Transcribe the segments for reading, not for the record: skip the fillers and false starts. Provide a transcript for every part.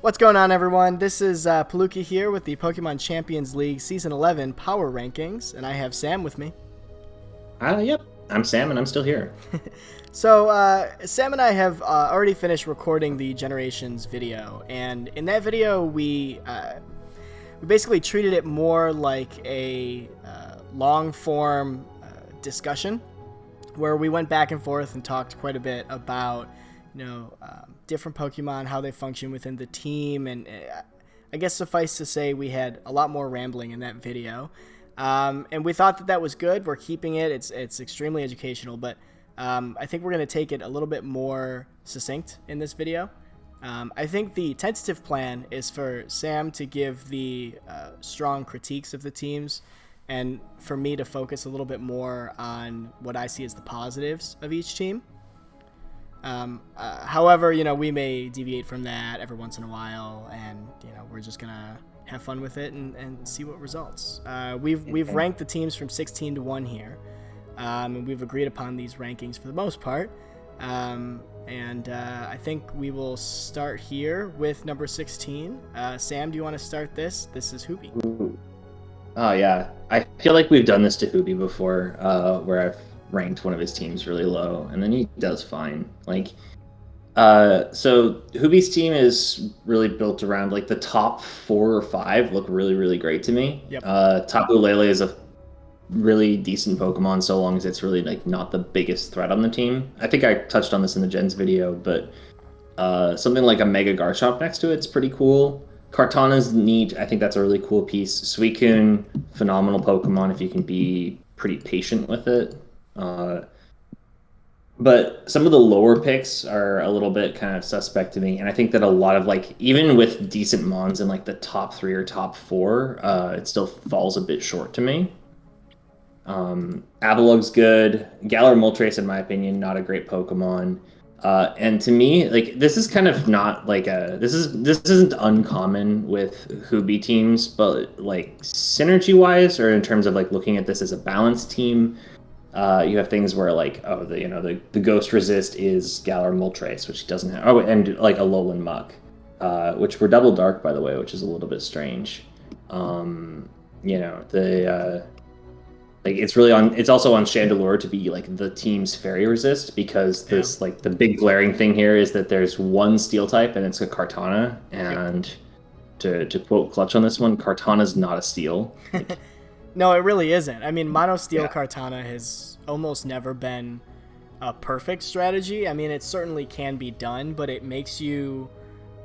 What's going on, everyone? This is Palooka here with the Pokemon Champions League Season 11 Power Rankings, and I have Sam with me. Yep. I'm Sam, and I'm still here. So, Sam and I have already finished recording the Generations video, and in that video, we basically treated it more like a long-form discussion, where we went back and forth and talked quite a bit about, different Pokemon, how they function within the team, and I guess suffice to say we had a lot more rambling in that video. And we thought that was good. We're keeping it. It's extremely educational, but I think we're going to take it a little bit more succinct in this video. I think the tentative plan is for Sam to give the strong critiques of the teams and for me to focus a little bit more on what I see as the positives of each team. However, we may deviate from that every once in a while, and we're just gonna have fun with it and see what results. We've ranked the teams from 16 to 1 here, and we've agreed upon these rankings for the most part. I think we will start here with number 16. Sam, do you want to start this? This is Hoobie. Ooh. Oh yeah, I feel like we've done this to Hoobie before, where I've ranked one of his teams really low, and then he does fine. So Hoobie's team is really built around the top 4 or 5 look really, really great to me. Yep. Tapu Lele is a really decent Pokemon so long as it's really not the biggest threat on the team. I think I touched on this in the Gens video, but something like a Mega Garchomp next to it's pretty cool. Kartana's neat. I think that's a really cool piece. Suicune, phenomenal Pokemon if you can be pretty patient with it. But some of the lower picks are a little bit kind of suspect to me, and I think that a lot of even with decent mons in the top 3 or top 4, it still falls a bit short to me. Avalug's good. Galar Moltres, in my opinion, not a great Pokemon. And to me, this is kind of not this isn't uncommon with Hoobie teams, but synergy wise, or in terms of looking at this as a balanced team. You have things where the Ghost Resist is Galar Moltres, which doesn't have. Oh, and a Alolan Muck, which were double dark, by the way, which is a little bit strange. It's really on. It's also on Chandelure to be the team's Fairy Resist, because this the big glaring thing here is that there's one Steel type and it's a Kartana, and to quote Clutch on this one, Kartana's not a Steel. No, it really isn't. I mean, Mono Steel Kartana has almost never been a perfect strategy. I mean, it certainly can be done, but it makes you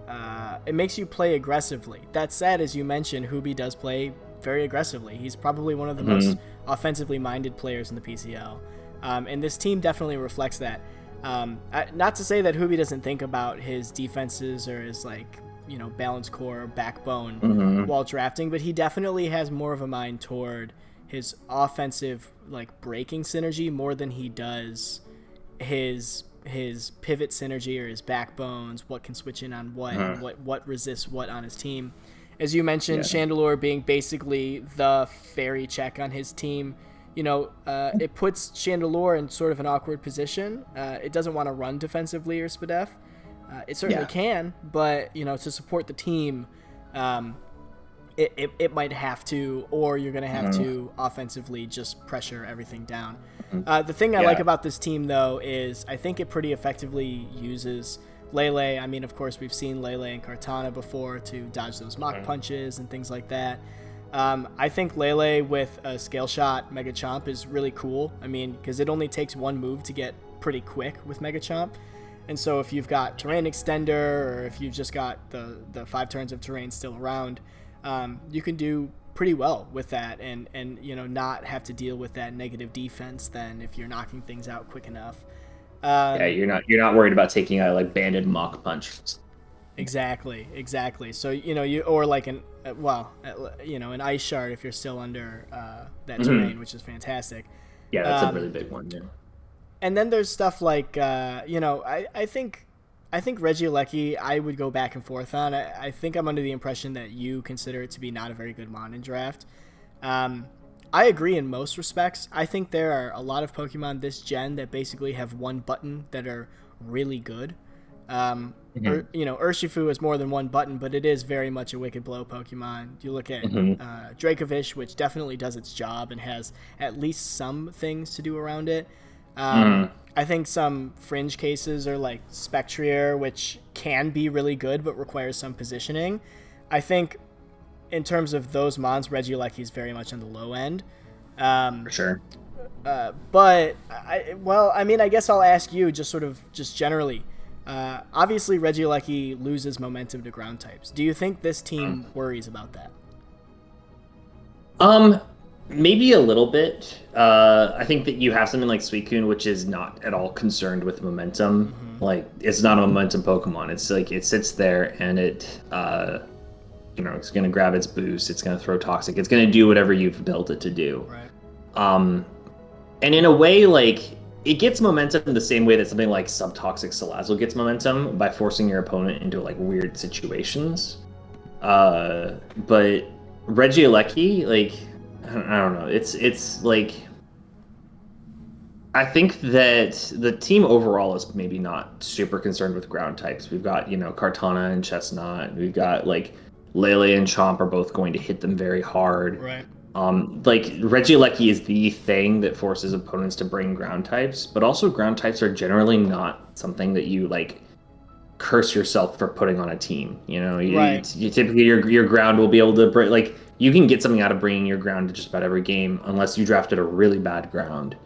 play aggressively. That said, as you mentioned, Hoobie does play very aggressively. He's probably one of the most offensively minded players in the PCL, and this team definitely reflects that. Not to say that Hoobie doesn't think about his defenses or his balance core, backbone while drafting, but he definitely has more of a mind toward his offensive breaking synergy more than he does his pivot synergy or his backbones, what can switch in on what, and what resists what on his team. As you mentioned, Chandelure being basically the fairy check on his team, it puts Chandelure in sort of an awkward position. It doesn't want to run defensively or Spadef. It certainly can, but to support the team, it might have to, or you're going to have to offensively just pressure everything down. The thing I like about this team, though, is I think it pretty effectively uses Lele. I mean, of course, we've seen Lele and Kartana before to dodge those mock punches and things like that. I think Lele with a Scale Shot Mega Chomp is really cool. I mean, because it only takes one move to get pretty quick with Mega Chomp. And so if you've got Terrain Extender, or if you've just got the 5 turns of terrain still around, you can do pretty well with that and not have to deal with that negative defense then if you're knocking things out quick enough. You're not worried about taking a banded mock punch. Exactly. So you or an Ice Shard if you're still under that terrain, which is fantastic. Yeah, that's a really big one. Yeah. And then there's stuff I think Regieleki I would go back and forth on. I think I'm under the impression that you consider it to be not a very good mon in draft. I agree in most respects. I think there are a lot of Pokemon this gen that basically have one button that are really good. Urshifu has more than one button, but it is very much a Wicked Blow Pokemon. You look at Dracovish, which definitely does its job and has at least some things to do around it. I think some fringe cases are like Spectrier, which can be really good but requires some positioning. I think in terms of those mons, Regieleki is very much on the low end. For sure. But I guess I'll ask you just generally. Obviously, Regieleki loses momentum to ground types. Do you think this team worries about that? Maybe a little bit. I think that you have something like Suicune, which is not at all concerned with momentum. Like, it's not a momentum Pokemon. It's like it sits there and it, it's going to grab its boost. It's going to throw Toxic. It's going to do whatever you've built it to do. Right. And in a way, like, it gets momentum the same way that something like Subtoxic Salazzle gets momentum by forcing your opponent into like weird situations. But Regieleki, like, I don't know. It's like, I think that the team overall is maybe not super concerned with ground types. We've got, Kartana and Chestnut. We've got like Lele and Chomp are both going to hit them very hard. Right. Like Regieleki is the thing that forces opponents to bring ground types, but also ground types are generally not something that you like curse yourself for putting on a team. Right. You typically your ground will be able to bring, like, you can get something out of bringing your ground to just about every game unless you drafted a really bad ground.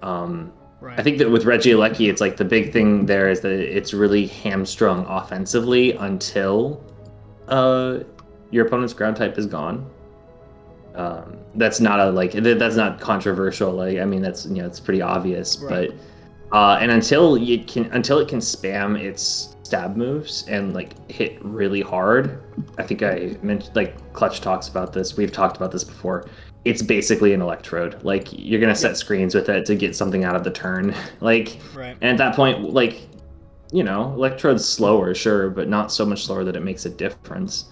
Right. I think that with Regieleki, it's like the big thing there is that it's really hamstrung offensively until your opponent's ground type is gone. That's not controversial. Like, I mean, that's it's pretty obvious. Right. But and until it can spam its stab moves and like hit really hard, I think I mentioned, like, Clutch talks about this. We've talked about this before. It's basically an Electrode. Like, you're gonna set screens with it to get something out of the turn. Like, right. And at that point, like, Electrode's slower, sure, but not so much slower that it makes a difference.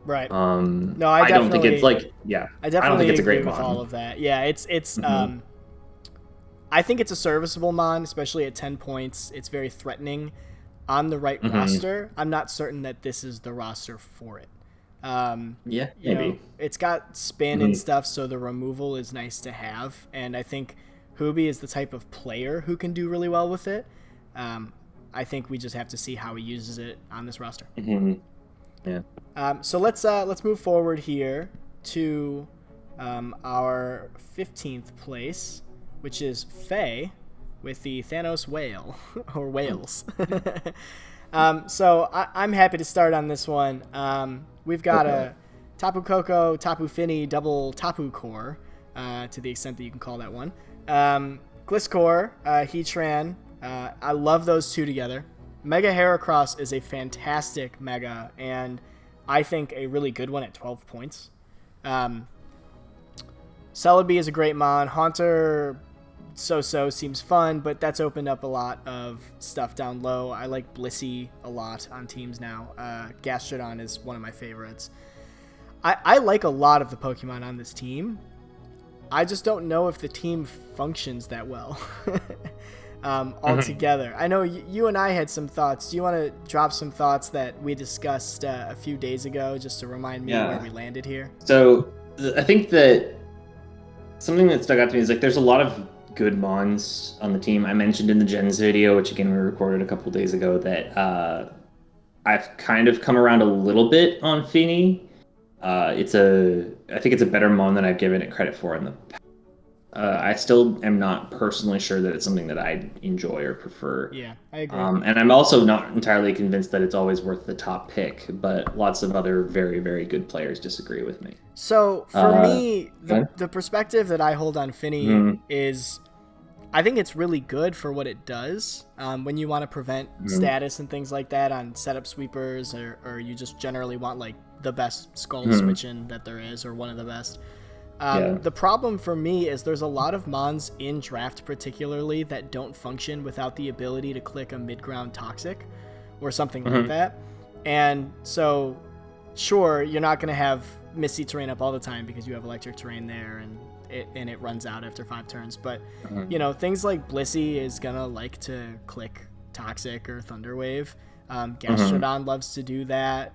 Right. No, I don't think it's like, I definitely I don't think it's a great agree with mon. all of that. Yeah, it's I think it's a serviceable mon, especially at 10 points. It's very threatening on the right roster. I'm not certain that this is the roster for it. Maybe. It's got spin and stuff, so the removal is nice to have, and I think Hoobi is the type of player who can do really well with it. I think we just have to see how he uses it on this roster. Yeah. So let's move forward here to our 15th place, which is Faye with the Thanos Whale, or Whales. So I'm happy to start on this one. We've got a Tapu Koko, Tapu Fini, double Tapu Core, to the extent that you can call that one. Gliscor, Heatran. I love those two together. Mega Heracross is a fantastic Mega, and I think a really good one at 12 points. Celebi is a great mon. Haunter, so seems fun, but that's opened up a lot of stuff down low. I like Blissey a lot on teams now. Gastrodon is one of my favorites. I like a lot of the Pokemon on this team. I just don't know if the team functions that well altogether. I know you and I had some thoughts. Do you want to drop some thoughts that we discussed a few days ago, just to remind me where we landed here? So I think that something that stuck out to me is, like, there's a lot of good mons on the team. I mentioned in the Gens video, which again we recorded a couple days ago, that I've kind of come around a little bit on Fini. I think it's a better mon than I've given it credit for in the past. I still am not personally sure that it's something that I enjoy or prefer. Yeah, I agree. And I'm also not entirely convinced that it's always worth the top pick, but lots of other very, very good players disagree with me. So for me, the perspective that I hold on Fini is, I think it's really good for what it does. When you want to prevent status and things like that on setup sweepers, or you just generally want like the best skull switching that there is, or one of the best. The problem for me is there's a lot of mons in draft particularly that don't function without the ability to click a mid-ground toxic or something like that. And so, sure, you're not going to have Misty Terrain up all the time because you have Electric Terrain there, and it runs out after 5 turns. But, things like Blissey is going to like to click Toxic or Thunder Wave. Gastrodon loves to do that.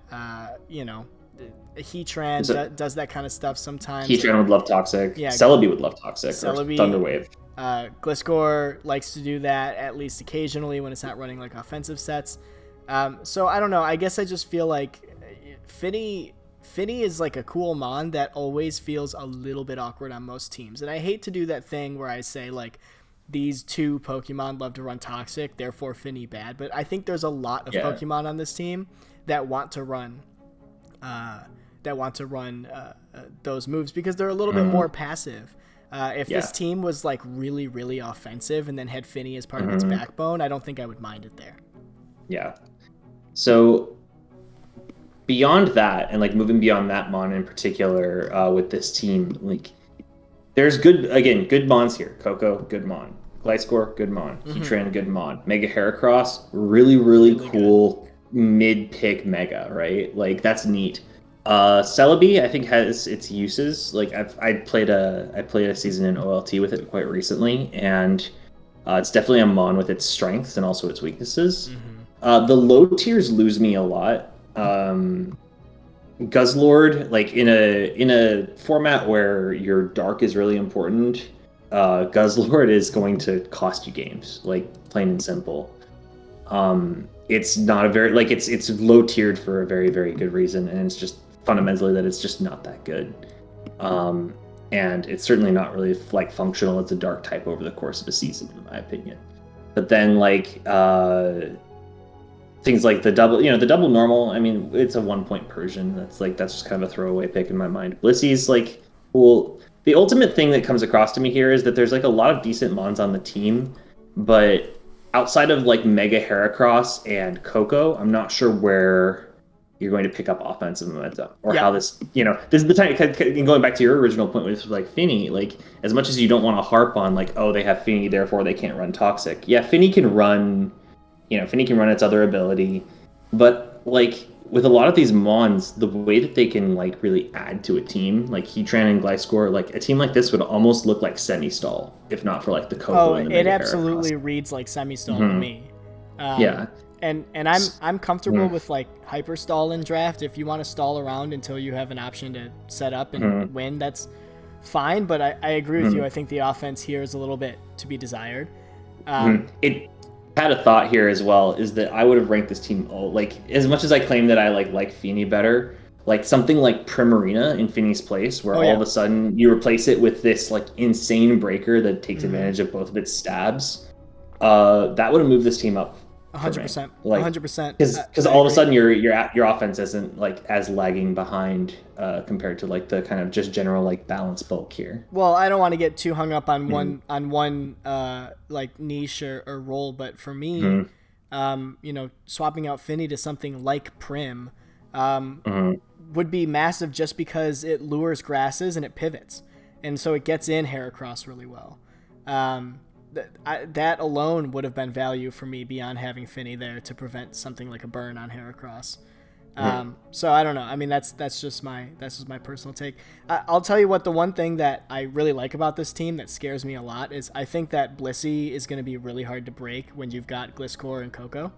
Heatran does that kind of stuff sometimes. Heatran would love Toxic. Yeah, Celebi would love Toxic. Celebi, or Thunderwave. Gliscor likes to do that at least occasionally when it's not running like offensive sets. So I don't know. I guess I just feel like Finny is like a cool mon that always feels a little bit awkward on most teams. And I hate to do that thing where I say like these two Pokemon love to run Toxic, therefore Finny bad. But I think there's a lot of Pokemon on this team that want to run those moves because they're a little bit more passive. If this team was like really, really offensive and then had Finny as part of its backbone, I don't think I would mind it there. Yeah. So beyond that, and like moving beyond that mon in particular, with this team, like there's good mons here. Coco, good mon. Gliscor, good mon. Heatran, good mon. Mega Heracross, really cool mid-pick mega, right? Like that's neat. Celebi, I think, has its uses. Like I played a season in OLT with it quite recently, and it's definitely a mon with its strengths and also its weaknesses. The low tiers lose me a lot. Guzzlord, like in a format where your dark is really important, Guzzlord is going to cost you games, like plain and simple. It's not a very it's low tiered for a very, very good reason, and it's just fundamentally that it's just not that good. And it's certainly not really like functional as a dark type over the course of a season, in my opinion. But then like things like the double normal, I mean, it's a 1-point Persian. That's just kind of a throwaway pick in my mind. Blissey's like cool. The ultimate thing that comes across to me here is that there's like a lot of decent mons on the team, but outside of like Mega Heracross and Coco, I'm not sure where you're going to pick up offensive momentum or how this is the time. Going back to your original point with like Finny, like as much as you don't want to harp on like, oh, they have Finny, therefore they can't run Toxic. Yeah, Finny can run its other ability, but like with a lot of these mons, the way that they can like really add to a team, like Heatran and Gliscor, like a team like this would almost look like semi-stall, if not for like the Coco and the Mega Heracross. It absolutely reads like semi-stall to me. And I'm comfortable with like hyper stall in draft. If you want to stall around until you have an option to set up and win, that's fine. But I agree with you. I think the offense here is a little bit to be desired. It had a thought here as well, is that I would have ranked this team like as much as I claim that I like Finny better, like something like Primarina in Finny's place, where all of a sudden you replace it with this like insane breaker that takes advantage of both of its stabs. That would have moved this team up 100%. Like 100%. Because all of a sudden your offense isn't like as lagging behind compared to like the kind of just general like balance bulk here. Well, I don't want to get too hung up on one like niche or role, but for me, swapping out Finny to something like Prim would be massive just because it lures grasses and it pivots, and so it gets in Heracross really well. That alone would have been value for me beyond having Finny there to prevent something like a burn on Heracross. So I don't know. I mean, that's just my personal take. I'll tell you what, the one thing that I really like about this team that scares me a lot is I think that Blissey is going to be really hard to break when you've got Gliscor and Coco.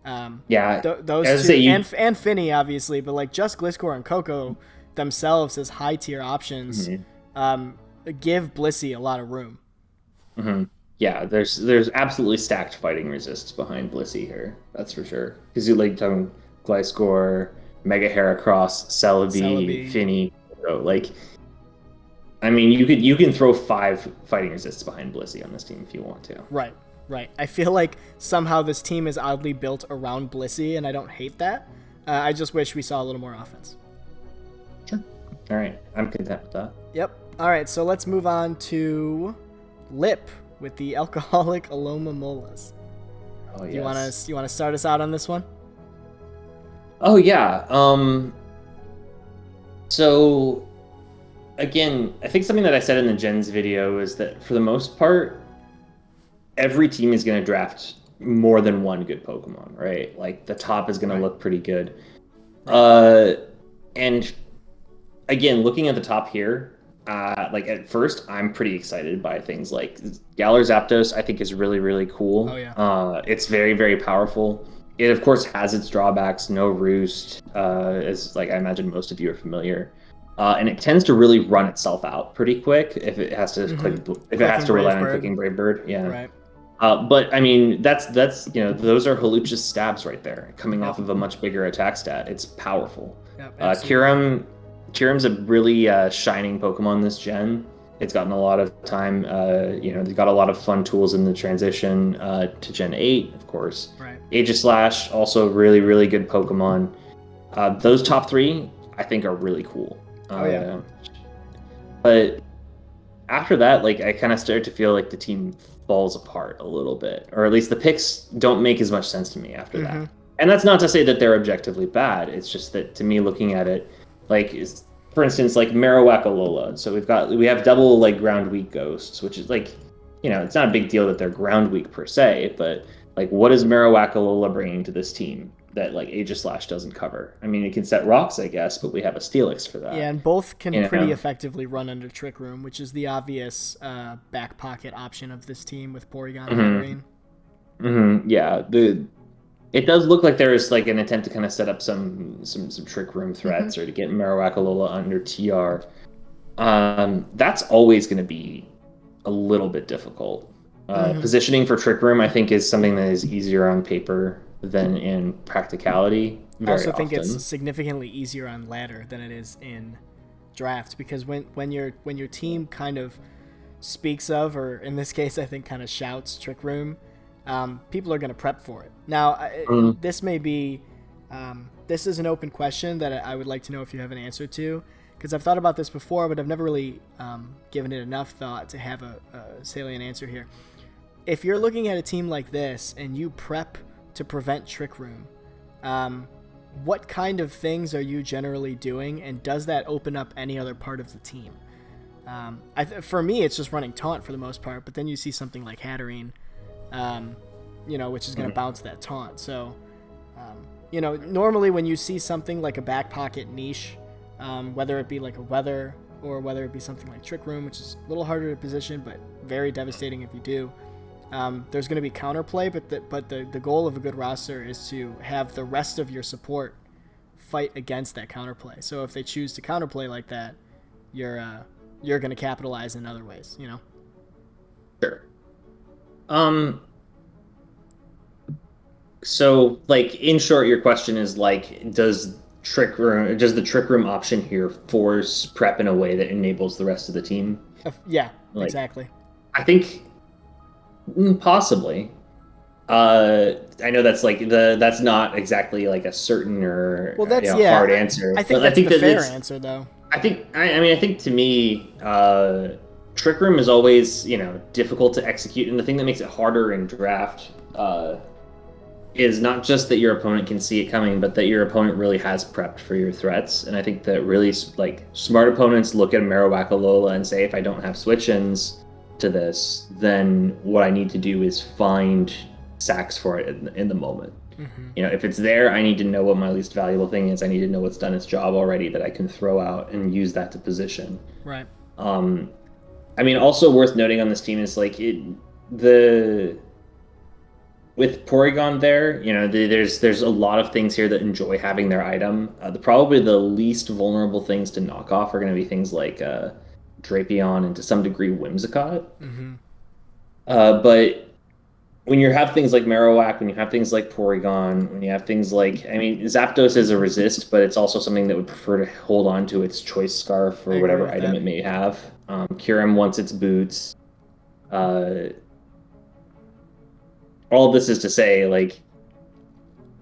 Those two, and Finny obviously, but like just Gliscor and Coco themselves as high tier options give Blissey a lot of room. Yeah, there's absolutely stacked fighting resists behind Blissey here. That's for sure. Because you like Gliscor, Mega Heracross, Celebi, Finny. Like, I mean, you can throw 5 fighting resists behind Blissey on this team if you want to. Right. I feel like somehow this team is oddly built around Blissey, and I don't hate that. I just wish we saw a little more offense. Sure. All right, I'm content with that. Yep. All right, so let's move on to Lip with the alcoholic Aloma Molas. Oh, yes. You want to start us out on this one? Oh yeah. So again, I think something that I said in the Gens video is that for the most part, every team is going to draft more than one good Pokemon, right? Like the top is going to look pretty good. And again, looking at the top here, like at first, I'm pretty excited by things like Galar Zapdos. I think is really, really cool. Oh yeah. It's very, very powerful. It of course has its drawbacks. No roost, as like I imagine most of you are familiar, and it tends to really run itself out pretty quick if it has to if it has to rely on clicking Brave Bird. Yeah. Right. But I mean, that's those are Halucha's stabs right there, coming off of a much bigger attack stat. It's powerful. Yep, Kyurem's a really shining Pokemon this gen. It's gotten a lot of time. They've got a lot of fun tools in the transition to Gen 8, of course. Right. Aegislash, also really, really good Pokemon. Those top three, I think, are really cool. But after that, like, I kind of started to feel like the team falls apart a little bit, or at least the picks don't make as much sense to me after that. And that's not to say that they're objectively bad. It's just that to me, looking at it, like, for instance, like Marowak Alola. So we have double like ground weak ghosts, which is like, it's not a big deal that they're ground weak per se, but like, what is Marowak Alola bringing to this team that like Aegislash doesn't cover? I mean, it can set rocks, I guess, but we have a Steelix for that. Yeah, and both can pretty effectively run under Trick Room, which is the obvious back pocket option of this team with Porygon and Hatterene. Yeah, it does look like there is like an attempt to kind of set up some Trick Room threats or to get Marowak Alola under TR. That's always going to be a little bit difficult. Positioning for Trick Room, I think, is something that is easier on paper than in practicality. I also think it's significantly easier on ladder than it is in draft, because when your team kind of speaks of, or in this case I think kind of shouts Trick Room, people are going to prep for it. Now, this may be this is an open question that I would like to know if you have an answer to, because I've thought about this before, but I've never really given it enough thought to have a salient answer here. If you're looking at a team like this and you prep to prevent Trick Room, what kind of things are you generally doing, and does that open up any other part of the team? For me, it's just running Taunt for the most part, but then you see something like Hatterene, which is going to bounce that Taunt. So, normally when you see something like a back pocket niche, whether it be like a Weather or whether it be something like Trick Room, which is a little harder to position, but very devastating if you do, there's going to be counterplay, but the goal of a good roster is to have the rest of your support fight against that counterplay. So if they choose to counterplay like that, you're going to capitalize in other ways, Sure. So, like, in short, your question is like, does the Trick Room option here force prep in a way that enables the rest of the team? Yeah, exactly. I think possibly. I know that's like that's not exactly like a certain or hard answer. I think that's the fair answer, though. I think to me, Trick Room is always difficult to execute, and the thing that makes it harder in draft is not just that your opponent can see it coming, but that your opponent really has prepped for your threats. And I think that really like smart opponents look at Marowak Alola and say, if I don't have switch-ins to this, then what I need to do is find sacks for it in the moment. If it's there, I need to know what my least valuable thing is. I need to know what's done its job already that I can throw out and use that to position. Right. Also worth noting on this team is like with Porygon there, there's a lot of things here that enjoy having their item. Probably the least vulnerable things to knock off are going to be things like Drapion and to some degree Whimsicott. But when you have things like Marowak, when you have things like Porygon, when you have things like, Zapdos is a resist, but it's also something that would prefer to hold on to its choice scarf or whatever item it may have. Kyurem wants its boots. All of this is to say, like,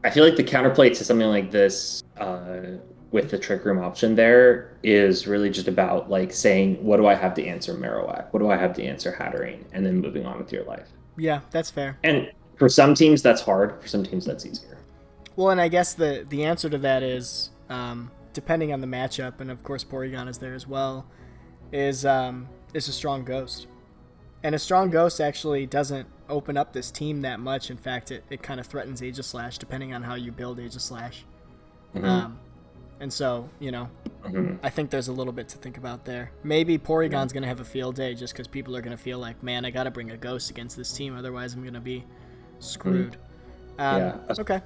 I feel like the counterplay to something like this with the Trick Room option there is really just about like saying, what do I have to answer Marowak? What do I have to answer Hatterene? And then moving on with your life. Yeah, that's fair. And for some teams, that's hard. For some teams, that's easier. Well, and I guess the answer to that is, depending on the matchup, and of course Porygon is there as well, is a strong Ghost. And a strong Ghost actually doesn't open up this team that much. In fact, it kind of threatens Aegislash depending on how you build Aegislash. And so, I think there's a little bit to think about there. Maybe Porygon's going to have a field day just because people are going to feel like, man, I got to bring a Ghost against this team, otherwise I'm going to be screwed. Yeah, Okay.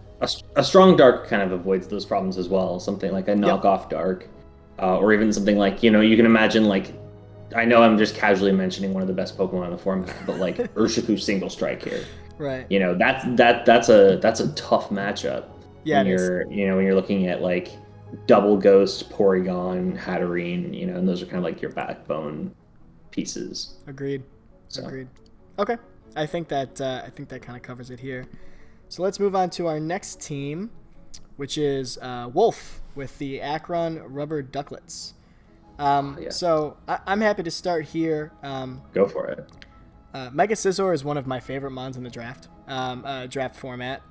a strong dark kind of avoids those problems as well. Something like a Yep. knockoff dark, or even something like you can imagine like I know I'm just casually mentioning one of the best Pokemon in the format, but like Urshifu single strike here. Right. That's a tough matchup Yeah, it is. when you're looking at like double ghost, Porygon, Hatterene, and those are kind of like your backbone pieces. Agreed. So Agreed. Okay. I think that kind of covers it here. So let's move on to our next team, which is Wolf with the Akron Rubber Ducklets. yeah, So I'm happy to start here. go for it. Mega Scizor is one of my favorite mons in the draft format.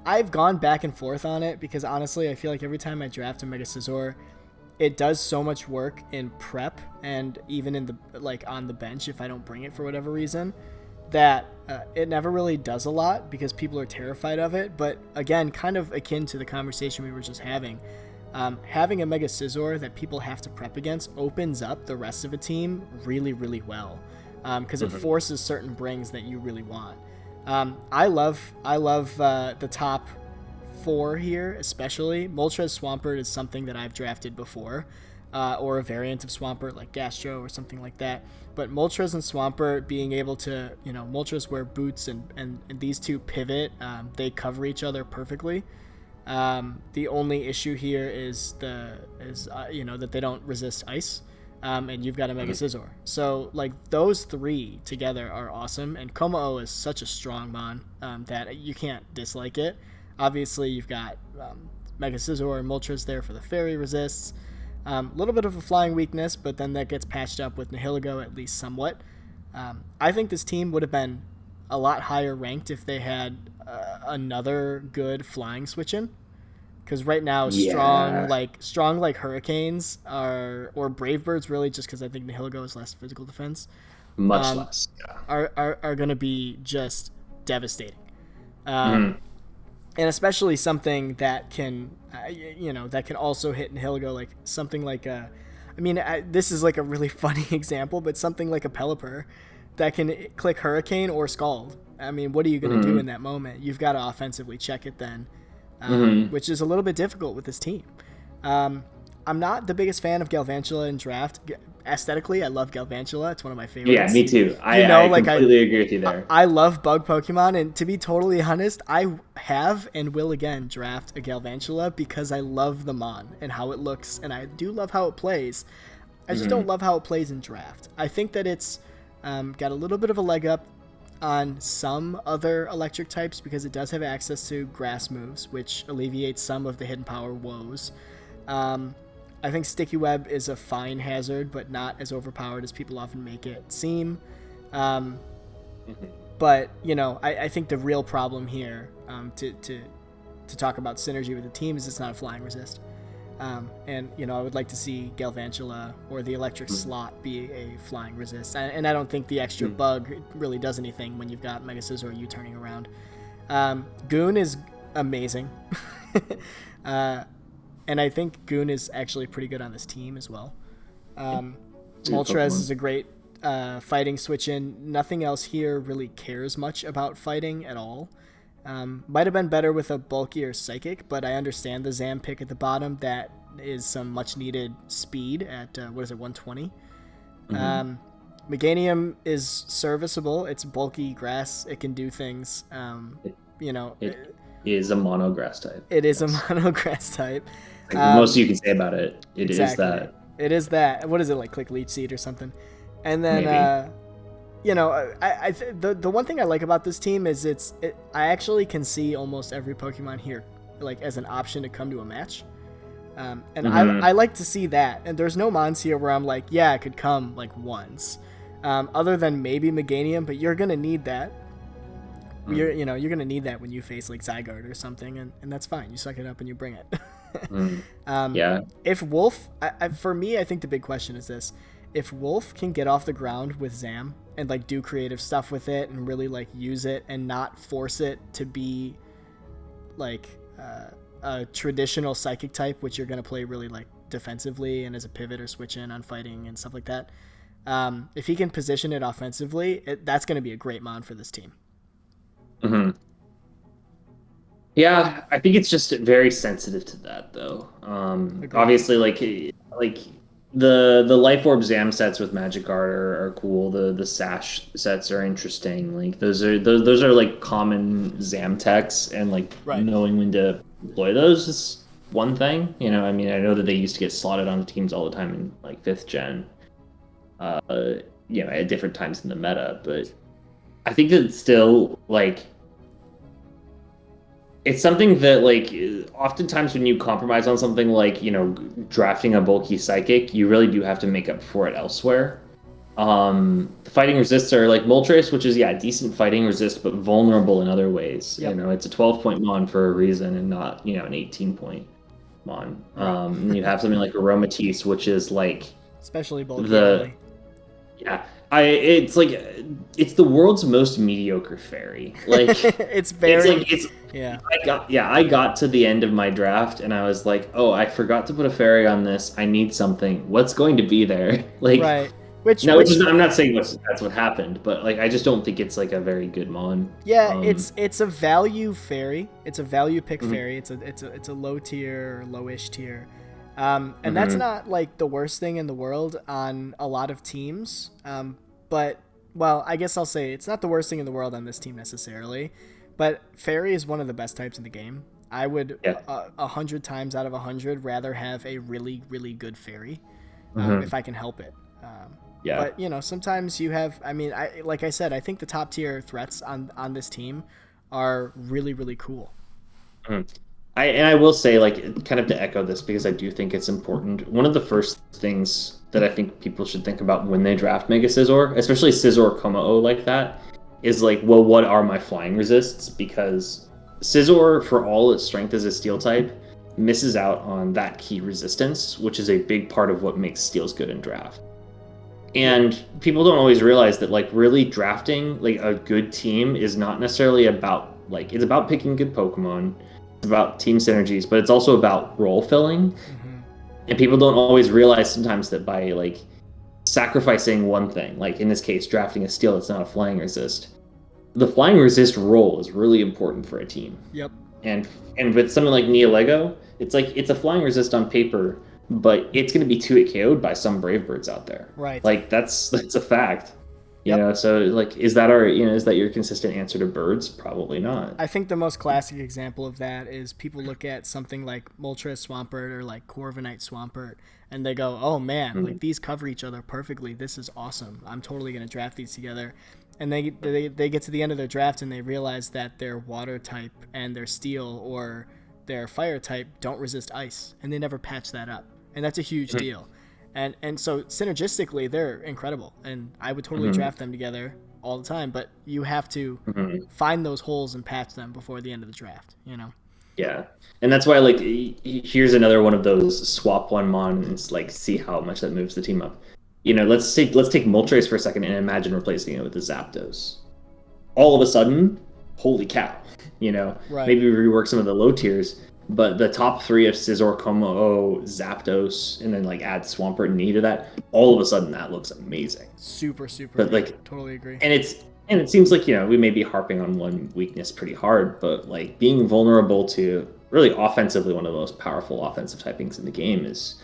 I've gone back and forth on it because honestly, I feel like every time I draft a Mega Scizor, it does so much work in prep and even in the on the bench if I don't bring it for whatever reason, that it never really does a lot because people are terrified of it. But again, kind of akin to the conversation we were just having. Having a Mega Scizor that people have to prep against opens up the rest of a team really, really well because it forces certain brings that you really want. I love the top 4 here, especially. Moltres Swampert is something that I've drafted before, or a variant of Swampert like Gastro or something like that. But Moltres and Swampert being able to, Moltres wear boots and these two pivot, they cover each other perfectly. The only issue here is that they don't resist ice, and you've got a Mega Scizor. So like those 3 together are awesome, and Komao is such a strong mon that you can't dislike it. Obviously, you've got Mega Scizor and Moltres there for the fairy resists. A little bit of a flying weakness, but then that gets patched up with Nihilego at least somewhat. I think this team would have been a lot higher ranked if they had another good flying switch in, because right now strong like Hurricanes or Brave Birds, really just because I think Nihilego has less physical defense, Much less. Yeah. are going to be just devastating. And especially something that can also hit Nihilego, like something like this is like a really funny example, but something like a Pelipper that can click Hurricane or Scald. I mean, what are you going to do in that moment? You've got to offensively check it then, which is a little bit difficult with this team. I'm not the biggest fan of Galvantula in draft. Aesthetically, I love Galvantula. It's one of my favorites. Yeah, me too. I completely agree with you there. I love bug Pokemon, and to be totally honest, I have and will again draft a Galvantula because I love the mon and how it looks, and I do love how it plays. I just don't love how it plays in draft. I think that it's got a little bit of a leg up on some other electric types because it does have access to grass moves, which alleviates some of the hidden power woes. I think Sticky Web is a fine hazard, but not as overpowered as people often make it seem. But, I think the real problem here to talk about synergy with the team is it's not a flying resist. And I would like to see Galvantula or the electric slot be a flying resist. And I don't think the extra bug really does anything when you've got Mega Scizor or you turning around. Goon is amazing. And I think Goon is actually pretty good on this team as well. Moltres is a great fighting switch in. Nothing else here really cares much about fighting at all. Might have been better with a bulkier Psychic, but I understand the Zam pick at the bottom. That is some much needed speed at, 120. Meganium is serviceable. It's bulky grass. It can do things. It is a mono grass type. It is a mono grass type. Like the most you can say about it, is that. It is that. What is it, like Click Leech Seed or something? And then, the one thing I like about this team is I actually can see almost every Pokemon here like as an option to come to a match. I like to see that. And there's no mons here where I'm like, yeah, it could come like once. Other than maybe Meganium, but you're going to need that. You're going to need that when you face like Zygarde or something, and that's fine. You suck it up and you bring it. Yeah. If Wolf, for me, I think the big question is this. If Wolf can get off the ground with Zam and like do creative stuff with it and really like use it and not force it to be like a traditional Psychic type, which you're going to play really like defensively and as a pivot or switch in on fighting and stuff like that. If he can position it offensively, that's going to be a great mon for this team. Yeah, I think it's just very sensitive to that, though. Agreed. Obviously, like the Life Orb Zam sets with Magic Art are cool. The Sash sets are interesting. Like those are like common Zam techs, and like Right. knowing when to deploy those is one thing. I mean, I know that they used to get slotted on teams all the time in like fifth gen, uh, at different times in the meta, but I think that it's still like it's something that like oftentimes when you compromise on something like drafting a bulky psychic, you really do have to make up for it elsewhere. The fighting resists are like Moltres, which is decent fighting resist, but vulnerable in other ways. Yep. It's a 12-point mon for a reason and not an 18-point mon. Right. And you have something like Aromatisse, which is like Especially bulky the early. yeah. It's like it's the world's most mediocre fairy. Like It's very. it's Yeah. I got to the end of my draft and I was like, oh, I forgot to put a fairy on this. I need something. What's going to be there? Like Right. Which no, which I'm not saying that's what happened, but like I just don't think it's like a very good mon. Yeah, it's a value fairy. It's a value pick Mhm, fairy. It's a low tier or lowish tier. And that's mhm. not like the worst thing in the world on a lot of teams. But well, I guess I'll say it's not the worst thing in the world on this team necessarily. But fairy is one of the best types in the game. I would Yeah. 100 times out of 100 rather have a really really good fairy, Mhm. if I can help it. Yeah. But sometimes you have. I mean, like I said, I think the top tier threats on this team are really really cool. Mhm. I will say, like, kind of to echo this because I do think it's important. One of the first things that I think people should think about when they draft Mega Scizor, especially Scizor Komao like that, is like, well, what are my flying resists? Because Scizor, for all its strength as a steel type, misses out on that key resistance, which is a big part of what makes steals good in draft. Yep. And people don't always realize that like really drafting like a good team is not necessarily about like it's about picking good Pokemon. It's about team synergies, but it's also about role filling. Hmm. And people don't always realize sometimes that by like sacrificing one thing, like in this case, drafting a steel that's not a flying resist, the flying resist role is really important for a team. Yep. And and with something like Nia Lego, it's like it's a flying resist on paper, but it's going to be 2-hit KO'd by some brave birds out there. Right. Like that's a fact. Yep. So like is that your consistent answer to birds? Probably not. I think the most classic example of that is people look at something like Moltres Swampert or like Corviknight Swampert, and they go, "Oh man, Mhm. like these cover each other perfectly. This is awesome. I'm totally gonna draft these together." And they get to the end of their draft and they realize that their water type and their steel or their fire type don't resist ice, and they never patch that up, and that's a huge Mhm. deal. And so synergistically, they're incredible, and I would totally Mhm. draft them together all the time. But you have to Mhm. find those holes and patch them before the end of the draft. Yeah, and that's why like here's another one of those swap one mon and like see how much that moves the team up. Let's take Moltres for a second and imagine replacing it with the Zapdos. All of a sudden, holy cow! Right. Maybe rework some of the low tiers, but the top three of Scizor, Como, Zapdos, and then like add Swampert and Knee to that. All of a sudden, that looks amazing. Super, super. But Yeah, like totally agree. and it seems like we may be harping on one weakness pretty hard, but like being vulnerable to really offensively one of the most powerful offensive typings in the game is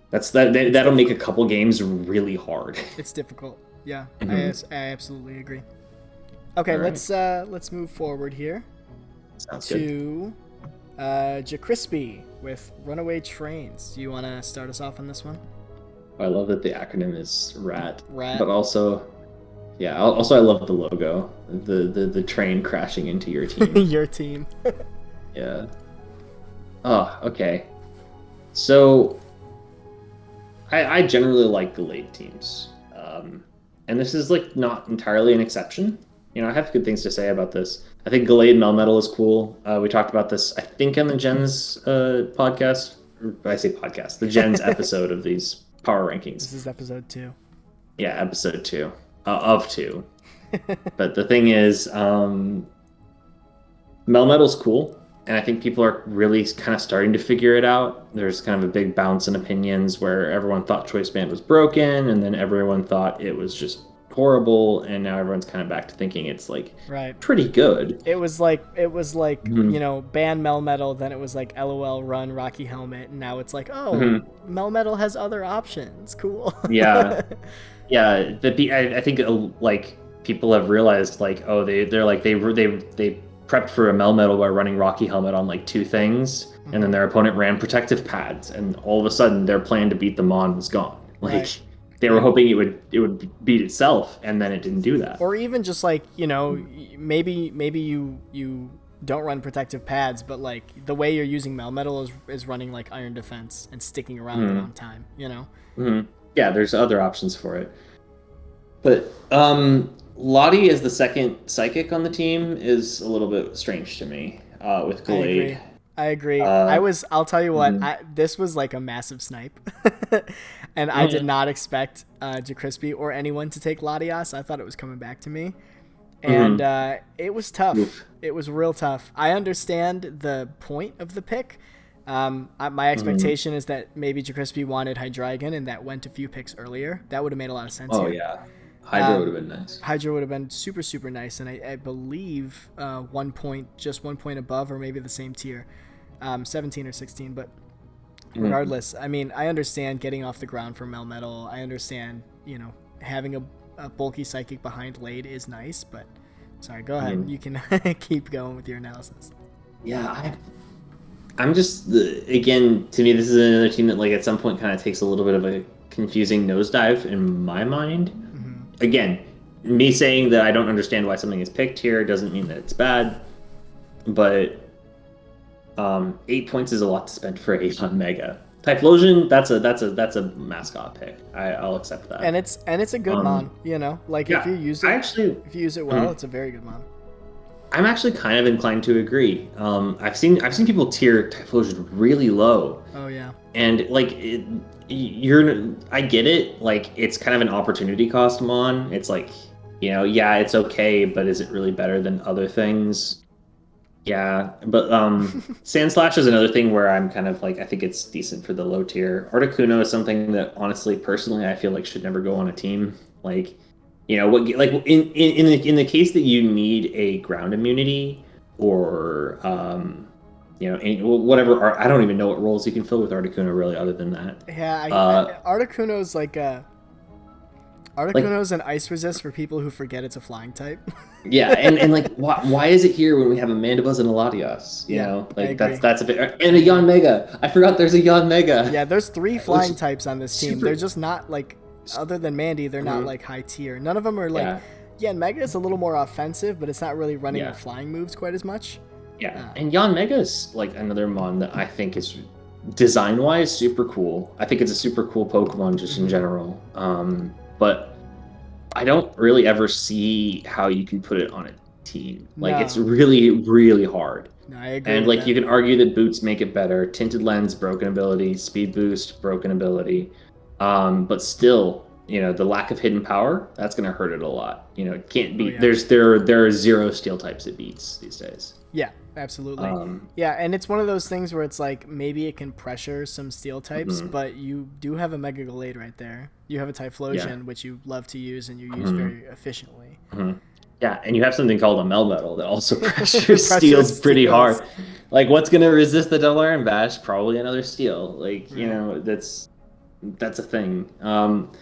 that'll make a Difficult. couple games really hard. It's difficult. Yeah, Mhm. I absolutely agree. Okay, All right, let's move forward here sounds good. to Jacrispy with Runaway Trains. Do you want to start us off on this one? I love that the acronym is RAT, Rat. but also yeah, also I love the logo, the train crashing into your team. Your team. Yeah. Oh, okay. So I generally like Gallade teams, and this is like not entirely an exception. I have good things to say about this. I think Gallade Melmetal is cool. We talked about this, I think, on the Gens podcast. Or I say podcast, the Gens episode of these power This rankings. is episode 2. Yeah, episode two of two. But the thing is, Melmetal's cool, and I think people are really kind of starting to figure it out. There's kind of a big bounce in opinions where everyone thought Choice Band was broken, and then everyone thought it was just horrible, and now everyone's kind of back to thinking it's like Right. pretty good. It was like Mhm. ban Melmetal, then it was like LOL run Rocky Helmet, and now it's like, oh, Mhm. Melmetal has other options. Cool. Yeah, yeah. I think like people have realized like, oh, they're like they prepped for a Melmetal by running Rocky Helmet on like two things, and then their opponent ran protective pads, and all of a sudden their plan to beat the Mon was gone. Like Right. they were hoping it would beat itself, and then it didn't do that. Or even just like, maybe you don't run protective pads, but like the way you're using Melmetal is running like Iron Defense and sticking around a long time. Yeah, there's other options for it. But Lottie as the second psychic on the team is a little bit strange to me with Gallade. I agree. Uh, I'll tell you what, mhm. this was like a massive snipe. And I did not expect Jacrispy or anyone to take Latias. I thought it was coming back to me. And it was tough. Oof. It was real tough. I understand the point of the pick. My expectation is that maybe Jacrispy wanted Hydreigon, and that went a few picks earlier. That would have made a lot of sense Oh here. yeah, Hydra would have been nice. Hydra would have been super, super nice, and I believe 1 point, just 1 point above, or maybe the same tier, 17 or 16. But regardless, I mean, I understand getting off the ground for Melmetal. I understand, having a bulky psychic behind Lade is nice, but sorry, go ahead. You can keep going with your analysis. Yeah, I'm just again, to me, this is another team that like at some point kind of takes a little bit of a confusing nosedive in my mind. Again, me saying that I don't understand why something is picked here doesn't mean that it's bad, but 8 points is a lot to spend for a Mega. Typhlosion, that's a mascot pick. I'll accept that. And it's a good mon, like yeah, if you use it, if you use it well, it's a very good mon. I'm actually kind of inclined to agree. I've seen people tier Typhlosion really low. Oh yeah. And like I get it. Like it's kind of an opportunity cost mon. It's like, yeah, it's okay, but is it really better than other things? Yeah, but Sandslash is another thing where I'm kind of like, I think it's decent for the low tier. Articuno is something that honestly, personally, I feel like should never go on a team. Like, what, like in the case that you need a ground immunity or whatever. I don't even know what roles you can fill with Articuno really, other than that. Yeah, Articuno's like Articuno's an ice resist for people who forget it's a flying type. Yeah, and like, why is it here when we have a Mandibuzz and a Latias? You know, like that's a bit, and a Yon Mega. I forgot there's a Yon Mega. Yeah, there's 3 flying types on this team. They're just not like, other than Mandy, they're not like high tier. None of them are like, Mega is a little more offensive, but it's not really running the flying moves quite as much. Yeah, and Yon Mega is like another mon that I think is design-wise super cool. I think it's a super cool Pokemon just in general. But I don't really ever see how you can put it on a team. Like it's really, really hard. No, I agree. And like you can argue that boots make it better. Tinted Lens, broken ability. Speed boost, broken ability. But still, the lack of hidden power, that's gonna hurt it a lot. It can't beat. There are 0 steel types it beats these days. Yeah, absolutely. And it's one of those things where it's like maybe it can pressure some steel types, but you do have a Mega Gallade right there. You have a Typhlosion, which you love to use and you use very efficiently. Yeah, and you have something called a Melmetal that also pressures steels pretty hard. Like, what's going to resist the Double Iron Bash? Probably another steel. Like, that's a thing.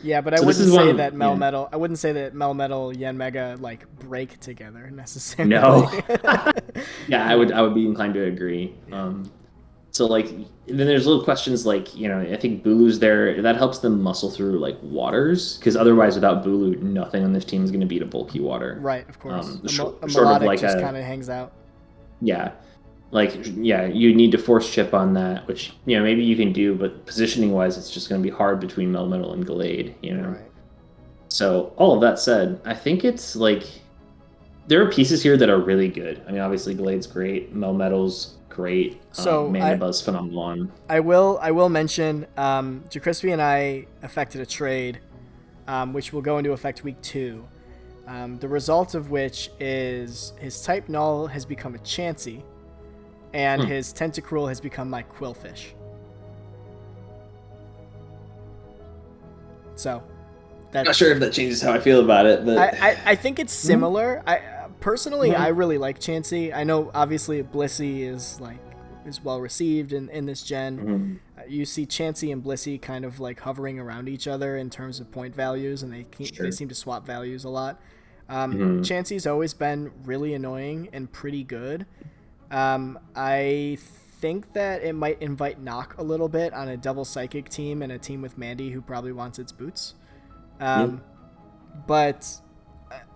Yeah, but I wouldn't say that Melmetal. I wouldn't say that Melmetal Yen Mega like break together necessarily. No. Yeah, I would be inclined to agree. So like, then there's little questions like, I think Bulu's there. That helps them muscle through like waters, because otherwise, without Bulu, nothing on this team is going to beat a bulky water. Right, of course. Short of like just kind of hangs out. Yeah. Like, you need to force chip on that, which, maybe you can do, but positioning-wise, it's just going to be hard between Melmetal and Gallade, Right. So, all of that said, I think it's, like, there are pieces here that are really good. I mean, obviously, Gallade's great, Melmetal's great, Mandibuzz phenomenon. I will mention, Jacrispy and I effected a trade, which will go into effect week 2, the result of which is his type Null has become a Chansey, and his Tentacruel has become my Quillfish. So, Not sure if that changes how I feel about it, but I think it's similar. I personally I really like Chansey. I know obviously Blissey is well received in this gen. You see Chansey and Blissey kind of like hovering around each other in terms of point values, and they seem to swap values a lot. Chansey's always been really annoying and pretty good. I think that it might invite knock a little bit on a double psychic team and a team with Mandy who probably wants its boots. But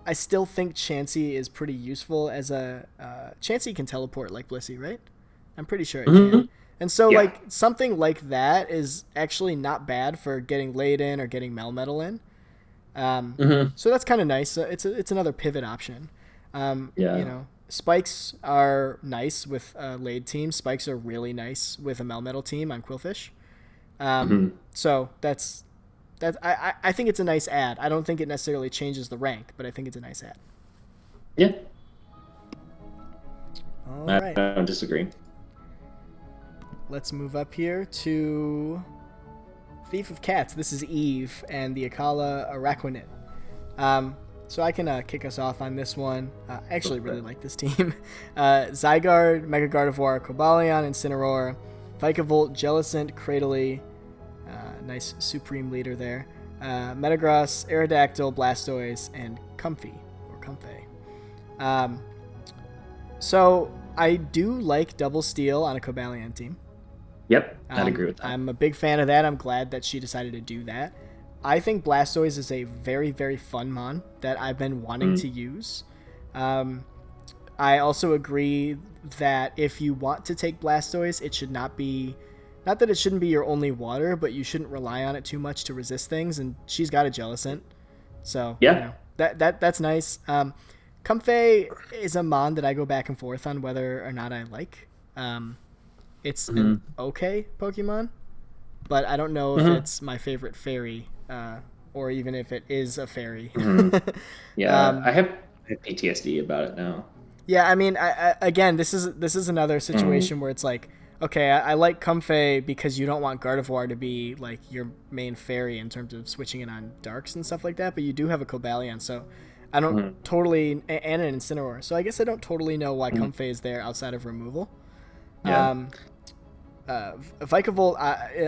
I still think Chansey is pretty useful as a... Chansey can teleport like Blissey, right? I'm pretty sure it can. And so, like, something like that is actually not bad for getting laid in or getting Melmetal in. So that's kind of nice. It's another pivot option. You know, Spikes are nice with a laid team. Spikes are really nice with a Melmetal team on Quillfish. So that's... I think it's a nice add. I don't think it necessarily changes the rank, but I think it's a nice add. Yeah. All right. I don't disagree. Let's move up here to Thief of Cats. This is Eve and the Akala Araquanid. So I can kick us off on this one. I actually really like this team. Zygarde, Mega Gardevoir, Cobalion, Incineroar, Vikavolt, Jellicent, Cradily. Nice Supreme Leader there. Metagross, Aerodactyl, Blastoise, and Comfey. So I do like Double Steel on a Cobalion team. Yep, I'd agree with that. I'm a big fan of that. I'm glad that she decided to do that. I think Blastoise is a very, very fun mon that I've been wanting to use. I also agree that if you want to take Blastoise, it should not be... Not that it shouldn't be your only water, but you shouldn't rely on it too much to resist things, and she's got a Jellicent. So, you know, that's nice. Comfey is a mon that I go back and forth on whether or not I like. It's an okay Pokemon, but I don't know if it's my favorite fairy, or even if it is a fairy. I have PTSD about it now. Yeah, I mean, again, this is another situation where it's like, okay, I like Comfey because you don't want Gardevoir to be like your main fairy in terms of switching it on Darks and stuff like that, but you do have a Cobalion, so I don't totally... And an Incineroar, so I guess I don't totally know why Comfey is there outside of removal. Vikavolt,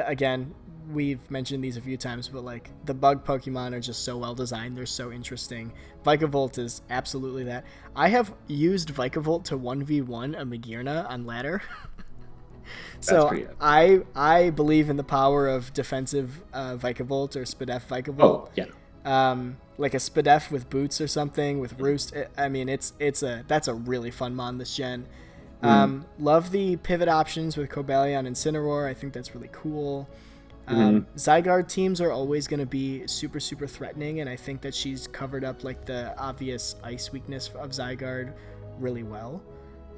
again, we've mentioned these a few times, but like the bug Pokemon are just so well designed. They're so interesting. Vikavolt is absolutely that. I have used Vikavolt to 1v1 a Magearna on ladder. So I believe in the power of defensive Vikavolt or Spadef Vikavolt. Oh, yeah. Like a Spadef with boots or something with Roost. I mean, that's a really fun mon this gen. Love the pivot options with Cobalion and Incineroar. I think that's really cool. Zygarde teams are always going to be super, super threatening, and I think that she's covered up like the obvious ice weakness of Zygarde really well.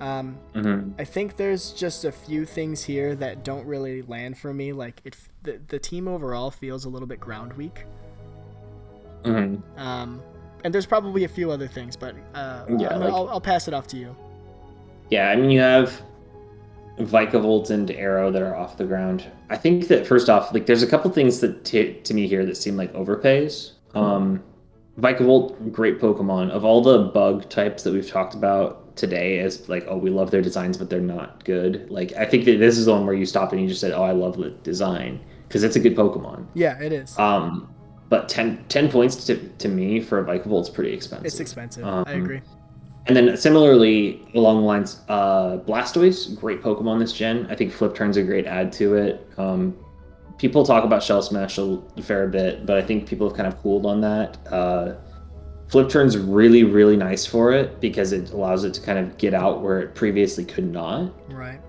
I think there's just a few things here that don't really land for me. Like the team overall feels a little bit ground weak. And there's probably a few other things, but I'll pass it off to you. Yeah, I mean, you have Vikavolt and Arrow that are off the ground. I think that first off, like there's a couple things that to me here that seem like overpays. Vikavolt, great Pokemon. Of all the bug types that we've talked about today as like, oh, we love their designs, but they're not good. Like, I think that this is the one where you stopped and you just said, oh, I love the design, because it's a good Pokemon. Yeah, it is. But 10 points to me for a Vikavolt is pretty expensive. It's expensive. I agree. And then similarly, along the lines, Blastoise, great Pokemon this gen. I think Flip Turn's a great add to it. People talk about Shell Smash a fair bit, but I think people have kind of cooled on that. Flip Turn's really, really nice for it because it allows it to kind of get out where it previously could not. Right.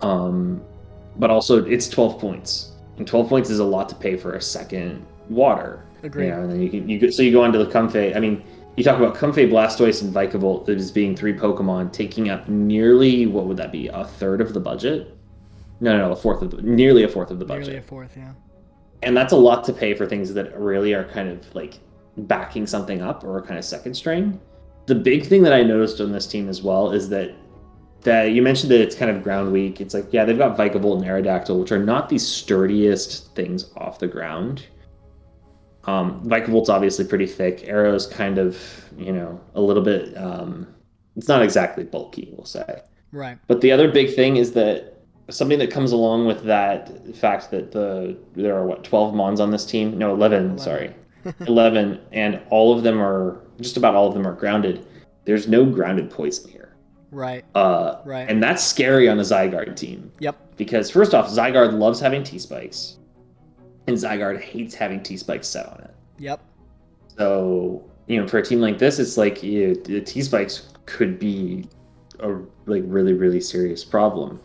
But also, it's 12 points. And 12 points is a lot to pay for a second water. Agreed. You know, and then you go on to the Comfey. I mean, you talk about Comfey, Blastoise, and Vikavolt as being 3 Pokemon, taking up nearly, what would that be, a third of the budget? No, nearly a fourth of the budget. Nearly a fourth, yeah. And that's a lot to pay for things that really are kind of like backing something up or kind of second string. The big thing that I noticed on this team as well is that you mentioned that it's kind of ground weak. It's like, yeah, they've got Vikavolt and Aerodactyl, which are not the sturdiest things off the ground. Vikavolt's obviously pretty thick. Arrow's kind of, a little bit, it's not exactly bulky, we'll say. Right. But the other big thing is that something that comes along with that fact that there are 12 Mons on this team? No, 11, 11. sorry. 11, and just about all of them are grounded. There's no grounded poison here. Right. Right. And that's scary on a Zygarde team. Yep. Because first off, Zygarde loves having T-Spikes, and Zygarde hates having T-Spikes set on it. Yep. So, for a team like this, it's like the T-Spikes could be a really, really serious problem.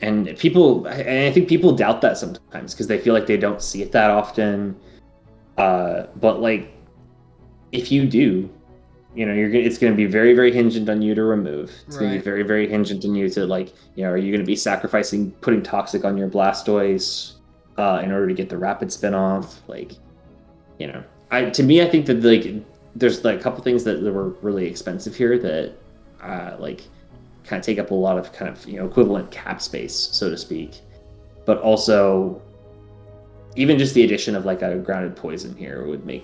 And I think people doubt that sometimes because they feel like they don't see it that often. But like, if you do, it's going to be very, very hinged on you to remove. It's going to be very, very hinged on you to are you going to be sacrificing putting Toxic on your Blastoise in order to get the Rapid Spin off? To me, I think that there's a couple things that were really expensive here that kind of take up a lot of kind of equivalent cap space, so to speak. But also, even just the addition of a grounded poison here would make,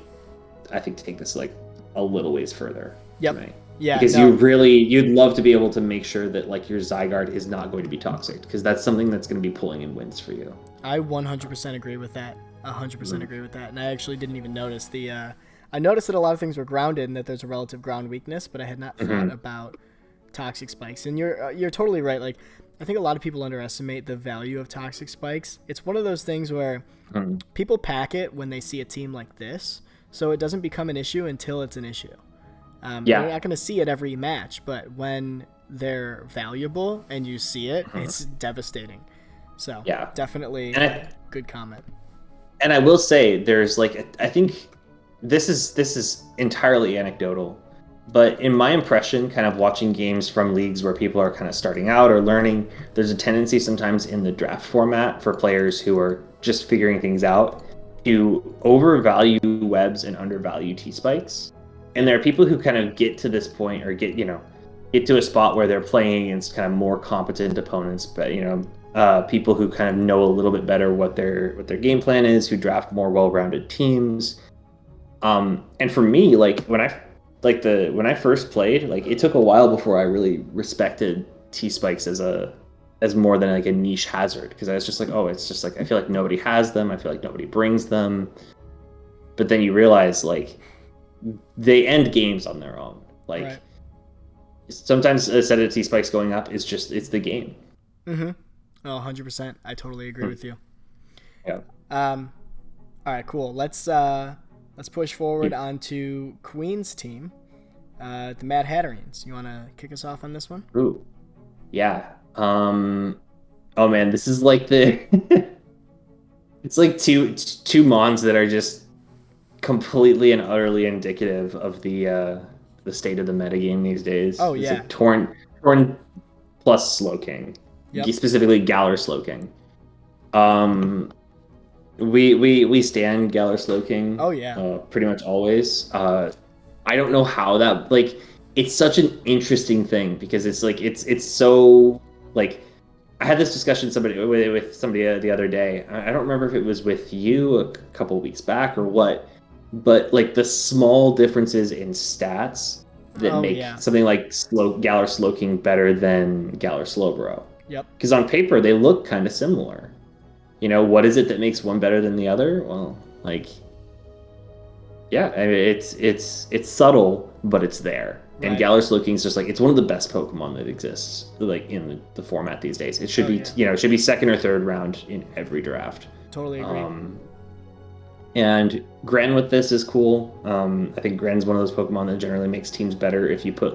I think, take this a little ways further. Yep. Yeah. Because you'd love to be able to make sure that your Zygarde is not going to be toxic, because that's something that's going to be pulling in wins for you. I 100% agree with that. 100% agree with that. And I actually didn't even notice I noticed that a lot of things were grounded and that there's a relative ground weakness, but I had not thought about toxic spikes. And you're totally right. I think a lot of people underestimate the value of toxic spikes. It's one of those things where people pack it when they see a team like this, so it doesn't become an issue until it's an issue. You're not going to see it every match, but when they're valuable and you see it, it's devastating. So definitely good comment. And I will say, there's I think this is entirely anecdotal, but in my impression, kind of watching games from leagues where people are kind of starting out or learning, there's a tendency sometimes in the draft format for players who are just figuring things out to overvalue webs and undervalue T-Spikes. And there are people who kind of get to this point or get to a spot where they're playing against kind of more competent opponents, but people who kind of know a little bit better what their game plan is, who draft more well-rounded teams. And for me, when I first played, it took a while before I really respected T-Spikes as more than a niche hazard, because I was just it's just I feel like nobody has them, I feel like nobody brings them. But then you realize they end games on their own. Right. Sometimes a set of T-Spikes going up is it's the game. Mm-hmm. Oh, 100%. I totally agree with you. Yeah. All right, cool. Let's push forward onto Queen's team, the Mad Hatterians. You want to kick us off on this one? Ooh. Yeah. Oh man, this is it's two Mons that are just completely and utterly indicative of the state of the metagame these days. Oh yeah. It's Torn plus Slowking. Yep. Specifically Galar Slowking. We stand Galar Slowking. Oh yeah. Pretty much always. I don't know how that it's such an interesting thing, because it's so I had this discussion with somebody the other day. I don't remember if it was with you a couple weeks back or what, but the small differences in stats that make something like Galar Slowking better than Galar Slowbro. Yep. Because on paper they look kind of similar. What is it that makes one better than the other? Well, it's subtle, but it's there. Right. And Galar Slowking is just it's one of the best Pokemon that exists in the format these days. It should it should be second or third round in every draft. Totally agree. And Gren with this is cool. I think Gren's one of those Pokemon that generally makes teams better if you put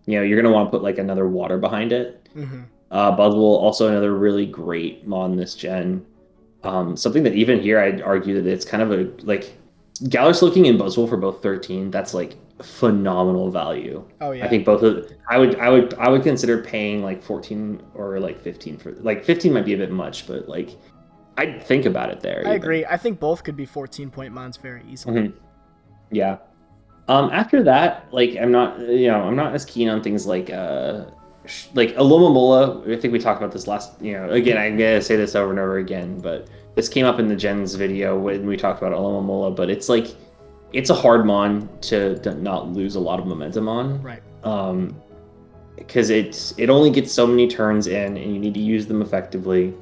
you're gonna want to put another water behind it. Mm-hmm. Buzzwole, also another really great Mon this gen. Something that even here I'd argue that it's kind of Galar Slowking and Buzzwole for both 13. That's phenomenal value. Oh yeah. I think both of I would consider paying 14 or 15 for 15 might be a bit much, but I'd think about it there. I agree. I think both could be 14-point Mons very easily. Mm-hmm. Yeah. After that, I'm not as keen on things like Alomomola. I think we talked about this last, again, I'm gonna say this over and over again, but this came up in the Gens video when we talked about Alomomola, but it's like it's a hard mon to not lose a lot of momentum on. Right. Because it only gets so many turns in, and you need to use them effectively.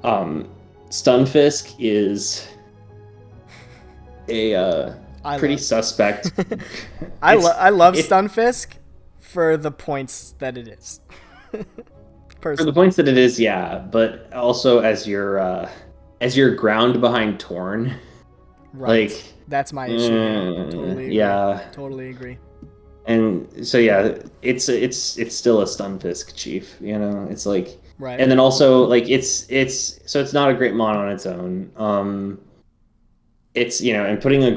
Stunfisk is a pretty suspect. I love Stunfisk for the points that it is. For the points that it is, yeah, but also as your ground behind Torn. Right. Like that's my issue. Totally agree. Yeah. Totally agree. And so yeah, it's still a Stunfisk chief, you know. It's like right. And then also like it's not a great mon on its own. It's and putting a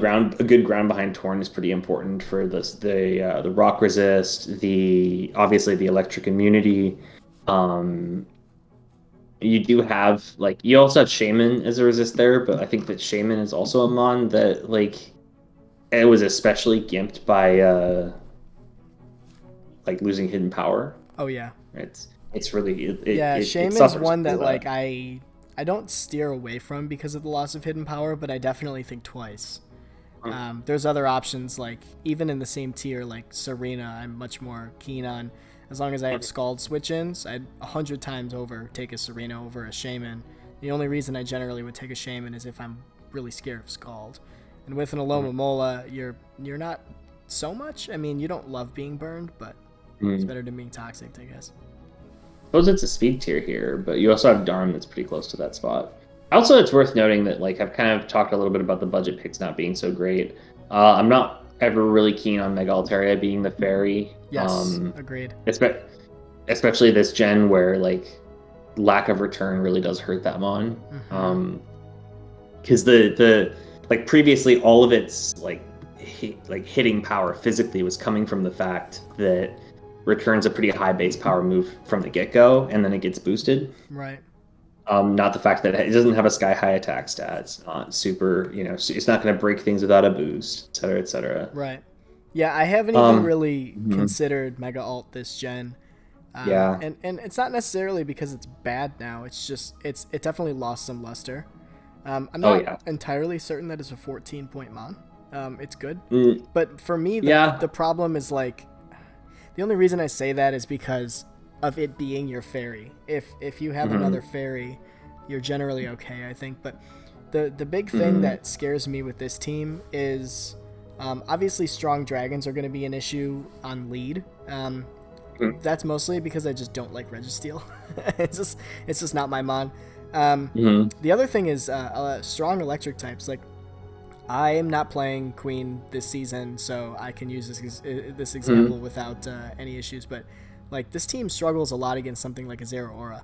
good ground behind Torn is pretty important for the rock resist, obviously the electric immunity. You do have you also have Shaman as a resist there, but I think that Shaman is also a mon that it was especially gimped by losing hidden power. Oh yeah. It's really Shaman's one that I don't steer away from because of the loss of hidden power, but I definitely think twice. There's other options even in the same tier like Serena I'm much more keen on. As long as I have Scald switch-ins, I'd 100 times over take a Serena over a Shaman. The only reason I generally would take a Shaman is if I'm really scared of Scald. And with an Alomomola, you're not so much. I mean, you don't love being burned, but it's better than being toxic, I guess. I suppose it's a speed tier here, but you also have Darm that's pretty close to that spot. Also, it's worth noting that I've kind of talked a little bit about the budget picks not being so great. I'm not ever really keen on Mega Altaria being the fairy. Yes, agreed. Especially this gen where lack of return really does hurt that mon. Because the previously all of its hitting power physically was coming from the fact that returns a pretty high base power move from the get-go, and then it gets boosted. Right. Not the fact that it doesn't have a sky-high attack stat. It's not super, it's not going to break things without a boost, et cetera, et cetera. Right. Yeah, I haven't even really considered Mega Alt this gen. Yeah. And it's not necessarily because it's bad now. It's just, it definitely lost some luster. I'm not entirely certain that it's a 14-point mon. It's good. But for me, the problem is the only reason I say that is because of it being your fairy. If you have another fairy, you're generally okay, I think. But the big thing that scares me with this team is obviously strong dragons are going to be an issue on lead. That's mostly because I just don't like Registeel. it's just not my mon. The other thing is strong electric types. I am not playing Queen this season, so I can use this example without any issues. But this team struggles a lot against something like a Zeraora,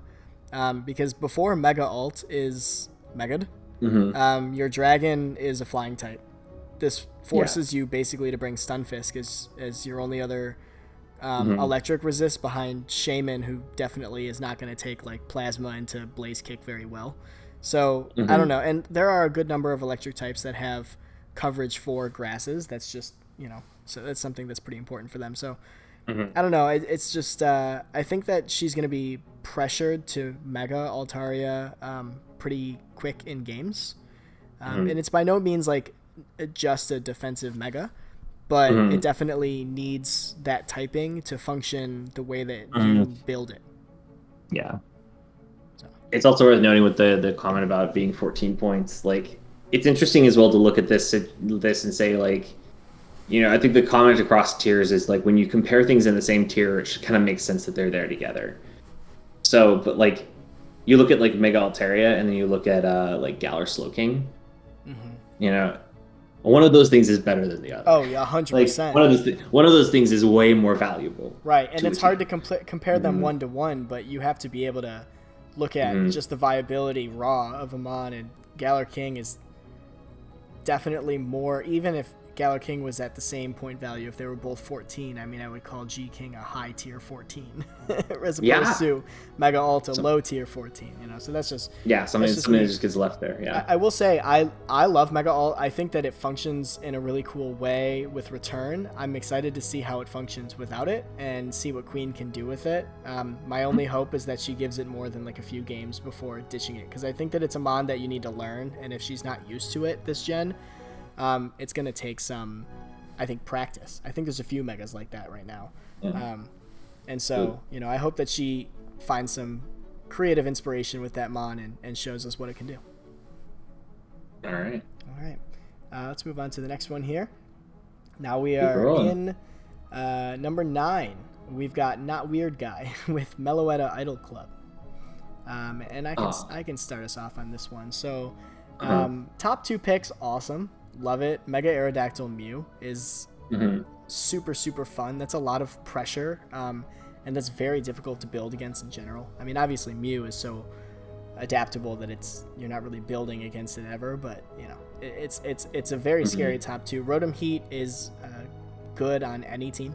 because before Mega Alt is Mega'd, your dragon is a flying type. This forces you basically to bring Stunfisk as your only other electric resist behind Shaman, who definitely is not going to take Plasma into Blaze Kick very well. So I don't know, and there are a good number of electric types that have coverage for grasses. That's just so that's something that's pretty important for them. So I don't know. It's just I think that she's gonna be pressured to Mega Altaria pretty quick in games, and it's by no means just a defensive Mega, but it definitely needs that typing to function the way that you build it. Yeah. It's also worth noting with the comment about being 14 points. It's interesting as well to look at this and say I think the comment across tiers is when you compare things in the same tier, it should kind of make sense that they're there together. So, but you look at Mega Altaria and then you look at Galar Slowking. One of those things is better than the other. Oh yeah, 100%. One of those things is way more valuable. Right, and it's hard to compare them 1-to-1, but you have to be able to look at just the viability raw of a mon, and Galar King is definitely more, even if Galar King was at the same point value, if they were both 14, I mean, I would call G King a high tier 14 as opposed to Mega Alt a low tier 14, you know, so that's just... something that just gets left there, yeah. I will say, I love Mega Alt. I think that it functions in a really cool way with Return. I'm excited to see how it functions without it and see what Queen can do with it. My only hope is that she gives it more than like a few games before ditching it, because I think that it's a mon that you need to learn, and if she's not used to it this gen, it's going to take some, I think, practice. I think there's a few Megas like that right now. And so, you know, I hope that she finds some creative inspiration with that mon and shows us what it can do. All right. Let's move on to the next one here. Now we are in number 9. We've got Not Weird Guy with Meloetta Idol Club. And I can start us off on this one. So, top 2 picks, awesome. Love it. Mega Aerodactyl Mew is super, super fun. That's a lot of pressure. And that's very difficult to build against in general. I mean, obviously Mew is so adaptable that you're not really building against it ever, but you know, it's a very scary top 2. Rotom Heat is good on any team.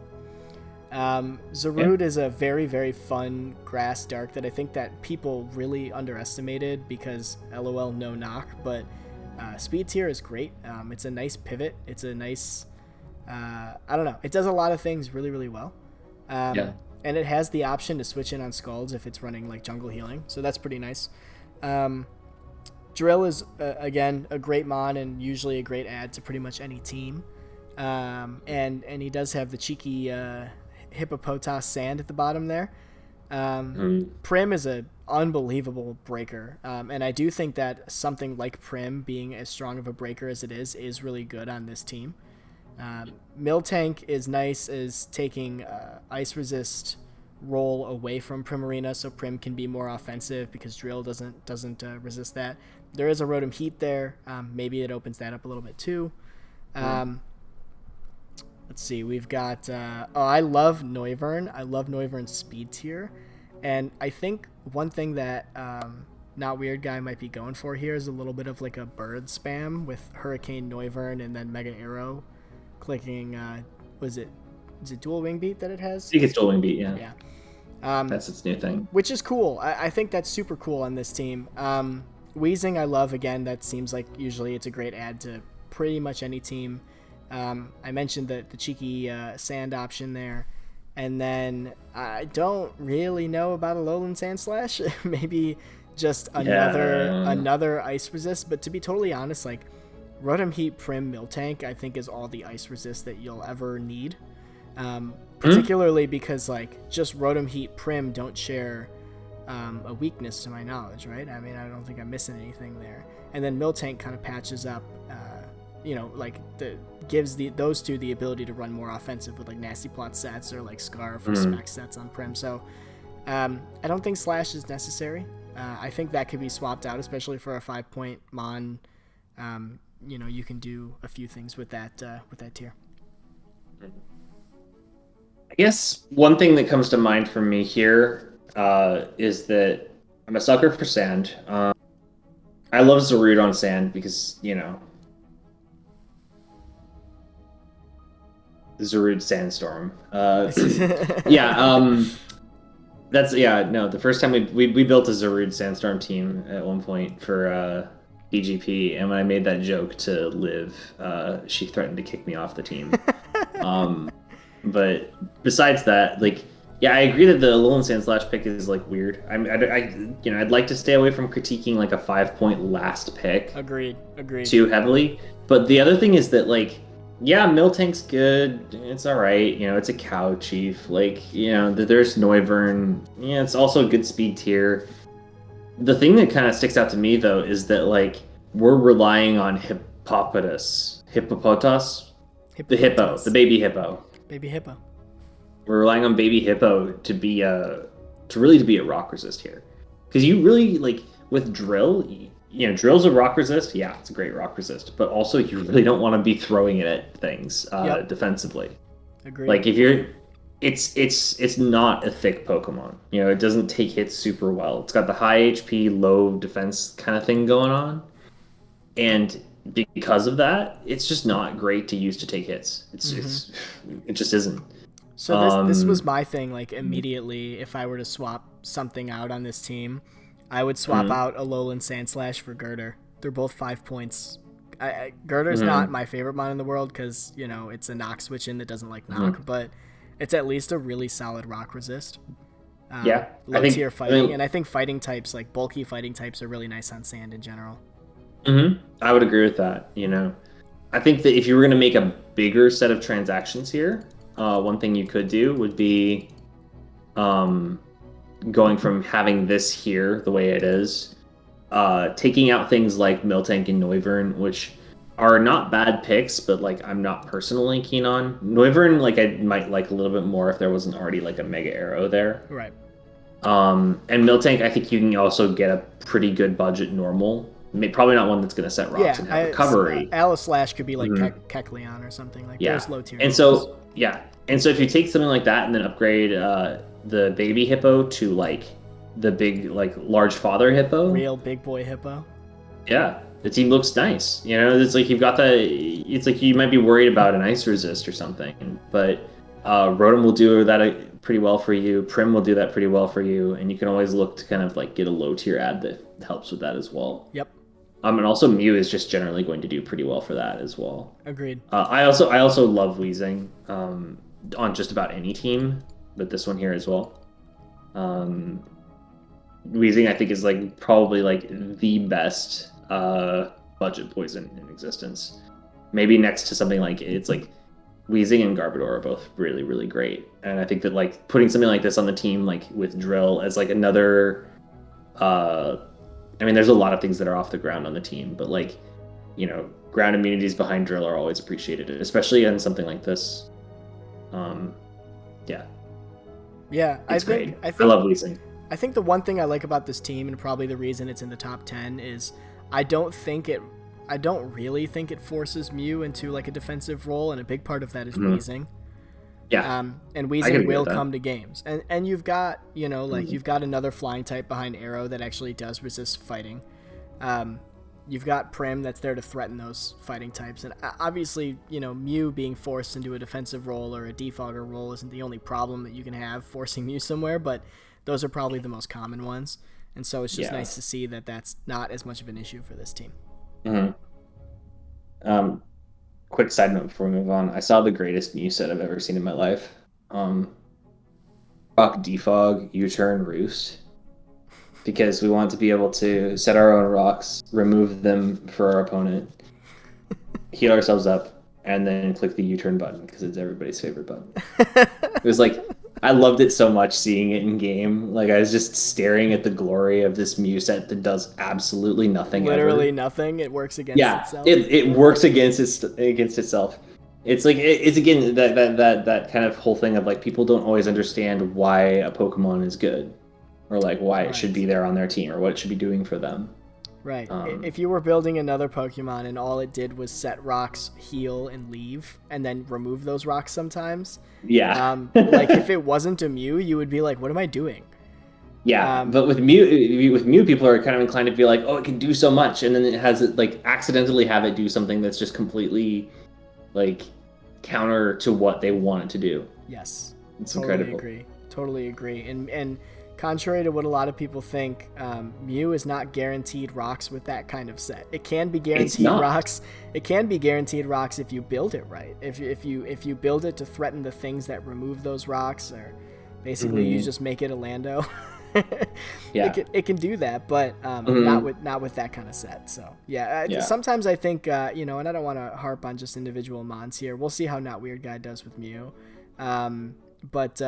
Zorood is a very, very fun grass dark that I think that people really underestimated because LOL no knock, but speed tier is great. It's a nice pivot. It's a nice, I don't know. It does a lot of things really, really well. And it has the option to switch in on Scalds if it's running like jungle healing. So that's pretty nice. Drill is, again, a great mon and usually a great add to pretty much any team. And he does have the cheeky Hippopotas sand at the bottom there. Prim is a unbelievable breaker. And I do think that something like Prim being as strong of a breaker as it is really good on this team. Miltank is nice as taking ice resist role away from Primarina, so Prim can be more offensive because Drill doesn't resist that. There is a Rotom Heat there. Maybe it opens that up a little bit too. Let's see. We've got... I love Noivern. I love Noivern's speed tier. And I think one thing that Not Weird Guy might be going for here is a little bit of like a bird spam with Hurricane Noivern and then Mega Arrow clicking... is it Dual Wing Beat that it has? I think it's Dual Wing Beat, yeah. Yeah. That's its new thing. Which is cool. I think that's super cool on this team. Weezing I love, again, that seems like usually it's a great add to pretty much any team. I mentioned the cheeky sand option there. And then I don't really know about a Alolan Sandslash. Maybe just another ice resist. But to be totally honest, like Rotom Heat Prim Miltank I think is all the ice resist that you'll ever need. Particularly because like just Rotom Heat Prim don't share a weakness to my knowledge, right? I mean, I don't think I'm missing anything there. And then Miltank kind of patches up, like gives those two the ability to run more offensive with like Nasty Plot sets or like Scarf or Smack sets on Prim. So I don't think Slash is necessary. I think that could be swapped out, especially for a 5-point mon. You can do a few things with that tier. I guess one thing that comes to mind for me here is that I'm a sucker for sand. I love Zorood on sand because, Zorood Sandstorm. The first time we built a Zorood Sandstorm team at one point for PGP, and when I made that joke to Liv, she threatened to kick me off the team. But besides that, I agree that the Alolan Sandslash pick is weird. I'd like to stay away from critiquing a 5-point last pick. Agreed. Too heavily. But the other thing is that Miltank's good. It's all right. It's a cow chief. There's Noivern. Yeah, it's also a good speed tier. The thing that kind of sticks out to me though is that we're relying on Hippopotas, the hippo, the baby hippo. Baby hippo. We're relying on baby hippo to really be a rock resist here, because you really with drill. Drill's a rock resist. Yeah, it's a great rock resist, but also you really don't want to be throwing it at things defensively. Agreed. If you're, it's not a thick Pokemon. It doesn't take hits super well. It's got the high HP, low defense kind of thing going on, and because of that, it's just not great to use to take hits. It just isn't. So this was my thing. Like immediately, if I were to swap something out on this team, I would swap out Alolan Sandslash for Girder. They're both 5 points. Girder's not my favorite mon in the world because it's a knock switch in that doesn't like knock, but it's at least a really solid rock resist. Low tier fighting, and I think fighting types, like bulky fighting types, are really nice on sand in general. I would agree with that. I think that if you were going to make a bigger set of transactions here, one thing you could do would be going from having this here the way it is, taking out things like Miltank and Noivern, which are not bad picks, but like I'm not personally keen on. Noivern, like I might like a little bit more if there wasn't already like a Mega Arrow there. Right. And Miltank, I think you can also get a pretty good budget normal. Probably not one that's going to set rocks and have recovery. Alislash could be like Kecleon or something like there's low tier. And so if you take something like that and then upgrade the baby hippo to like the big like large father hippo, real big boy hippo. Yeah, the team looks nice. It's like you've got it's like you might be worried about an ice resist or something, but Rotom will do that pretty well for you. Prim will do that pretty well for you, and you can always look to kind of like get a low tier ad that helps with that as well. Yep. And also Mew is just generally going to do pretty well for that as well. Agreed. I also love Weezing on just about any team, but this one here as well. Weezing I think is like probably like the best budget poison in existence. Maybe next to something like it's like Weezing and Garbodor are both really, really great. And I think that like putting something like this on the team, like with Drill as like another there's a lot of things that are off the ground on the team, but like, ground immunities behind Drill are always appreciated, especially in something like this. Yeah, I think I love Weezing. I think the one thing I like about this team, and probably the reason it's in the top 10, is I don't really think it forces Mew into like a defensive role, and a big part of that is Weezing. Yeah. And Weezing will come to games. And you've got, you've got another flying type behind Arrow that actually does resist fighting. You've got Prim that's there to threaten those fighting types. And obviously, Mew being forced into a defensive role or a defogger role isn't the only problem that you can have forcing Mew somewhere, but those are probably the most common ones. And so it's just nice to see that that's not as much of an issue for this team. Quick side note before we move on. I saw the greatest Mew set I've ever seen in my life. Rock Defog, U-Turn, Roost. Because we want to be able to set our own rocks, remove them for our opponent, heal ourselves up, and then click the U-Turn button because it's everybody's favorite button. It was like, I loved it so much seeing it in game. Like, I was just staring at the glory of this Mew set that does absolutely nothing. Literally nothing. It works against itself. It works against itself. It's like it's again that kind of whole thing of like people don't always understand why a Pokemon is good, or like why it should be there on their team, or what it should be doing for them. Right. If you were building another Pokemon and all it did was set rocks, heal, and leave, and then remove those rocks sometimes. Yeah. Like if it wasn't a Mew, you would be like, what am I doing? Yeah. But with Mew, people are kind of inclined to be like, oh, it can do so much, and then it has it like accidentally have it do something that's just completely like counter to what they want it to do. Yes. It's totally incredible. Totally agree. And contrary to what a lot of people think, Mew is not guaranteed rocks with that kind of set. It can be guaranteed rocks. It can be guaranteed rocks if you build it right. If you build it to threaten the things that remove those rocks, or basically you just make it a Lando. It can do that, but not with that kind of set. So sometimes I think and I don't want to harp on just individual mons here. We'll see how Not Weird Guy does with Mew, but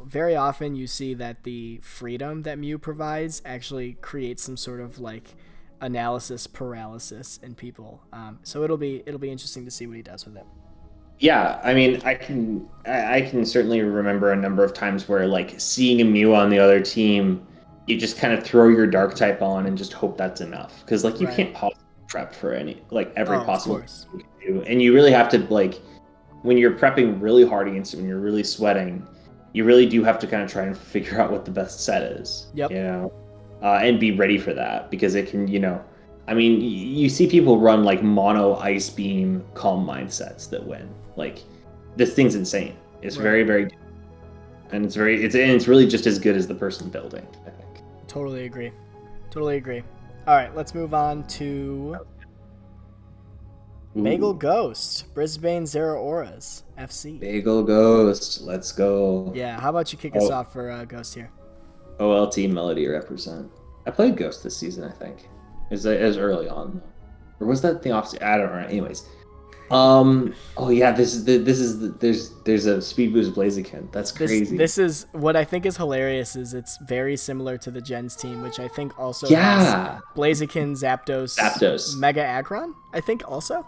very often you see that the freedom that Mew provides actually creates some sort of like analysis paralysis in people. So it'll be interesting to see what he does with it. Yeah, I mean, I can certainly remember a number of times where like seeing a Mew on the other team, you just kind of throw your Dark type on and just hope that's enough, because like you can't possibly prep for every possible thing you can do, and you really have to like when you're prepping really hard against it, when you're really sweating, you really do have to kind of try and figure out what the best set is. Yep. And be ready for that, because it can I mean, you see people run like mono ice beam calm mind sets that win. Like this thing's insane. It's very very good. And it's really just as good as the person building, I think. Totally agree. All right, let's move on to Bagel Ghost, Brisbane Zero Auras FC. Bagel Ghost, let's go. Yeah, how about you kick us off for Ghost here? OLT Melody represent. I played Ghost this season, I think. It was early on, or was that the opposite? I don't know. Anyways, oh yeah, there's a Speed Boost Blaziken. That's crazy. This is what I think is hilarious. Is it's very similar to the Gens team, which I think also has Blaziken, Zapdos, Mega Aggron. I think also.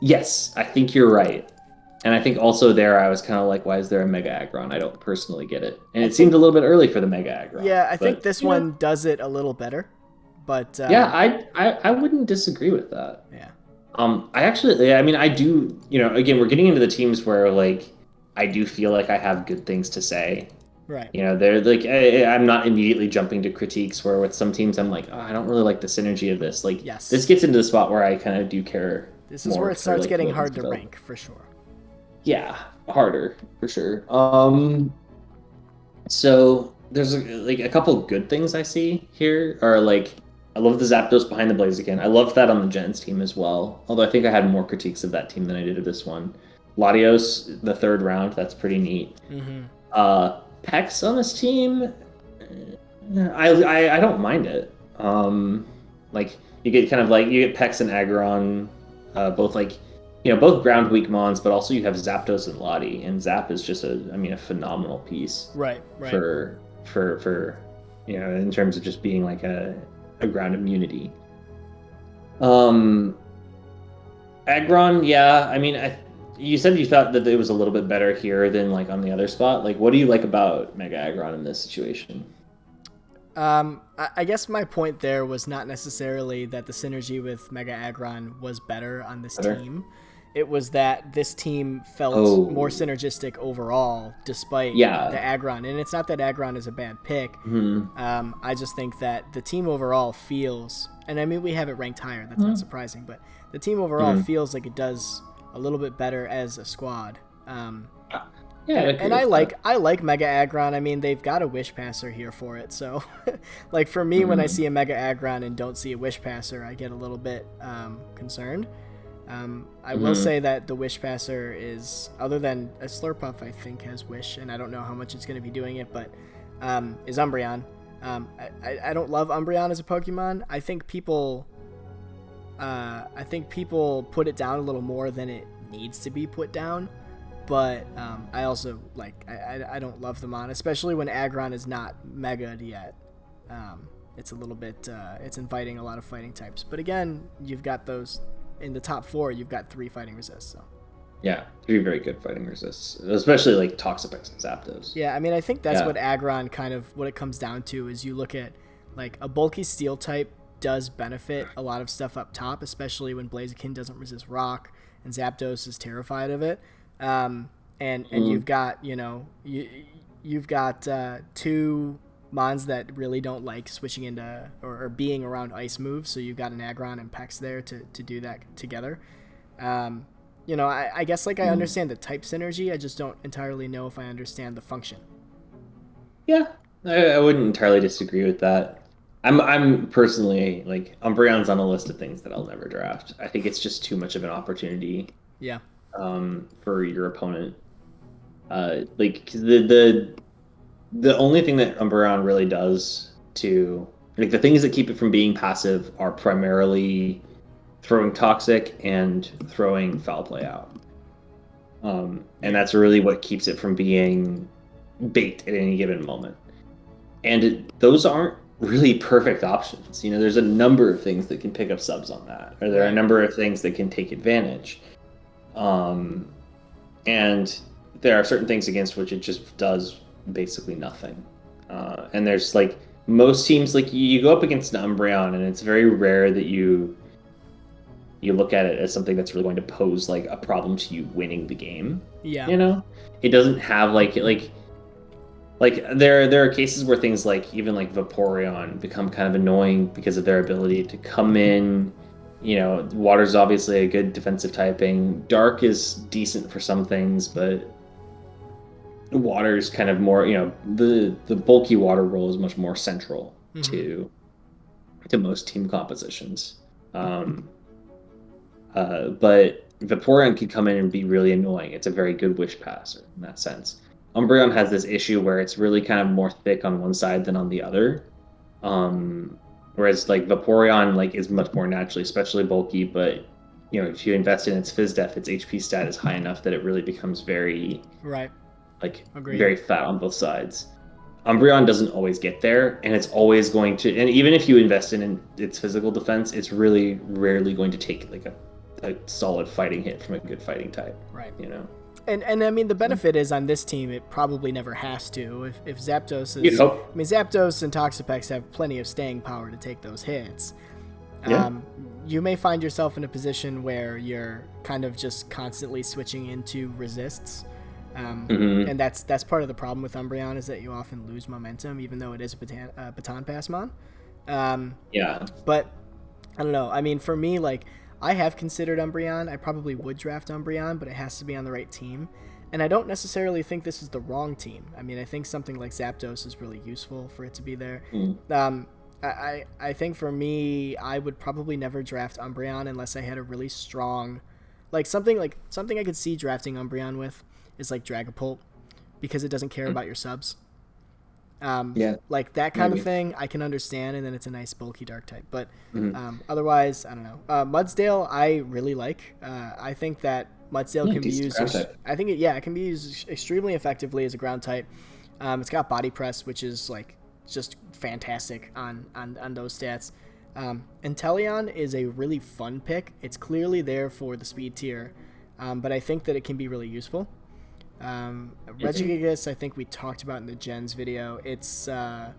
Yes, I think you're right. And I think also there I was kind of like, why is there a Mega Aggron? I don't personally get it. And it seemed a little bit early for the Mega Aggron. Yeah, I think this one does it a little better. But yeah, I wouldn't disagree with that. Yeah. I do, again, we're getting into the teams where like I do feel like I have good things to say. Right. They're like I'm not immediately jumping to critiques where with some teams I'm like, oh, I don't really like the synergy of this. Like this gets into the spot where I kind of do care. This is where it starts getting hard to rank for sure. Yeah, harder for sure. So there's a couple good things I see here are like I love the Zapdos behind the Blaziken. I love that on the Gens team as well. Although I think I had more critiques of that team than I did of this one. Latios, the third round, that's pretty neat. Mm-hmm. Pex on this team, I don't mind it. Like you get Pex and Aggron, both both ground weak mons, but also you have Zapdos and Lati, and Zap is just a phenomenal piece. Right. For in terms of just being like a ground immunity. Aggron, yeah, you said you thought that it was a little bit better here than like on the other spot. Like, what do you like about Mega Aggron in this situation? I guess my point there was not necessarily that the synergy with Mega Aggron was better on this team. It was that this team felt more synergistic overall, despite the Aggron. And it's not that Aggron is a bad pick. Mm-hmm. I just think that the team overall feels, and I mean we have it ranked higher. That's not surprising, but the team overall feels like it does a little bit better as a squad. And I like Mega Aggron. I mean, they've got a Wish Passer here for it. So, like for me, when I see a Mega Aggron and don't see a Wish Passer, I get a little bit concerned. I will say that the Wish Passer is, other than a Slurpuff, I think has Wish, and I don't know how much it's going to be doing it, but is Umbreon. I don't love Umbreon as a Pokemon. I think people put it down a little more than it needs to be put down. But I also I don't love the mon, especially when Aggron is not Mega'd yet. It's a little bit it's inviting a lot of fighting types. But again, you've got those in the top 4. You've got 3 fighting resists. So yeah, 3 very good fighting resists, especially like Toxapex and Zapdos. Yeah, I mean I think that's what Aggron kind of what it comes down to is you look at like a bulky steel type does benefit a lot of stuff up top, especially when Blaziken doesn't resist rock and Zapdos is terrified of it. And you've got you've got 2 mons that really don't like switching into or being around ice moves, so you've got an Aggron and Pex there to do that together. I guess I understand the type synergy, I just don't entirely know if I understand the function. Yeah, I wouldn't entirely disagree with that. I'm personally like Umbreon's on a list of things that I'll never draft. I think it's just too much of an opportunity. Yeah. For your opponent. The only thing that Umbreon really does to the things that keep it from being passive are primarily throwing Toxic and throwing Foul Play out. And that's really what keeps it from being bait at any given moment. And those aren't really perfect options. There's a number of things that can pick up subs on that, or there are a number of things that can take advantage. And there are certain things against which it just does basically nothing. And there's most teams, you go up against an Umbreon and it's very rare that you look at it as something that's really going to pose a problem to you winning the game. Yeah. It doesn't have like there are cases where things like even like Vaporeon become kind of annoying because of their ability to come in. Water's obviously a good defensive typing. Dark is decent for some things, but water's kind of more, the bulky water role is much more central to most team compositions. But Vaporeon can come in and be really annoying. It's a very good wish passer in that sense. Umbreon has this issue where it's really kind of more thick on one side than on the other. Whereas like Vaporeon like is much more naturally, especially bulky, but if you invest in its Phys Def, its HP stat is high enough that it really becomes very very fat on both sides. Umbreon doesn't always get there, and it's always going to, and even if you invest in its physical defense, it's really rarely going to take like a solid fighting hit from a good fighting type. Right. And I mean, the benefit is on this team, it probably never has to. If Zapdos is... Zapdos and Toxapex have plenty of staying power to take those hits. Yeah. You may find yourself in a position where you're kind of just constantly switching into resists. And that's part of the problem with Umbreon is that you often lose momentum, even though it is a baton pass mon. But, I don't know. I mean, for me, like... I have considered Umbreon. I probably would draft Umbreon, but it has to be on the right team. And I don't necessarily think this is the wrong team. I mean, I think something like Zapdos is really useful for it to be there. I think for me, I would probably never draft Umbreon unless I had a really strong... something I could see drafting Umbreon with is like Dragapult, because it doesn't care about your subs. Like that kind of thing I can understand, and then it's a nice bulky dark type, but otherwise I don't know. Mudsdale I really like. I think that Mudsdale can be used it can be used extremely effectively as a ground type. It's got body press, which is like just fantastic on those stats. Inteleon is a really fun pick. It's clearly there for the speed tier, but I think that it can be really useful. Regigigas, I think we talked about in the Gens video. It's good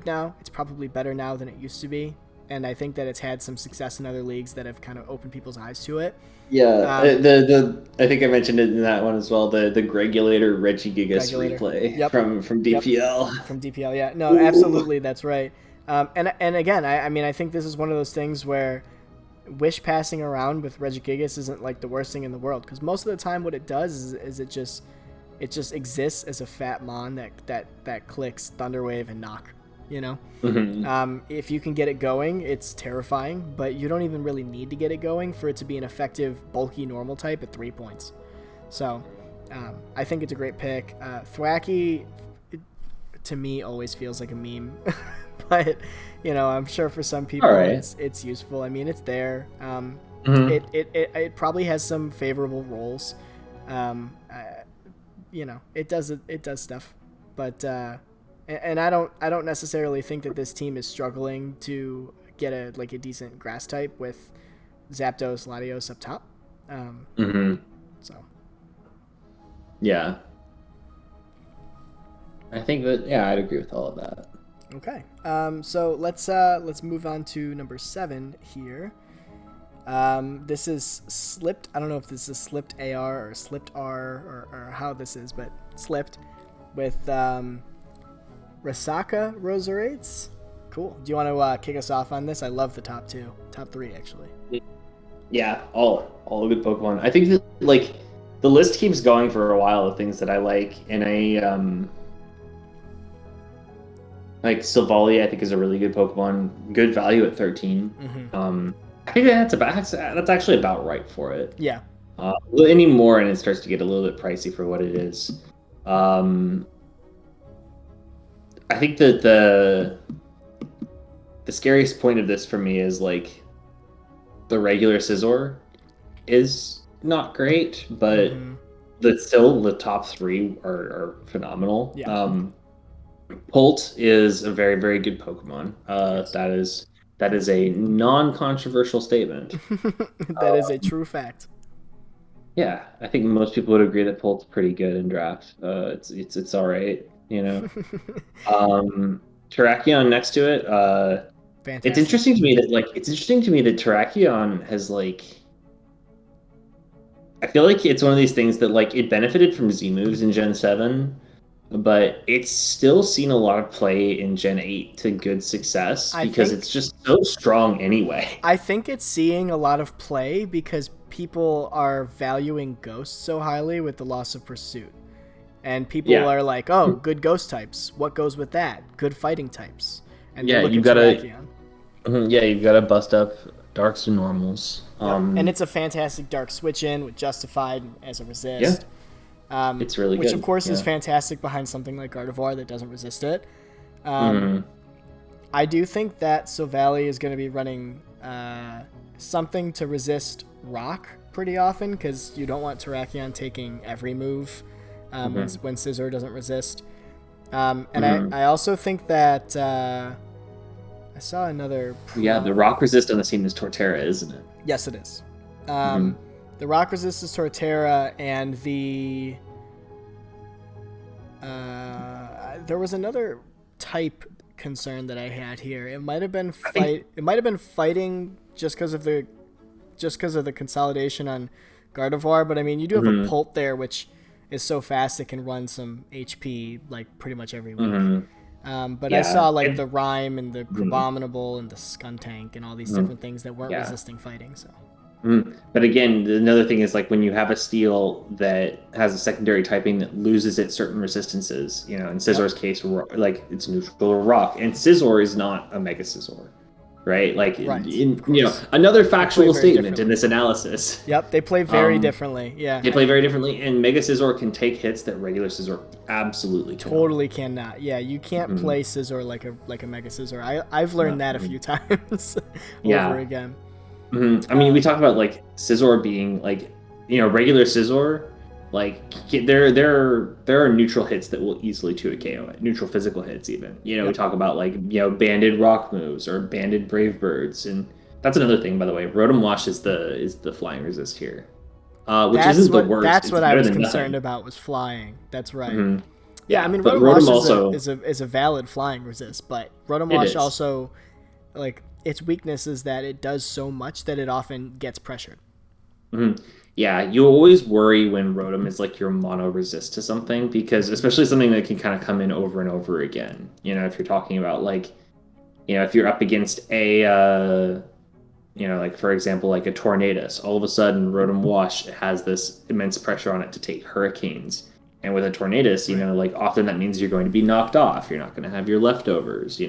now. It's probably better now than it used to be, and I think that it's had some success in other leagues that have kind of opened people's eyes to it. Yeah, I think I mentioned it in that one as well. The Gregulator Regigigas replay from DPL. From DPL, yeah. No, absolutely, that's right. And again, I mean, I think this is one of those things where wish passing around with Regigigas isn't like the worst thing in the world, because most of the time what it does is it just exists as a fat mon that clicks Thunderwave and Knock, if you can get it going, it's terrifying, but you don't even really need to get it going for it to be an effective bulky normal type at 3 points. So I think it's a great pick. Thwackey to me always feels like a meme. But I'm sure for some people it's useful. I mean, it's there. It probably has some favorable roles. It does stuff. But and I don't necessarily think that this team is struggling to get a decent grass type with Zapdos, Latios up top. So yeah, I think that I'd agree with all of that. Okay, so let's move on to number 7 here. This is Slipped. I don't know if this is Slipped AR or Slipped R or how this is, but Slipped with Rasaka Roserades. Cool. Do you want to kick us off on this? I love the top 3 actually. Yeah, all good Pokemon. I think that the list keeps going for a while of things that I like, and like Silvally, I think is a really good Pokemon. Good value at 13. I think that's actually about right for it. Yeah. Any more, and it starts to get a little bit pricey for what it is. I think that the scariest point of this for me is like the regular Scizor is not great, but still the top 3 are phenomenal. Yeah. Polt is a very, very good Pokemon. That is a non-controversial statement. That is a true fact. Yeah, I think most people would agree that Polt's pretty good in draft. It's all right, Terrakion next to it. Fantastic. It's interesting to me that Terrakion has I feel like it's one of these things that it benefited from Z moves in Gen 7. but it's still seen a lot of play in Gen 8 to good success I because it's think just so strong anyway. I think it's seeing a lot of play because people are valuing Ghost so highly with the loss of Pursuit. And people Yeah. are like, oh, good Ghost types. What goes with that? Good fighting types. And they Yeah, look you at gotta Terrakion. yeah, you've gotta bust up darks to normals. Yep. And it's a fantastic dark switch in with Justified as a Yeah, resist. it's really Which, of good. course, is Yeah. fantastic behind something like Gardevoir that doesn't resist it. Um, Mhm. I do think that Silvally is going to be running something to resist Rock pretty often because you don't want Terrakion taking every move when Scizor doesn't resist. And I also think that I saw another. Yeah, the rock resist on the team is Torterra, isn't it? Yes, it is. Mm-hmm. The Rock resist is Torterra, and there was another type concern that I had here. It might have been It might have been fighting just because of the consolidation on Gardevoir. But I mean, you do have a Pult there, which is so fast it can run some HP like pretty much every week. But I saw like the Rhyme and the Crabominable and the Skuntank and all these different things that weren't resisting fighting. So. But again, another thing is like when you have a steel that has a secondary typing that loses its certain resistances, you know, in Scissor's case, like it's neutral or rock, and Scizor is not a Mega Scizor, right? Like, another factual statement in this analysis. Yep, they play very differently. Yeah, they play very differently, and Mega Scizor can take hits that regular Scizor absolutely cannot. Totally cannot. Yeah, you can't play Scizor like a Mega Scizor. I've learned that a few times over again. I mean, we talk about like Scizor being like, regular Scizor, like there are neutral hits that will easily 2 KO it, neutral physical hits even. We talk about like banded rock moves or banded brave birds, and that's another thing, by the way. Rotom Wash is the flying resist here, which isn't the worst. That's what I was concerned about was flying. That's right. Yeah, I mean, but Rotom Wash is a valid flying resist, but Rotom Wash also, like, its weakness is that it does so much that it often gets pressured. Yeah, you always worry when Rotom is like your mono resist to something, because especially something that can kind of come in over and over again. If you're talking about like, if you're up against like for example, like a Tornadus, all of a sudden Rotom Wash has this immense pressure on it to take hurricanes. And with a Tornadus, like often that means you're going to be knocked off. You're not going to have your leftovers,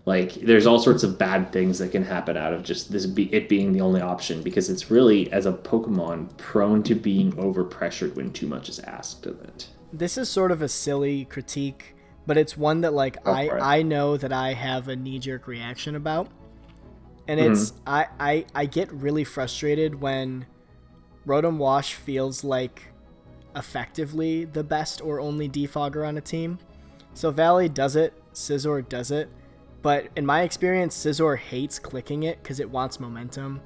Like there's all sorts of bad things that can happen out of just it being the only option, because it's really, as a Pokemon, prone to being overpressured when too much is asked of it. This is sort of a silly critique, but it's one that like I know that I have a knee-jerk reaction about. And it's I get really frustrated when Rotom Wash feels like effectively the best or only defogger on a team. So Valley does it, Scizor does it, but in my experience, Scizor hates clicking it because it wants momentum,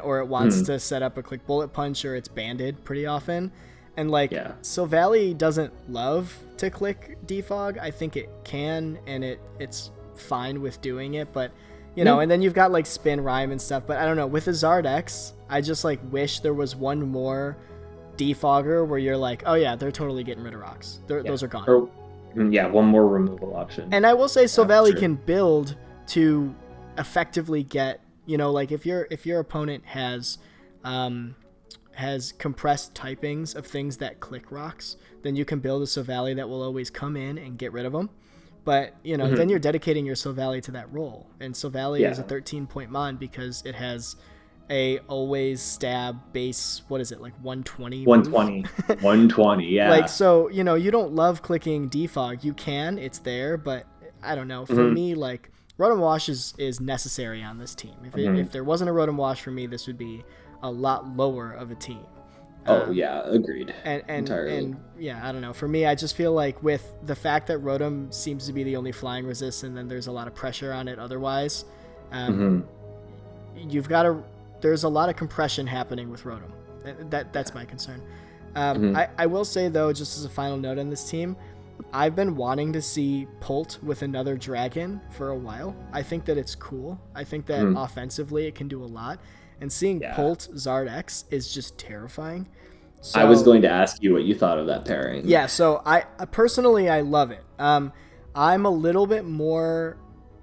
or it wants to set up a quick bullet punch, or it's banded pretty often. And like, Silvally doesn't love to click defog. I think it can, and it's fine with doing it, but and then you've got like spin, rhyme, and stuff. But I don't know, with a Zard X, I just like wish there was one more defogger where you're like, oh yeah, they're totally getting rid of rocks. Those are gone. One more removal option. And I will say Silvally can build to effectively get, like if your opponent has compressed typings of things that click rocks, then you can build a Silvally that will always come in and get rid of them. But, then you're dedicating your Silvally to that role. And Silvally is a 13-point mon because it has a always stab base, what is it, like 120? 120, yeah. Like, so, you don't love clicking defog. You can, it's there, but I don't know. For me, like, Rotom Wash is necessary on this team. If there wasn't a Rotom Wash for me, this would be a lot lower of a team. Agreed. And entirely. And yeah, I don't know. For me, I just feel like with the fact that Rotom seems to be the only flying resist, and then there's a lot of pressure on it otherwise, there's a lot of compression happening with Rotom. That's my concern. I will say, though, just as a final note on this team, I've been wanting to see Pult with another dragon for a while. I think that it's cool. I think that offensively it can do a lot. And seeing Pult Zard X is just terrifying I was So going to ask you what you thought of that pairing. yeah, so I personally I love it. I'm a little bit more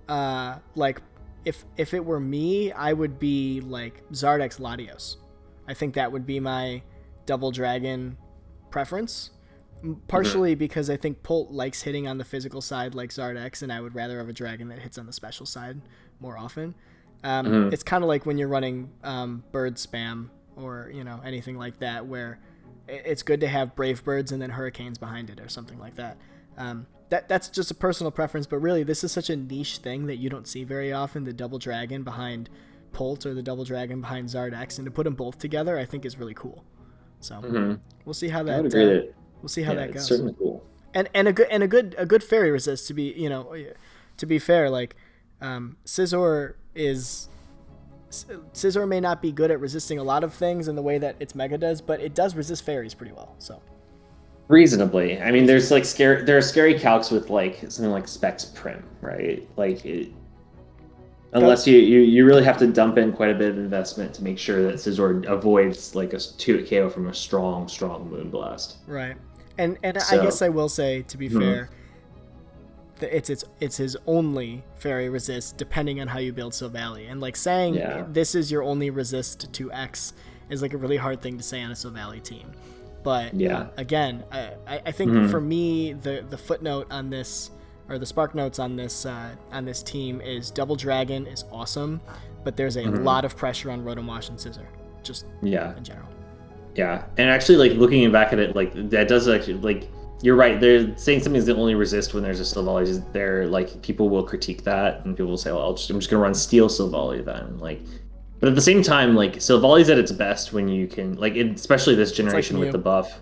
like if it were me, I would be like Zardex Latios. I think that would be my double dragon preference. Partially because I think Pult likes hitting on the physical side like Zardex, and I would rather have a dragon that hits on the special side more often. It's kind of like when you're running bird spam or anything like that, where it's good to have brave birds and then hurricanes behind it or something like that. That's just a personal preference, but really this is such a niche thing that you don't see very often. The double dragon behind Pult or the double dragon behind Zardex, and to put them both together, I think is really cool. So we'll see how that. I would agree that. We'll see how that it's goes. certainly cool. And a good fairy resist to be fair. Like Scizor may not be good at resisting a lot of things in the way that its Mega does, but it does resist fairies pretty well. So reasonably, I mean, there are scary calcs with like something like Specs Prim, right? Like unless you really have to dump in quite a bit of investment to make sure that Scizor avoids like a 2 KO from a strong Moonblast. Right. And so, I guess I will say, to be fair, that it's his only fairy resist, depending on how you build Silvally. And like saying this is your only resist to X is like a really hard thing to say on a Silvally team. But again, I think for me the footnote on this, or the spark notes on this team, is Double Dragon is awesome, but there's a lot of pressure on Rotom-Wash and Scizor, just in general. Yeah, and actually, like looking back at it, like that does actually, like you're right. They're saying something's the only resist when there's a Silvally. There, like people will critique that, and people will say, "Well, I'm just gonna run Steel Silvally then." Like, but at the same time, like Silvally's at its best when you can, like, especially this generation with the buff.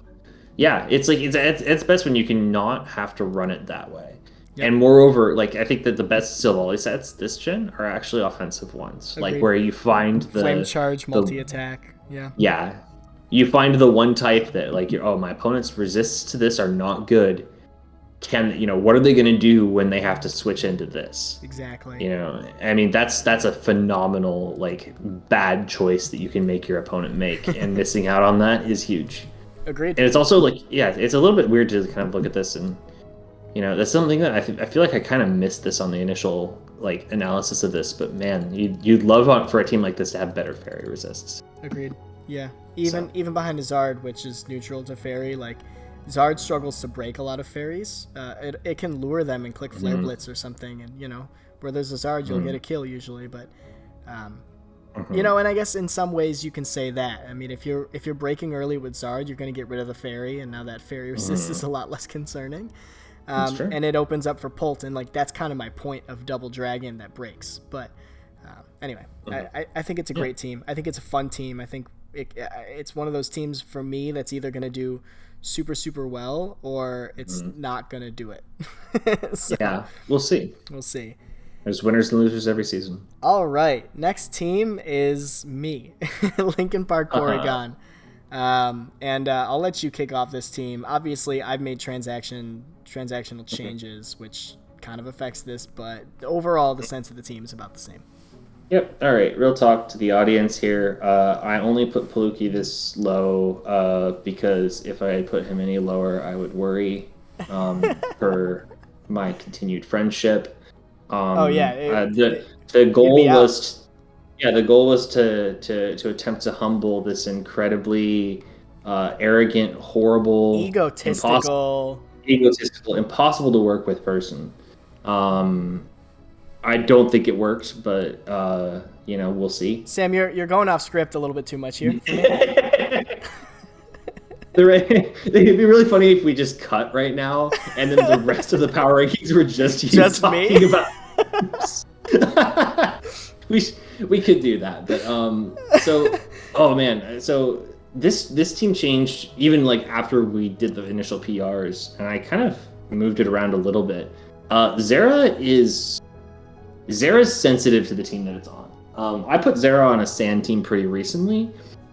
Yeah, it's like it's best when you can not have to run it that way. Yep. And moreover, like I think that the best Silvally sets this gen are actually offensive ones. Agreed. Like where you find the Flame Charge, multi-attack. Yeah. You find the one type that like my opponent's resists to this are not good. What are they going to do when they have to switch into this? Exactly. I mean that's a phenomenal like bad choice that you can make your opponent make, and missing out on that is huge. Agreed. And it's also like it's a little bit weird to kind of look at this, and that's something that I feel like I kind of missed this on the initial like analysis of this, but man, you'd love for a team like this to have better fairy resists. Agreed. Yeah. Even behind a Zard, which is neutral to fairy, like Zard struggles to break a lot of fairies. It can lure them and click Flare Blitz or something, and where there's a Zard, you'll get a kill usually. But and I guess in some ways you can say that. I mean, if you're breaking early with Zard, you're going to get rid of the fairy, and now that fairy resist is a lot less concerning. And it opens up for Pult, and like that's kind of my point of Double Dragon that breaks. But anyway, I think it's a great team. I think it's a fun team. I think it's one of those teams for me that's either going to do super, super well or it's not going to do it. So, yeah, we'll see. There's winners and losers every season. All right. Next team is me, Linkin Park Porygon. And I'll let you kick off this team. Obviously, I've made transactional changes, which kind of affects this, but overall, the sense of the team is about the same. Yep. All right. Real talk to the audience here. I only put Paluki this low because if I put him any lower, I would worry for my continued friendship. The goal was to attempt to humble this incredibly arrogant, horrible, egotistical, impossible to work with person. I don't think it worked, but we'll see. Sam, you're going off script a little bit too much here. It'd be really funny if we just cut right now, and then the rest of the power rankings were just you talking about. we could do that, but so this team changed even like after we did the initial PRs, and I kind of moved it around a little bit. Zera's sensitive to the team that it's on. I put Zera on a sand team pretty recently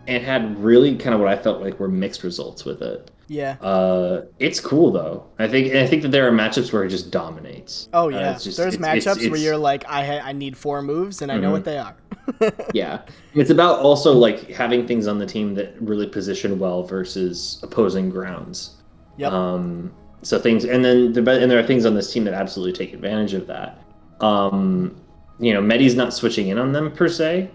and had really kind of what I felt like were mixed results with it. Yeah. It's cool though. I think that there are matchups where it just domates. Oh yeah. There's matchups where you're like, I need 4 moves and I know what they are. Yeah. It's about also like having things on the team that really position well versus opposing grounds. Yep. So things, and then there are things on this team that absolutely take advantage of that. Medi's not switching in on them per se,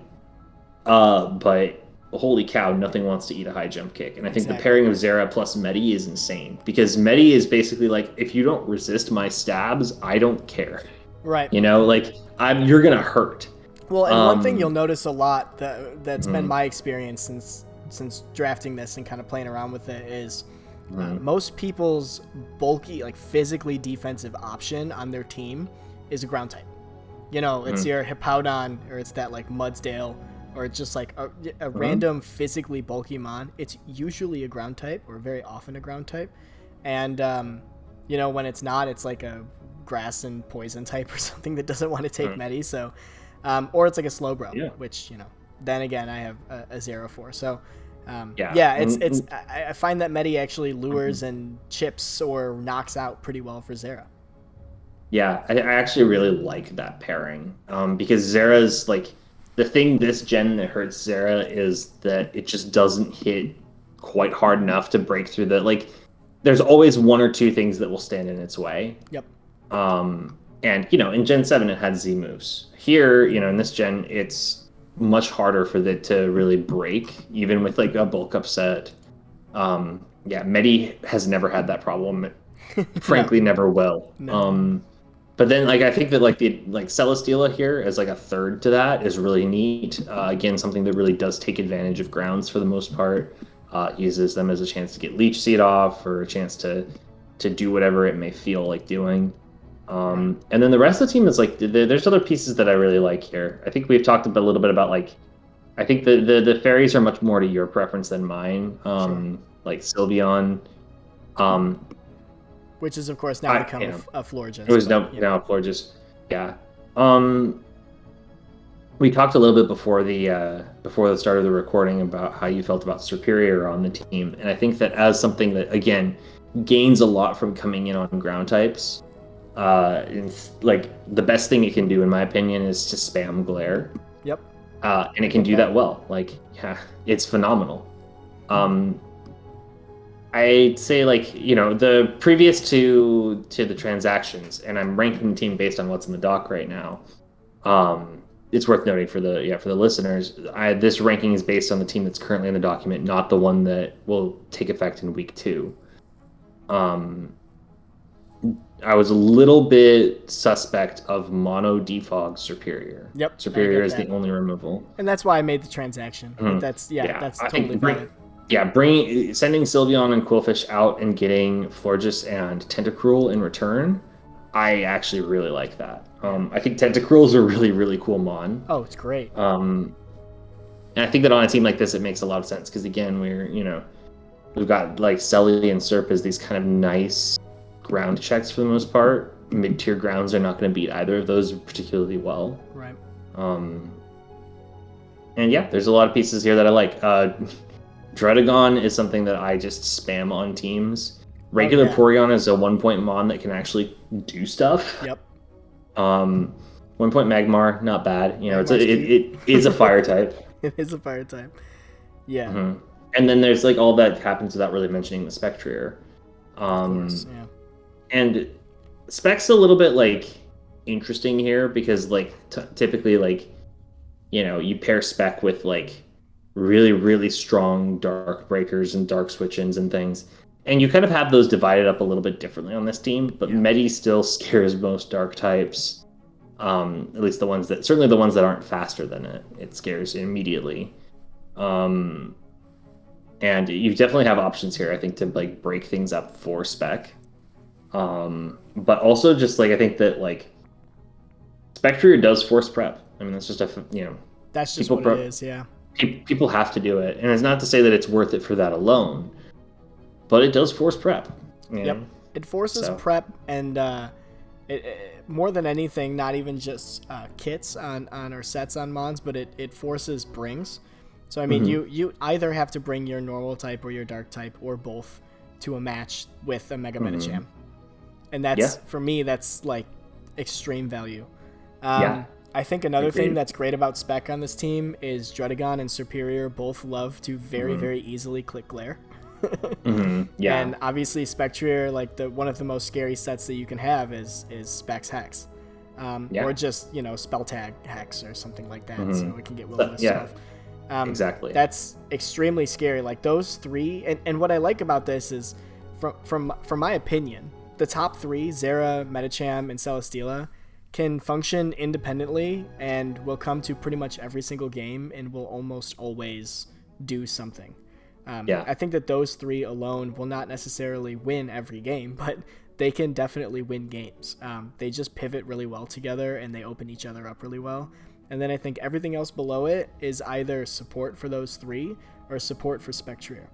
but holy cow, nothing wants to eat a high jump kick. And I think the pairing of Zera plus Medi is insane because Medi is basically like, if you don't resist my stabs, I don't care. Right. Like you're gonna hurt. Well, and one thing you'll notice a lot that's been my experience since drafting this and kind of playing around with it is most people's bulky, like physically defensive option on their team is a ground type. It's your Hippowdon, or it's that like Mudsdale, or it's just like a random physically bulky mon. It's usually a ground type, or very often a ground type. And, when it's not, it's like a grass and poison type or something that doesn't want to take Medi. So, or it's like a Slowbro, which, then again, I have a 0-4. So, I find that Medi actually lures and chips or knocks out pretty well for Zera. Yeah, I actually really like that pairing because Zera's like the thing this gen that hurts Zera is that it just doesn't hit quite hard enough to break through there's always one or two things that will stand in its way. Yep. And in Gen 7 it had Z moves. Here, in this gen it's much harder for it to really break, even with like a bulk upset. Medi has never had that problem. Frankly, never will. No. But then, like, I think that the Celesteela here as like a third to that is really neat. Again, something that really does take advantage of grounds for the most part. Uses them as a chance to get Leech Seed off or a chance to do whatever it may feel like doing. And then the rest of the team is like there's other pieces that I really like here. I think we've talked a little bit about I think the fairies are much more to your preference than mine. Like Sylveon. Which is, of course, now become a Florges. It was now a Florges. Yeah. We talked a little bit before the start of the recording about how you felt about Superior on the team, and I think that as something that again gains a lot from coming in on ground types, the best thing it can do, in my opinion, is to spam Glare. Yep. And it can do that well. It's phenomenal. I'd say the previous to the transactions, and I'm ranking the team based on what's in the doc right now. It's worth noting for the listeners, this ranking is based on the team that's currently in the document, not the one that will take effect in week 2. I was a little bit suspect of mono defog Superior. Yep. Superior is the only removal, and that's why I made the transaction. That's totally fine. Sending Sylveon and Quillfish out and getting Florges and Tentacruel in return, I actually really like that. I think Tentacruel is a really, really cool mon. Oh, it's great. And I think that on a team like this, it makes a lot of sense because again, we've got Selly and Serp as these kind of nice ground checks for the most part. Mid-tier grounds are not going to beat either of those particularly well. Right. And there's a lot of pieces here that I like. Dredagon is something that I just spam on teams. Regular Porygon is a 1-point mon that can actually do stuff. Yep. 1-point Magmar, not bad. It is a fire type. It is a fire type. Yeah. Mm-hmm. And then there's all that happens without really mentioning the Spectrier. Of course, yeah. And Spec's a little bit interesting here because typically you pair Spec with really, really strong dark breakers and dark switch-ins and things. And you kind of have those divided up a little bit differently on this team, but Medi still scares most dark types. At least certainly the ones that aren't faster than it. It scares immediately. And you definitely have options here, I think, to break things up for Spec. But also just I think that Spectrier does force prep. I mean, that's just that's just what it is, yeah. People have to do it, and it's not to say that it's worth it for that alone, but it does force prep. Yep, it forces prep, and it more than anything, not even just kits on or sets on mons, but it forces brings. So I mean, you either have to bring your normal type or your dark type or both to a match with a Mega Medicham, and that's for me that's extreme value. I think another thing Agreed. that's great about Spec on this team is Dredagon and Superior both love to very, very easily click Glare. Yeah. And obviously Spectrier, like one of the most scary sets that you can have is Spec's Hex. Or just, spell tag Hex or something like that, so it can get Will-O-Wisp stuff. Exactly. That's extremely scary. Like those three, and what I like about this is, from my opinion, the top three, Zera, Medicham, and Celesteela, can function independently and will come to pretty much every single game and will almost always do something. I think that those three alone will not necessarily win every game, but they can definitely win games. They just pivot really well together and they open each other up really well. And then I think everything else below it is either support for those three or support for Spectrier.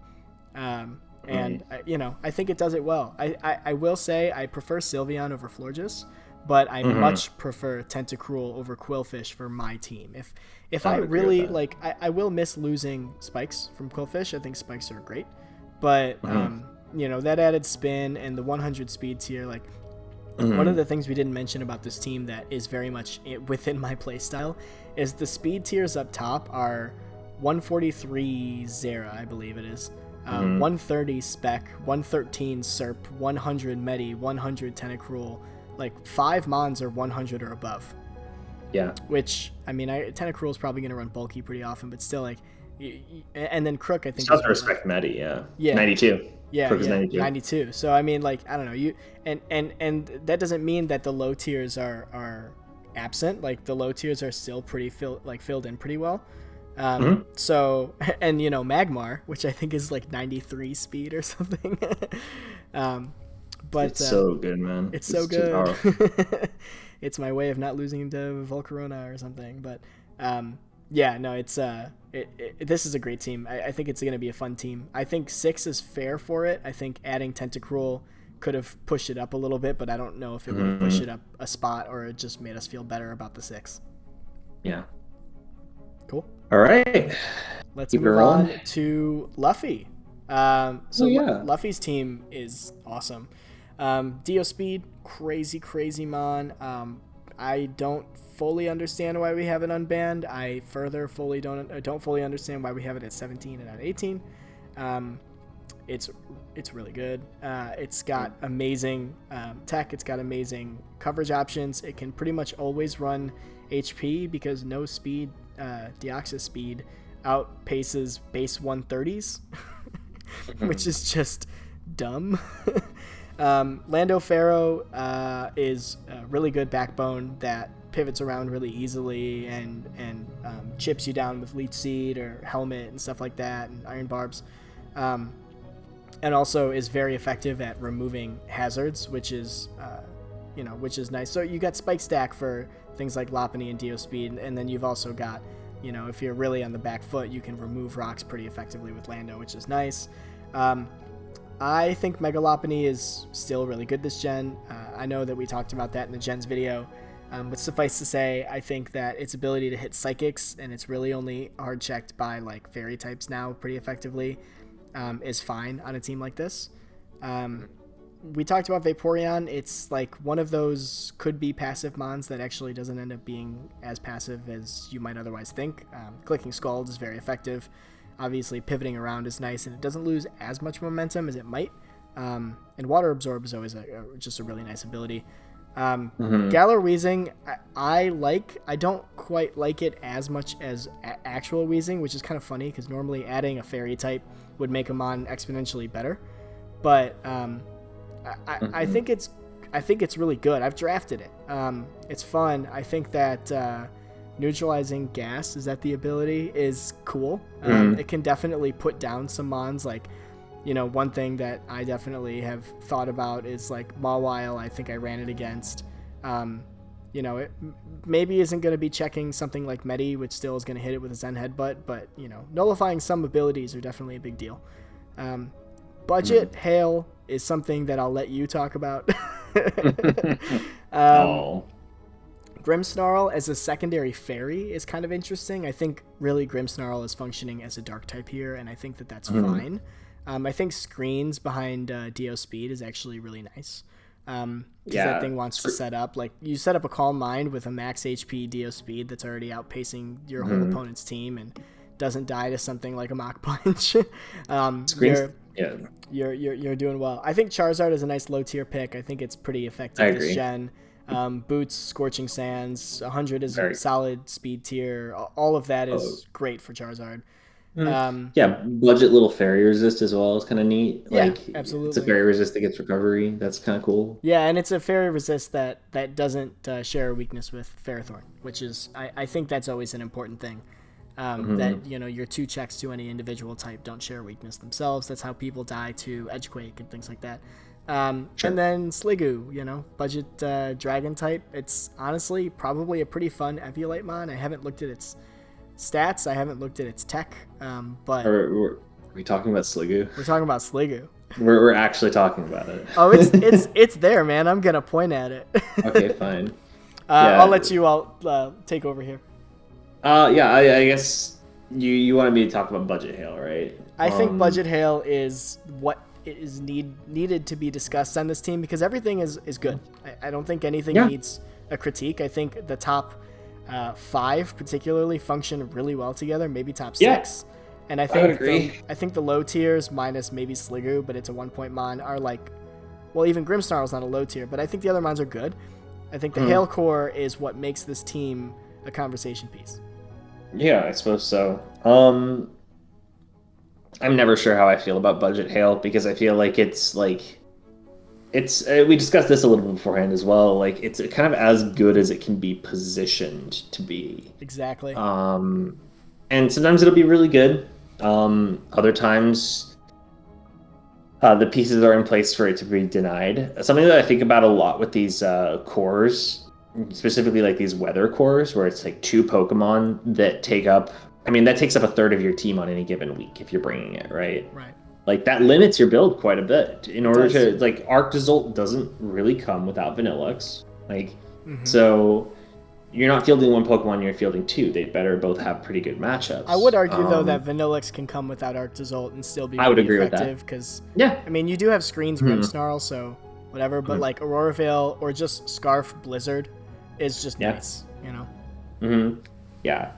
And, I think it does it well. I will say I prefer Sylveon over Florges, but I much prefer Tentacruel over Quillfish for my team. If I really, I will miss losing Spikes from Quillfish. I think Spikes are great. But, that added spin and the 100 speed tier, one of the things we didn't mention about this team that is very much within my playstyle is the speed tiers up top are 143 Zera, I believe it is, 130 Spec, 113 Serp, 100 Medi, 100 Tentacruel. 5 Mons are 100 or above. Yeah. Which, Tentacruel is probably going to run bulky pretty often, but still, and then Crook, I think. Still have to respect Medi, yeah. 92. Yeah, Crook is 92. So I don't know, you and that doesn't mean that the low tiers are absent. The low tiers are still pretty filled in pretty well. So and Magmar, which I think is 93 speed or something. But it's so good, man. It's so good. It's my way of not losing to Volcarona or something. But this is a great team. I think it's going to be a fun team. I think 6 is fair for it. I think adding Tentacruel could have pushed it up a little bit, but I don't know if it would have pushed it up a spot or it just made us feel better about the 6. Yeah. Cool. All right. Let's move on to Luffy. Luffy's team is awesome. Dio Speed, crazy mon. I don't fully understand why we have it unbanned. I don't fully understand why we have it at 17 and not 18. It's really good. It's got amazing tech. It's got amazing coverage options. It can pretty much always run HP because no speed, Deoxys speed outpaces base 130s, which is just dumb. Lando Pharaoh is a really good backbone that pivots around really easily and chips you down with Leech Seed or Helmet and stuff like that, and Iron Barbs. And also is very effective at removing hazards, which is nice. So you got Spike Stack for things like Lopunny and Dio Speed, and then you've also got, if you're really on the back foot, you can remove rocks pretty effectively with Lando, which is nice. I think Mega Lopunny is still really good this gen. I know that we talked about that in the gens video, but suffice to say, I think that its ability to hit Psychics, and it's really only hard checked by Fairy types now pretty effectively, is fine on a team like this. We talked about Vaporeon. It's one of those could be passive mons that actually doesn't end up being as passive as you might otherwise think. Clicking Scald is very effective. Obviously, pivoting around is nice, and it doesn't lose as much momentum as it might. And Water Absorb is always just a really nice ability. Galar Weezing, I don't quite like it as much as actual Weezing, which is kind of funny because normally adding a Fairy type would make a mon exponentially better. But I think it's really good. I've drafted it. It's fun. I think that neutralizing gas, is that the ability, is cool. It can definitely put down some mons. One thing that I definitely have thought about is Mawile. I think I ran it against. It maybe isn't going to be checking something like Medi, which still is going to hit it with a Zen Headbutt, but nullifying some abilities are definitely a big deal. Budget Hail is something that I'll let you talk about. Grimmsnarl as a secondary fairy is kind of interesting. I think really Grimmsnarl is functioning as a dark type here, and I think that that's fine. I think screens behind Dio Speed is actually really nice. Because that thing wants to set up. Like, you set up a Calm Mind with a max HP Dio speed that's already outpacing your whole opponent's team and doesn't die to something like a Mach Punch. You're doing well. I think Charizard is a nice low tier pick. I think it's pretty effective this gen. Boots, Scorching Sands, 100 is a solid speed tier. All of that is great for Charizard. Budget little fairy resist as well is kind of neat. Absolutely. It's a fairy resist that gets recovery. That's kind of cool. Yeah, and it's a fairy resist that doesn't share a weakness with Ferrothorn, which is I think that's always an important thing. That your 2 checks to any individual type don't share weakness themselves. That's how people die to Edgequake and things like that. And then Sliggoo, budget dragon type. It's honestly probably a pretty fun Eviolite mon. I haven't looked at its stats. I haven't looked at its tech. But are we talking about Sliggoo? We're talking about Sliggoo. We're actually talking about it. Oh, it's there, man. I'm gonna point at it. Okay, fine. I'll let you all take over here. I guess you wanted me to talk about Budget Hail, right? I think Budget Hail is what is needed to be discussed on this team because everything is good. I don't think anything needs a critique. I think the top 5 particularly function really well together, maybe top 6. And I think the low tiers minus maybe Sliggoo, but it's a 1-point mon, are like, well, even Grimmsnarl's not a low tier, but I think the other mons are good. I think the Hail Core is what makes this team a conversation piece. Yeah, I suppose so. I'm never sure how I feel about Budget Hail because I feel like it's we discussed this a little bit beforehand as well. Like, it's kind of as good as it can be positioned to be. Exactly. And sometimes it'll be really good. Other times, the pieces are in place for it to be denied. Something that I think about a lot with these cores, specifically like these weather cores, where it's like 2 Pokemon that takes up a third of your team on any given week if you're bringing it, right? Right. Like, that limits your build quite a bit. In order to, like, Arctozolt doesn't really come without Vanillux. Like, so you're not fielding 1 Pokemon, you're fielding 2. They better both have pretty good matchups. I would argue, though, that Vanillux can come without Arctozolt and still be I would agree effective. Because, you do have Screens Grimmsnarl, so whatever. But, like, Aurora Veil or just Scarf Blizzard is just nice, Yeah.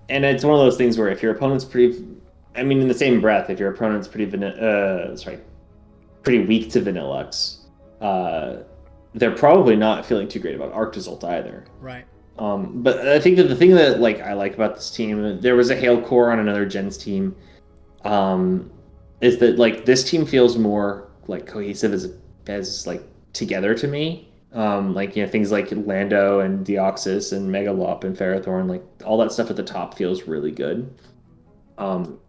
And it's one of those things where if your opponent's in the same breath, if your opponent's pretty weak to Vanillux, they're probably not feeling too great about Arctozolt either. Right. But I think that the thing that I like about this team, there was a Hail Core on another Gen's team, is that this team feels more cohesive as together to me. Things like Lando and Deoxys and Megalop and Ferrothorn, all that stuff at the top feels really good.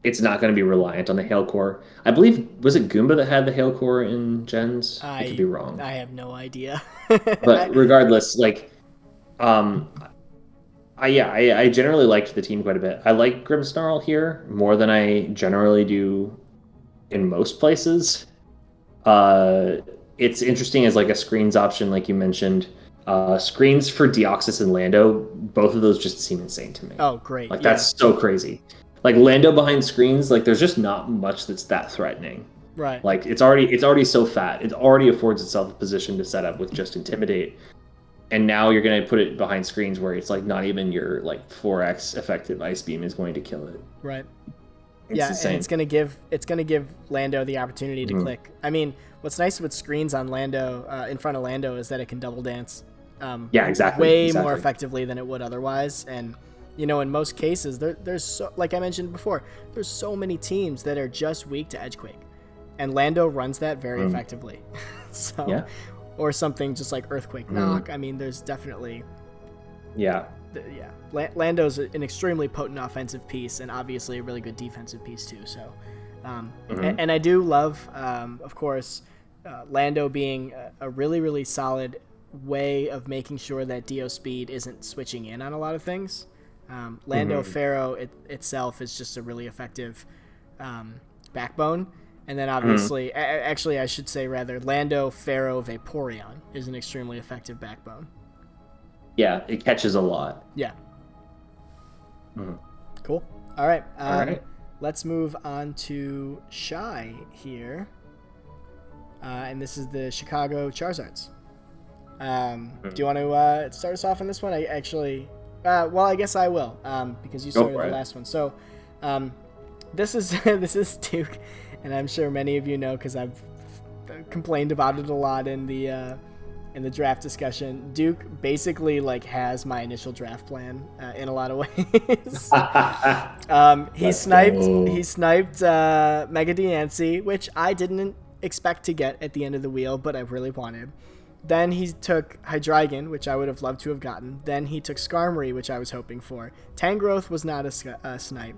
It's not going to be reliant on the Hail Core. I believe, was it Goomba that had the Hail Core in Gens? I could be wrong. I have no idea. But regardless, I generally liked the team quite a bit. I like Grimmsnarl here more than I generally do in most places. It's interesting as a screens option, like you mentioned. Screens for Deoxys and Lando, both of those just seem insane to me. Oh, great. That's so crazy. Lando behind screens, there's just not much that's that threatening. Right. It's already so fat. It already affords itself a position to set up with just Intimidate. And now you're going to put it behind screens where it's not even your 4x effective Ice Beam is going to kill it. Right. It's insane. And it's gonna give Lando the opportunity to click. I mean, what's nice with screens on Lando, in front of Lando, is that it can double dance. Exactly. More effectively than it would otherwise. And in most cases, there's so, like I mentioned before, there's so many teams that are just weak to Edgequake, and Lando runs that very effectively. Or something just like Earthquake Knock. I mean, there's definitely. Lando's an extremely potent offensive piece and obviously a really good defensive piece too. So, and I do love, of course, Lando being a really, really solid way of making sure that Dio speed isn't switching in on a lot of things. Lando Pharaoh itself is just a really effective backbone. And then obviously, actually I should say rather, Lando Pharaoh Vaporeon is an extremely effective backbone. Yeah, it catches a lot. Yeah. Cool. All right. Let's move on to Shy here. And this is the Chicago Charizards. Do you want to start us off on this one? I actually, well, I guess I will, because you started the last one. So, this is this is Duke, and I'm sure many of you know because I've complained about it a lot in the draft discussion. Duke basically like has my initial draft plan in a lot of ways. He sniped Mega Diancie, which I didn't expect to get at the end of the wheel, but I really wanted. Then he took Hydreigon, which I would have loved to have gotten. Then he took Skarmory, which I was hoping for. Tangrowth was not a snipe.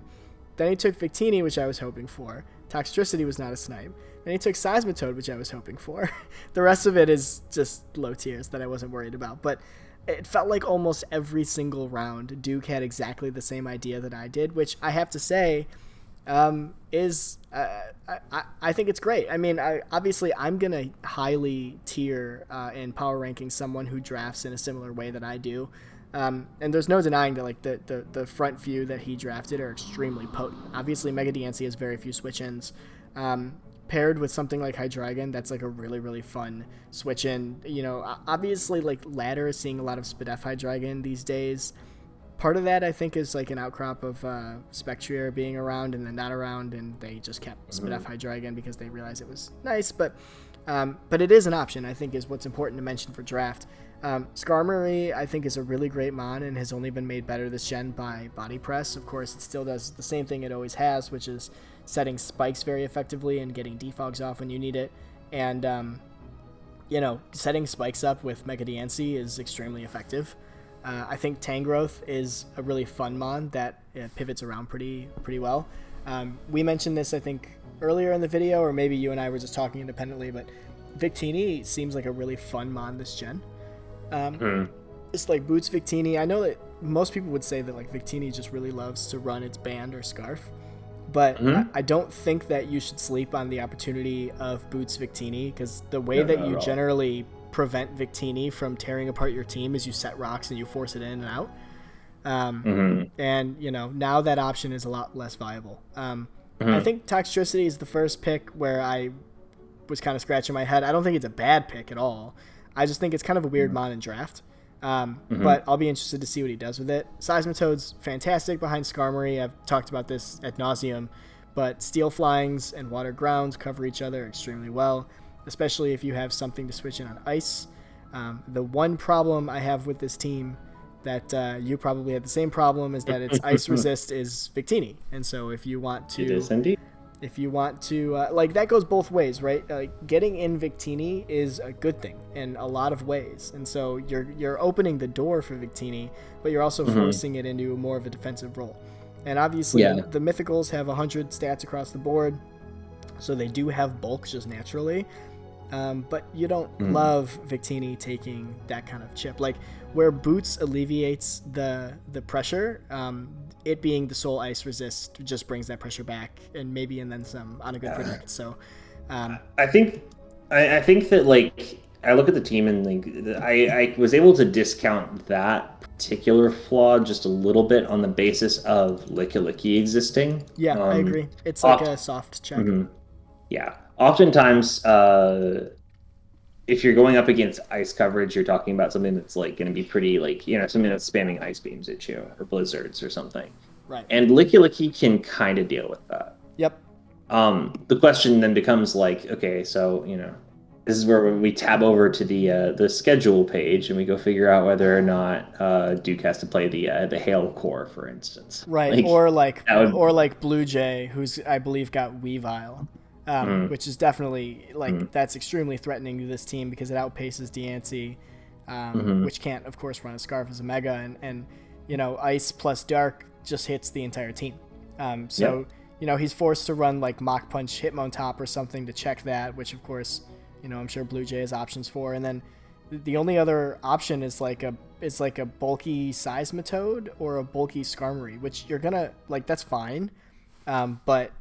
Then he took Victini, which I was hoping for. Toxtricity was not a snipe. Then he took Seismitoad, which I was hoping for. The rest of it is just low tiers that I wasn't worried about. But it felt like almost every single round, Duke had exactly the same idea that I did, which I have to say is I think it's great. I mean, obviously I'm going to highly tier in power ranking someone who drafts in a similar way that I do. And there's no denying that like the front few that he drafted are extremely potent. Obviously, Mega Diancie has very few switch-ins. Paired with something like Hydreigon, that's like a really, really fun switch-in. You know, obviously, like Ladder is seeing a lot of Spadef Hydreigon these days. Part of that, I think, is like an outcrop of Spectrier being around and then not around, and they just kept Spadef Hydreigon because they realized it was nice. But it is an option, I think, is what's important to mention for draft. Skarmory, I think, is a really great mon and has only been made better this gen by Body Press. Of course, it still does the same thing it always has, which is setting spikes very effectively and getting defogs off when you need it. And, you know, setting spikes up with Mega Diancie is extremely effective. I think Tangrowth is a really fun mon that pivots around pretty well. We mentioned this, I think, earlier in the video, or maybe you and I were just talking independently, but Victini seems like a really fun mon this gen. It's like boots Victini. I know that most people would say that like Victini just really loves to run its band or scarf, but I don't think that you should sleep on the opportunity of boots Victini, because the way that you generally prevent Victini from tearing apart your team is you set rocks and you force it in and out. And you know, now that option is a lot less viable. I think Toxtricity is the first pick where I was kind of scratching my head. I don't think it's a bad pick at all. I just think it's kind of a weird mon in draft. But I'll be interested to see what he does with it. Seismitoad's fantastic behind Skarmory. I've talked about this ad nauseum, but Steel Flyings and Water Grounds cover each other extremely well, especially if you have something to switch in on Ice. The one problem I have with this team that you probably had the same problem is that its Ice resist is Victini. And so if you want to... It is indeed. If you want to, like, that goes both ways, right? Like, getting in Victini is a good thing in a lot of ways. And so you're opening the door for Victini, but you're also forcing it into more of a defensive role. And obviously, the Mythicals have 100 stats across the board, so they do have bulk just naturally. But you don't love Victini taking that kind of chip. Like, where Boots alleviates the pressure, it being the Soul Ice resist just brings that pressure back, and then some on a good predict. So, I think that like I look at the team and like I was able to discount that particular flaw just a little bit on the basis of Licky existing. Yeah, I agree. It's like a soft check. Yeah, oftentimes if you're going up against ice coverage, you're talking about something that's like going to be pretty like, you know, something that's spamming ice beams at you or blizzards or something. Right. And Licky can kind of deal with that. Yep. The question then becomes like, okay, so, you know, this is where we tab over to the schedule page and we go figure out whether or not Duke has to play the Hail Core, for instance. Right. Like, or like Blue Jay, who's I believe got Weavile. Which is definitely like that's extremely threatening to this team because it outpaces Diancie, which can't, of course, run a Scarf as a Mega, and you know, Ice plus Dark just hits the entire team. You know, he's forced to run like Mach Punch Hitmontop or something to check that, which of course, you know, I'm sure Blue Jay has options for, and then the only other option is like a bulky Seismitoad or a bulky Skarmory, which you're gonna like. That's fine, but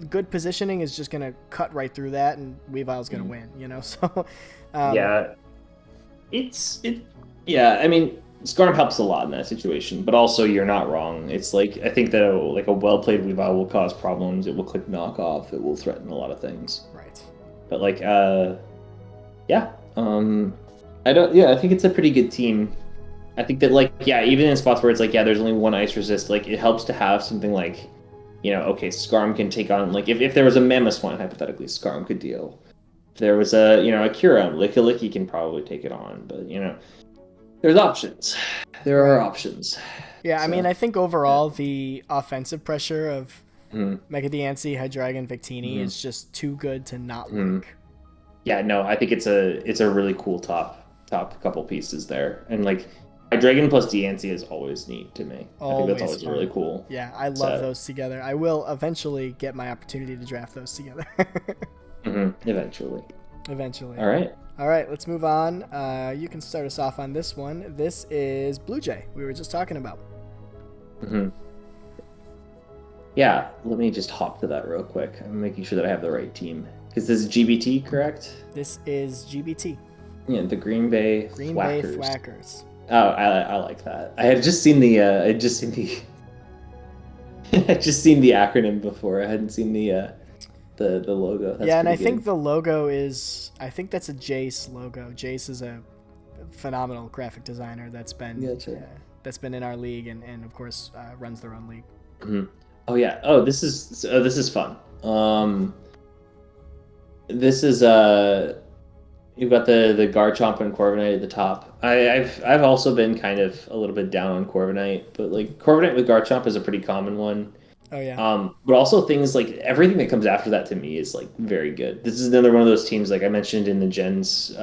good positioning is just going to cut right through that, and Weavile's going to win, you know? So, I mean, Skarm helps a lot in that situation, but also you're not wrong. It's like, I think that a well-played Weavile will cause problems. It will click knockoff. It will threaten a lot of things. Right. But like, I think it's a pretty good team. I think that, like, yeah, even in spots where it's like, yeah, there's only one ice resist, like, it helps to have something like, okay, Skarm can take on, like, if there was a Mamoswine, hypothetically, Skarm could deal. If there was a Kyurem, Licky can probably take it on, but, there's options. There are options. Yeah, I mean, I think overall the offensive pressure of Mega Diancie, Hydreigon, Victini is just too good to not work. Yeah, no, I think it's a really cool top couple pieces there, and like Hydreigon plus Diancie is always neat to me. I think that's always really cool. Yeah, I love those together. I will eventually get my opportunity to draft those together. Eventually. All right, let's move on. You can start us off on this one. This is Blue Jay, we were just talking about. Yeah, let me just hop to that real quick. I'm making sure that I have the right team. Is this GBT, correct? This is GBT. Yeah, the Green Bay Thwackers. Oh, I like that. I had just seen the I just seen the acronym before. I hadn't seen the logo. That's and I think the logo is, I think that's a Jace logo. Jace is a phenomenal graphic designer that's been in our league and of course runs their own league. Oh yeah. Oh, this is fun. This is you've got the Garchomp and Corviknight at the top. I've also been kind of a little bit down on Corviknight, but like Corviknight with Garchomp is a pretty common one. Oh yeah. But also things like everything that comes after that to me is like very good. This is another one of those teams, like I mentioned in the Gens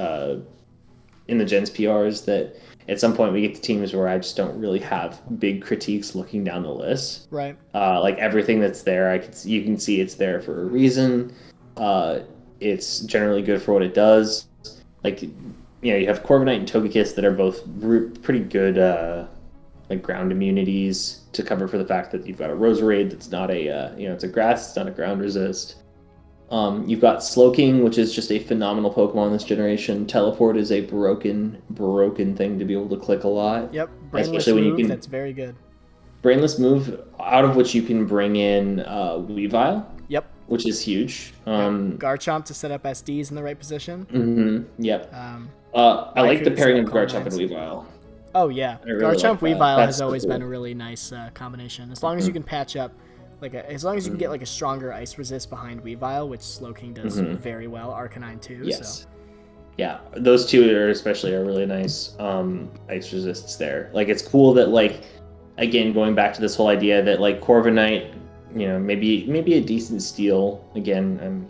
PRs, that at some point we get to teams where I just don't really have big critiques looking down the list. Right. Like everything that's there, you can see it's there for a reason. It's generally good for what it does. Like, you have Corviknight and Togekiss that are both pretty good, like ground immunities to cover for the fact that you've got a Roserade that's not it's a grass, it's not a ground resist. You've got Slowking, which is just a phenomenal Pokemon this generation. Teleport is a broken thing to be able to click a lot. Yep, brainless move, that's very good. Brainless move, out of which you can bring in Weavile. Yep. Which is huge. Garchomp to set up SDs in the right position. Yep. I like the pairing of Garchomp and Weavile. Oh yeah, really Garchomp Weavile has always been a really nice combination. As long as you can patch up, as long as you can get like a stronger ice resist behind Weavile, which Slowking does very well. Arcanine too. Yes. So. Yeah, those two are really nice ice resists there. Like it's cool that like, again, going back to this whole idea that like Corviknight, maybe a decent steal. Again,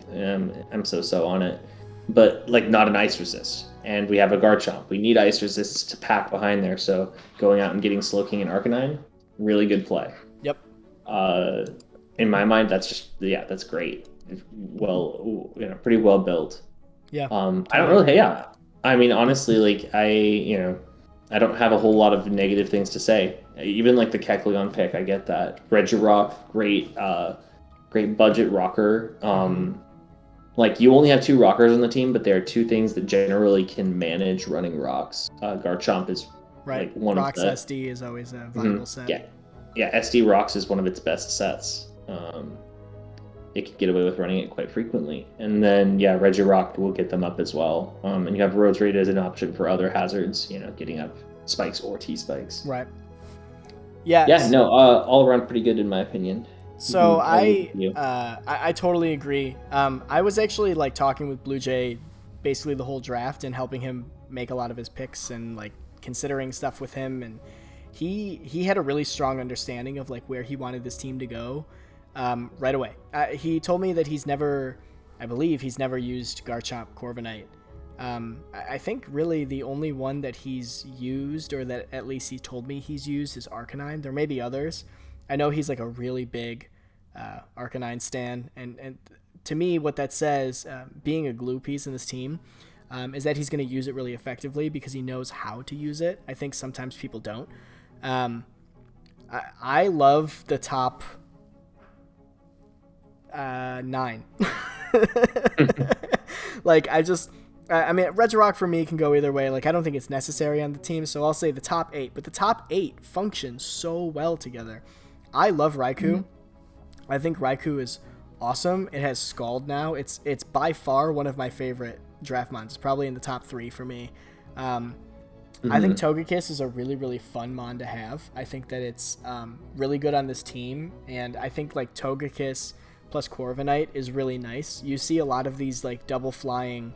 I'm so on it, but like not an ice resist. And we have a Garchomp. We need ice resists to pack behind there. So going out and getting Slowking and Arcanine, really good play. Yep. In my mind, that's great. Well, pretty well built. Yeah. I don't really. Yeah. I mean, honestly, like I don't have a whole lot of negative things to say. Even like the Kecleon pick, I get that. Regirock, great budget rocker. Like you only have 2 rockers on the team, but there are 2 things that generally can manage running rocks. Garchomp is like one Rocks of the SD is always a viable set. Yeah. SD Rocks is one of its best sets. It can get away with running it quite frequently, and then Regirock will get them up as well. And you have Roserade as an option for other hazards. Getting up spikes or T-spikes. Right. Yeah. Yeah. No. All around pretty good in my opinion. So I totally agree. I was actually like talking with Blue Jay basically the whole draft and helping him make a lot of his picks and like considering stuff with him, and he had a really strong understanding of like where he wanted this team to go right away. He told me that I believe he's never used Garchomp Corviknight. I think really the only one that he's used, or that at least he told me he's used, is Arcanine. There may be others. I know he's like a really big Arcanine stan, and to me what that says, being a glue piece in this team, is that he's going to use it really effectively because he knows how to use it. I think sometimes people don't. I love the top 9. Like I mean, Regirock for me can go either way. Like I don't think it's necessary on the team, so I'll say the top 8. But the top 8 function so well together. I love Raikou. I think Raikou is awesome. It has Scald now. It's by far one of my favorite draft mons. It's probably in the top 3 for me. I think Togekiss is a really, really fun mon to have. I think that it's really good on this team, and I think like Togekiss plus Corviknight is really nice. You see a lot of these like double flying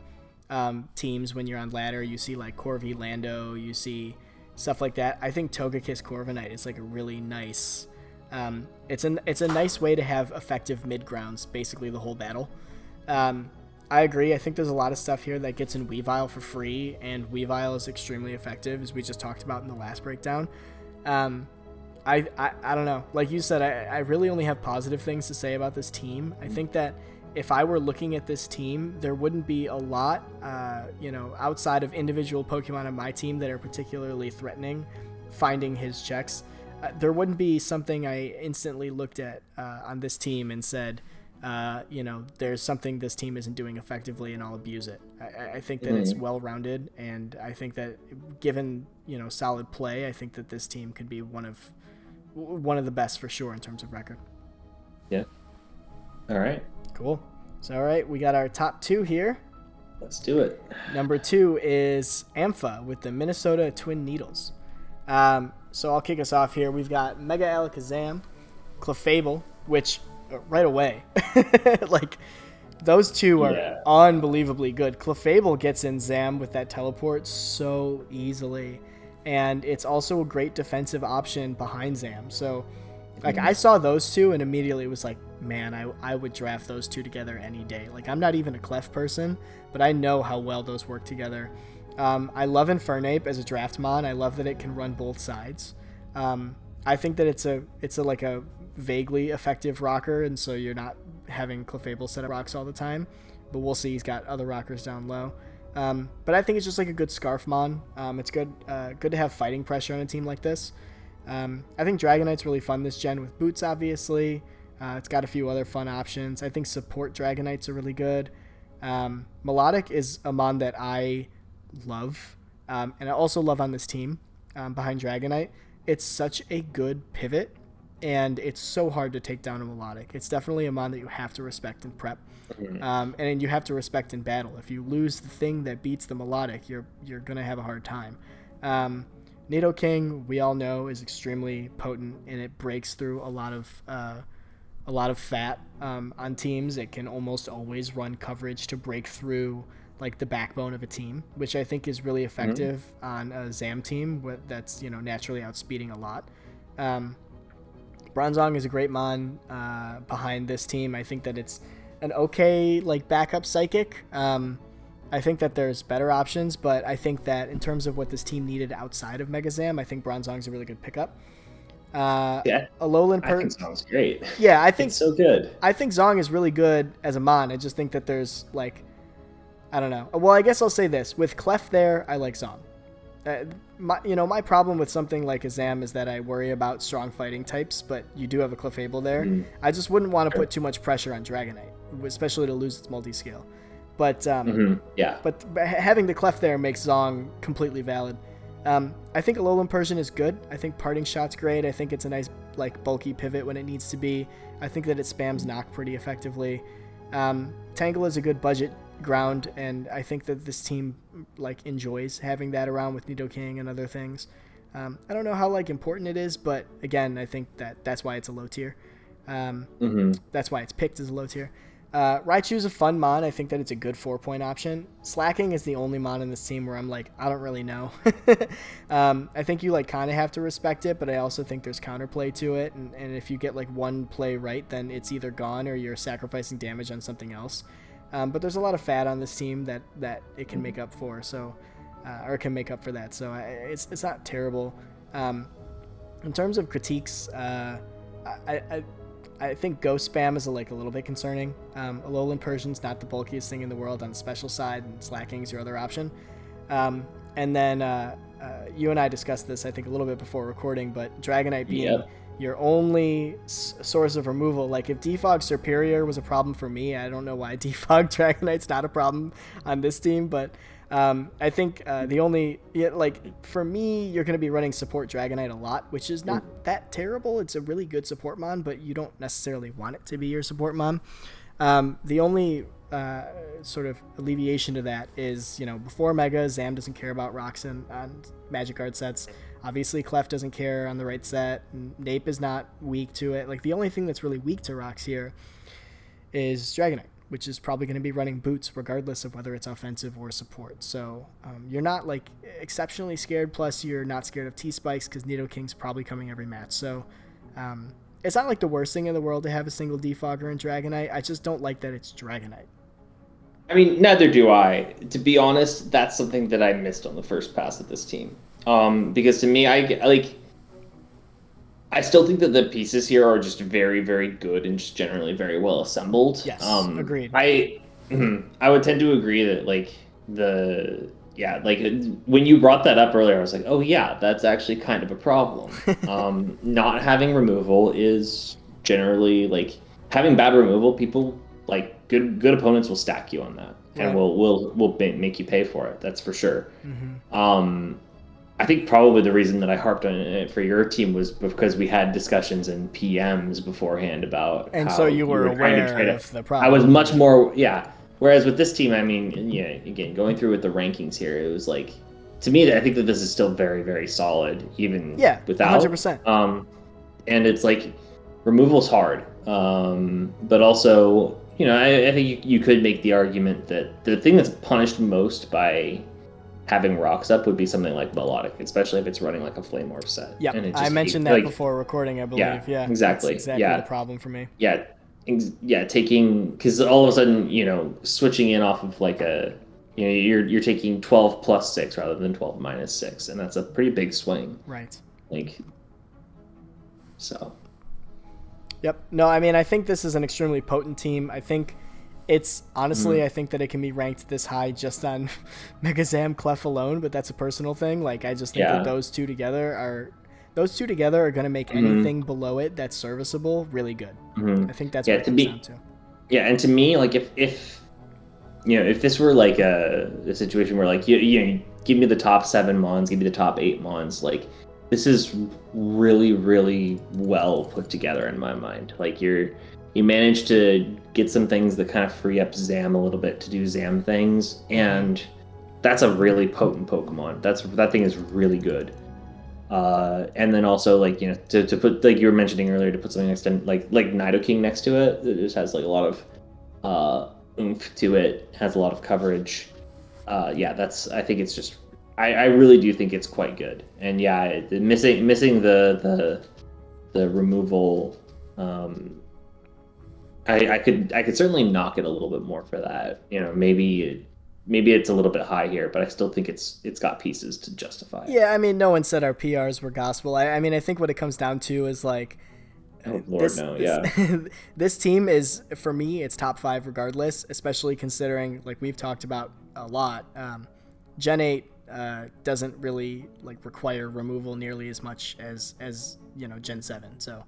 teams when you're on ladder. You see like Corvi Lando, you see stuff like that. I think Togekiss Corviknight is like a really nice. It's a nice way to have effective mid grounds basically the whole battle. I agree. I think there's a lot of stuff here that gets in Weavile for free, and Weavile is extremely effective, as we just talked about in the last breakdown. I don't know. Like you said, I really only have positive things to say about this team. I think that if I were looking at this team, there wouldn't be a lot, outside of individual Pokemon on my team that are particularly threatening finding his checks. There wouldn't be something I instantly looked at on this team and said, there's something this team isn't doing effectively and I'll abuse it. I think that it's well-rounded, and I think that given, solid play, I think that this team could be one of the best for sure in terms of record. Yeah. All right. Cool. So, all right, we got our top 2 here. Let's do it. Number 2 is Ampha with the Minnesota Twin Needles. So I'll kick us off here. We've got Mega Alakazam, Clefable, which right away, like those two are unbelievably good. Clefable gets in Zam with that teleport so easily, and it's also a great defensive option behind Zam. So like I saw those two and immediately was like, man, I would draft those two together any day. Like I'm not even a Clef person, but I know how well those work together. I love Infernape as a draft mon. I love that it can run both sides. I think that it's a vaguely effective rocker, and so you're not having Clefable set up rocks all the time, but we'll see. He's got other rockers down low. But I think it's just like a good Scarf mon. It's good to have fighting pressure on a team like this. I think Dragonite's really fun this gen with Boots, obviously. It's got a few other fun options. I think support Dragonites are really good. Melodic is a mon that I love, and I also love on this team behind Dragonite. It's such a good pivot, and it's so hard to take down a Melodic. It's definitely a mon that you have to respect in prep, and you have to respect in battle. If you lose the thing that beats the Melodic, you're gonna have a hard time. Nidoking, we all know, is extremely potent, and it breaks through a lot of fat on teams. It can almost always run coverage to break through like the backbone of a team, which I think is really effective on a Zam team that's naturally outspeeding a lot. Bronzong is a great mon behind this team. I think that it's an okay like backup Psychic. I think that there's better options, but I think that in terms of what this team needed outside of Mega Zam, I think Bronzong's a really good pickup. Alolan I think Zong's great. Yeah, I think it's so good. I think Zong is really good as a mon. I just think that there's like, I don't know. Well, I guess I'll say this. With Clef there, I like Zong. My problem with something like a Zam is that I worry about strong fighting types, but you do have a Clefable there. I just wouldn't want to put too much pressure on Dragonite, especially to lose its multi-scale. But but having the Clef there makes Zong completely valid. I think Alolan Persian is good. I think Parting Shot's great. I think it's a nice like bulky pivot when it needs to be. I think that it spams Knock pretty effectively. Tangle is a good budget ground, and I think that this team like enjoys having that around with Nidoking and other things. I don't know how like important it is, but again, I think that's why it's a low tier. That's why it's picked as a low tier. Raichu's a fun mon. I think that it's a good 4-point option. Slacking is the only mon in this team where I'm like, I don't really know. I think you like kind of have to respect it, but I also think there's counterplay to it, and if you get like one play right, then it's either gone or you're sacrificing damage on something else. But there's a lot of fat on this team that it can make up for, so or it can make up for that. So it's not terrible. In terms of critiques, I think Ghost Spam is a little bit concerning. Alolan Persian's not the bulkiest thing in the world on the special side, and Slacking is your other option. And then you and I discussed this, I think, a little bit before recording, but Dragonite being your only source of removal. Like, if Defog Superior was a problem for me, I don't know why Defog Dragonite's not a problem on this team, but I think the only for me, you're going to be running support Dragonite a lot, which is not that terrible. It's a really good support mon, but you don't necessarily want it to be your support mon. The only sort of alleviation to that is, before Mega, Zam doesn't care about rocks on Magic Card sets. Obviously, Clef doesn't care on the right set. Nape is not weak to it. Like, the only thing that's really weak to rocks here is Dragonite, which is probably going to be running boots regardless of whether it's offensive or support. So you're not like exceptionally scared. Plus, you're not scared of T-Spikes because Nidoking's probably coming every match. So it's not like the worst thing in the world to have a single Defogger in Dragonite. I just don't like that it's Dragonite. I mean, neither do I. To be honest, that's something that I missed on the first pass of this team. Because to me, I still think that the pieces here are just very, very good and just generally very well assembled. Yes, agreed. I would tend to agree that when you brought that up earlier, I was like, oh yeah, that's actually kind of a problem. Not having removal is generally having bad removal. People good opponents will stack you on that, and will make you pay for it. That's for sure. Mm-hmm. I think probably the reason that I harped on it for your team was because we had discussions and PMs beforehand about. And how so you were aware of the problem. I was much more, yeah. Whereas with this team, I mean, again, going through with the rankings here, it was to me, I think that this is still very, very solid, even without. 100%. And it's removal's hard, but also, I think you could make the argument that the thing that's punished most by having rocks up would be something like Melodic, especially if it's running a Flame Orb set. Yeah, I mentioned that before recording, I believe. Yeah, exactly. That's exactly the problem for me. Yeah, taking, because all of a sudden, switching in off of you're taking 12 plus 6 rather than 12 minus 6, and that's a pretty big swing. Right. So. Yep. No, I mean, I think this is an extremely potent team. I think it's honestly, I think that it can be ranked this high just on Mega Zam Clef alone, but that's a personal thing. I just think that those two together are going to make anything below it that's serviceable really good. Mm-hmm. I think that's what it comes down to. Yeah, and to me, if this were a situation where you give me the top 7 mons, give me the top 8 mons, this is really, really well put together in my mind. You managed to get some things that kind of free up Zam a little bit to do Zam things, and that's a really potent Pokemon. That thing is really good. And then also to put you were mentioning earlier, to put something next to like Nidoking next to it, it just has a lot of oomph to it, has a lot of coverage. I think it's just I really do think it's quite good. And missing the removal. I could certainly knock it a little bit more for that. Maybe it's a little bit high here, but I still think it's got pieces to justify it. Yeah, I mean, no one said our PRs were gospel. I mean, I think what it comes down to is this team is, for me, it's top 5 regardless, especially considering, we've talked about a lot, Gen 8 doesn't really require removal nearly as much as Gen 7. So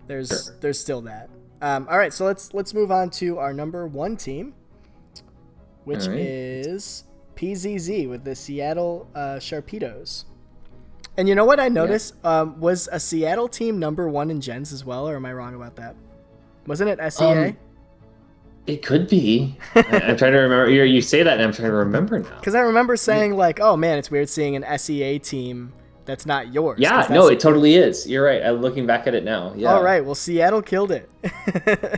there's still that. All right, so let's move on to our number 1 team, which is PZZ with the Seattle Sharpedos. And you know what I noticed? Was a Seattle team number 1 in gens as well, or am I wrong about that? Wasn't it SEA? It could be. I'm trying to remember. You say that, and I'm trying to remember now. Because I remember saying oh man, it's weird seeing an SEA team that's not yours. Yeah, no, it totally is. You're right. I'm looking back at it now. Yeah. All right. Well, Seattle killed it.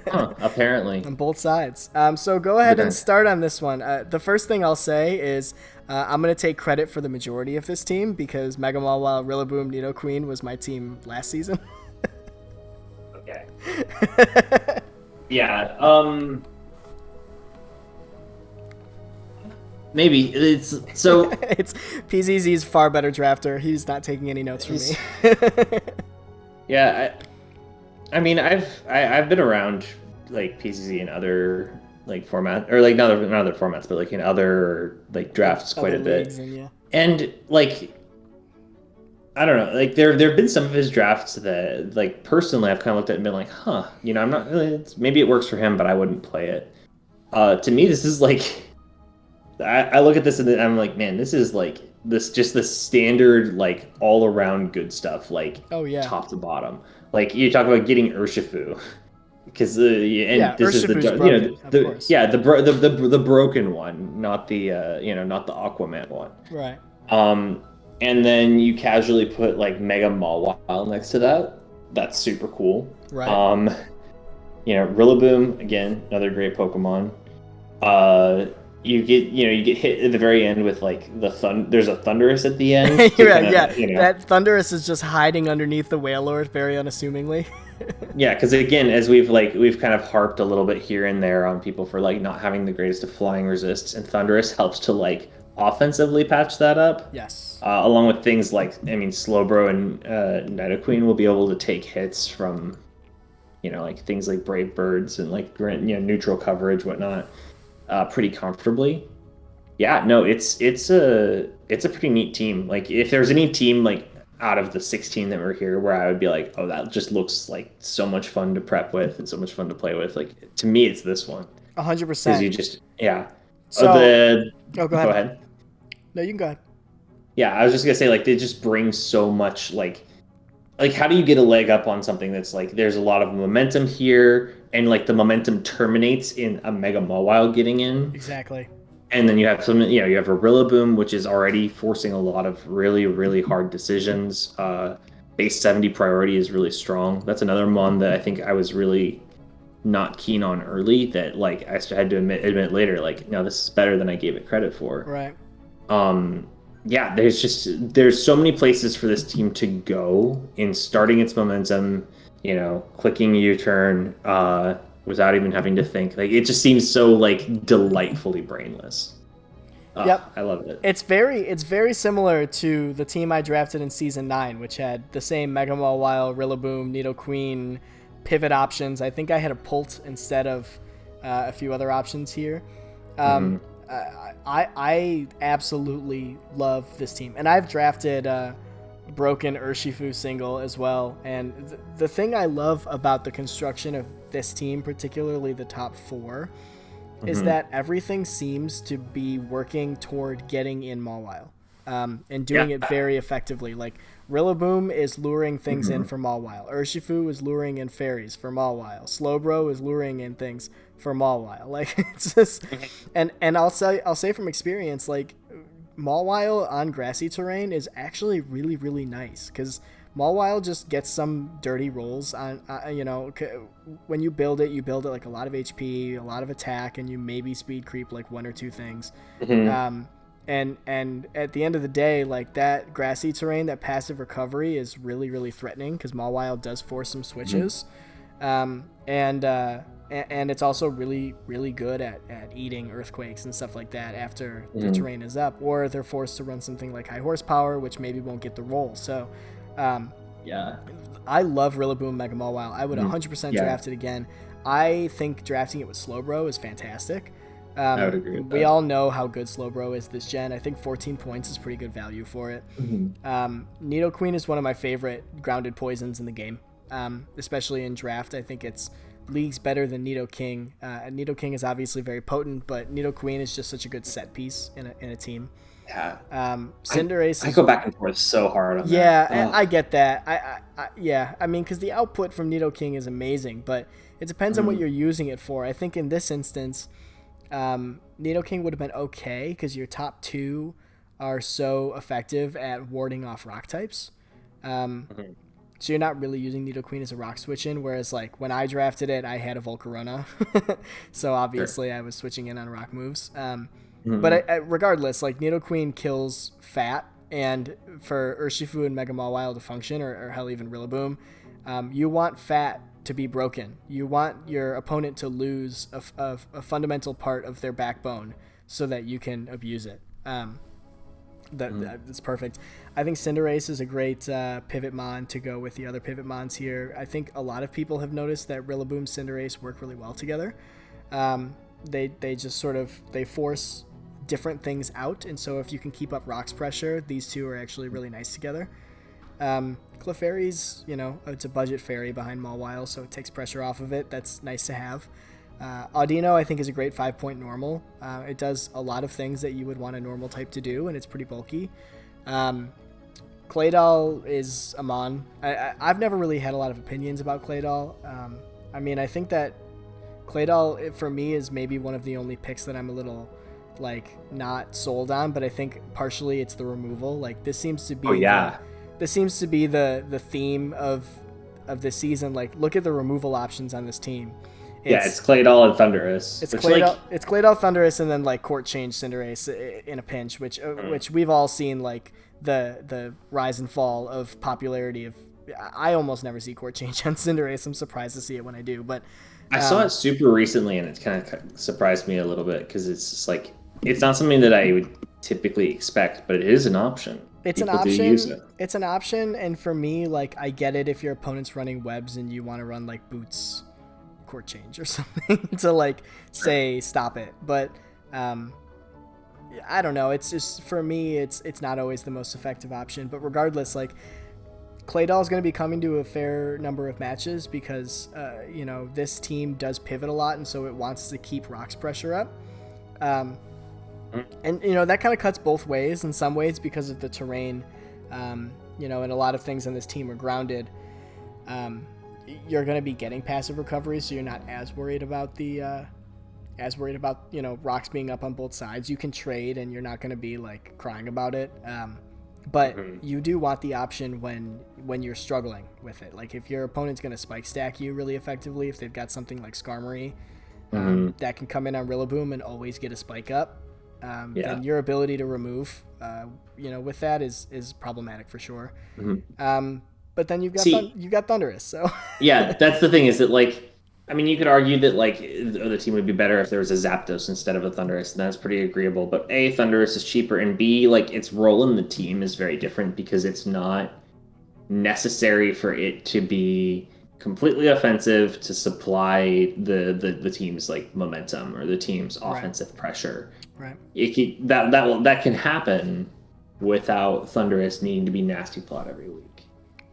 Apparently. On both sides. So go ahead and start on this one. The first thing I'll say is I'm going to take credit for the majority of this team because Mega Mawile, Rillaboom, Nidoqueen was my team last season. Okay. Yeah. Maybe it's so. It's PZZ's far better drafter. He's not taking any notes from me. Yeah, I mean, I've been around PZZ in other format, or not other formats, but in other drafts quite a bit. And I don't know, there've been some of his drafts that personally I've kind of looked at and been huh, I'm not really. Maybe it works for him, but I wouldn't play it. To me, this is I look at this and I'm like, man, this is like just the standard like all around good stuff, like Oh yeah. top to bottom. Like you talk about getting Urshifu, because Yeah, and this is the Urshifu's you know broken, of course. yeah the broken one, not the not the Aquaman one. Right. Um, and then you casually put like Mega Mawile next to that. That's super cool. Right. Rillaboom again, another great Pokemon. Uh, you get hit at the very end with like there's a Thundurus at the end to Yeah, kind yeah. of That Thundurus is just hiding underneath the Wailord very unassumingly. yeah, because again, as we've kind of harped a little bit here and there on people for like not having the greatest of flying resists, and Thundurus helps to like offensively patch that up. Yes. Along with things like, I mean, Slowbro and Nidoqueen will be able to take hits from, like things like Brave Birds and like neutral coverage, whatnot, pretty comfortably. Yeah, no, it's a pretty neat team. Like if there's any team like out of the 16 that were here where I would be like, oh, that just looks like so much fun to prep with and so much fun to play with. Like to me, it's this one. 100%. Because you just So, go Go ahead. ahead. No, you can go ahead. Yeah, I was just gonna say like they just bring so much like how do you get a leg up on something that's like there's a lot of momentum here and like the momentum terminates in a Mega Mawile getting in. Exactly. And then you have you have a Rillaboom, which is already forcing a lot of really, really hard decisions. Base 70 priority is really strong. That's another mon that I think I was really not keen on early that like I had to admit later, like, no, this is better than I gave it credit for. Right. Yeah, there's so many places for this team to go in starting its momentum, clicking U-turn, without even having to think. Like it just seems so like delightfully brainless. Yep. I love it. It's very similar to the team I drafted in season 9, which had the same Mega Mawile, Rillaboom, Nidoqueen, pivot options. I think I had a Pult instead of a few other options here. I absolutely love this team, and I've drafted broken Urshifu single as well. And the thing I love about the construction of this team, particularly the top 4, is that everything seems to be working toward getting in Mawile, and doing it very effectively. Like Rillaboom is luring things in for Mawile. Urshifu is luring in fairies for Mawile. Slowbro is luring in things for Mawile. Like it's just, and I'll say from experience, like Mawile on grassy terrain is actually really, really nice because Mawile just gets some dirty rolls on, when you build it like a lot of HP, a lot of attack, and you maybe speed creep like 1 or 2 things. And at the end of the day, like that grassy terrain, that passive recovery is really, really threatening because Mawile does force some switches. And it's also really, really good at eating earthquakes and stuff like that after the terrain is up, or they're forced to run something like high horsepower, which maybe won't get the roll. So, I love Rillaboom Mega Mawile. I would 100% draft it again. I think drafting it with Slowbro is fantastic. I would agree with that. We all know how good Slowbro is this gen. I think 14 points is pretty good value for it. Nidoqueen is one of my favorite grounded poisons in the game, especially in draft. I think it's leagues better than Nidoking. Nidoking is obviously very potent, but Nidoqueen is just such a good set piece in a team. Yeah. Cinderace. I go back and forth so hard on that. Yeah, I get that. I mean, because the output from Nidoking is amazing, but it depends on what you're using it for. I think in this instance, Nidoking would have been okay because your top 2 are so effective at warding off rock types. So you're not really using Nidoqueen as a rock switch in, whereas like when I drafted it, I had a Volcarona. So obviously I was switching in on rock moves. But regardless, like Nidoqueen kills fat, and for Urshifu and Mega Mawile to function, or hell even Rillaboom, you want fat to be broken. You want your opponent to lose a fundamental part of their backbone so that you can abuse it. That's perfect. I think Cinderace is a great pivot mon to go with the other pivot mons here. I think a lot of people have noticed that Rillaboom, Cinderace work really well together. They just sort of, they force different things out, and so if you can keep up rocks pressure, these two are actually really nice together. Clefairy's, it's a budget fairy behind Mawile, so it takes pressure off of it. That's nice to have. Audino, I think, is a great 5-point normal. It does a lot of things that you would want a normal type to do, and it's pretty bulky. Claydol is a mon. I've never really had a lot of opinions about Claydol. I mean, I think that Claydol, for me, is maybe one of the only picks that I'm a little, like, not sold on, but I think partially it's the removal. Like, this seems to be the theme of this season. Like, look at the removal options on this team. It's Claydol and Thundurus. It's Claydol, Thundurus, and then, like, Court Change Cinderace in a pinch, which we've all seen, like, the rise and fall of popularity of. I almost never see Court Change on Cinderace. I'm surprised to see it when I do, but I saw it super recently, and it kind of surprised me a little bit because it's just like it's not something that I would typically expect, but it is an option. It's an option. It's an option, and for me, like, I get it if your opponent's running webs and you want to run like Boots, Court Change or something to like say stop it, but I don't know. It's just, for me, it's not always the most effective option. But regardless, like, Claydol is going to be coming to a fair number of matches because, this team does pivot a lot, and so it wants to keep Rock's pressure up. And, that kind of cuts both ways in some ways because of the terrain, and a lot of things on this team are grounded. You're going to be getting passive recovery, so you're not as worried about rocks being up on both sides. You can trade and you're not going to be like crying about it. But you do want the option when you're struggling with it. Like if your opponent's going to spike stack you really effectively, if they've got something like Skarmory that can come in on Rillaboom and always get a spike up, then your ability to remove, with that is problematic for sure. But then you've got Thundurus. So yeah, that's the thing is that like. I mean, you could argue that like the other team would be better if there was a Zapdos instead of a Thundurus, and that's pretty agreeable. But A, Thundurus is cheaper, and B, like its role in the team is very different because it's not necessary for it to be completely offensive to supply the team's like momentum or the team's offensive pressure. Right. That can happen without Thundurus needing to be nasty plot every week.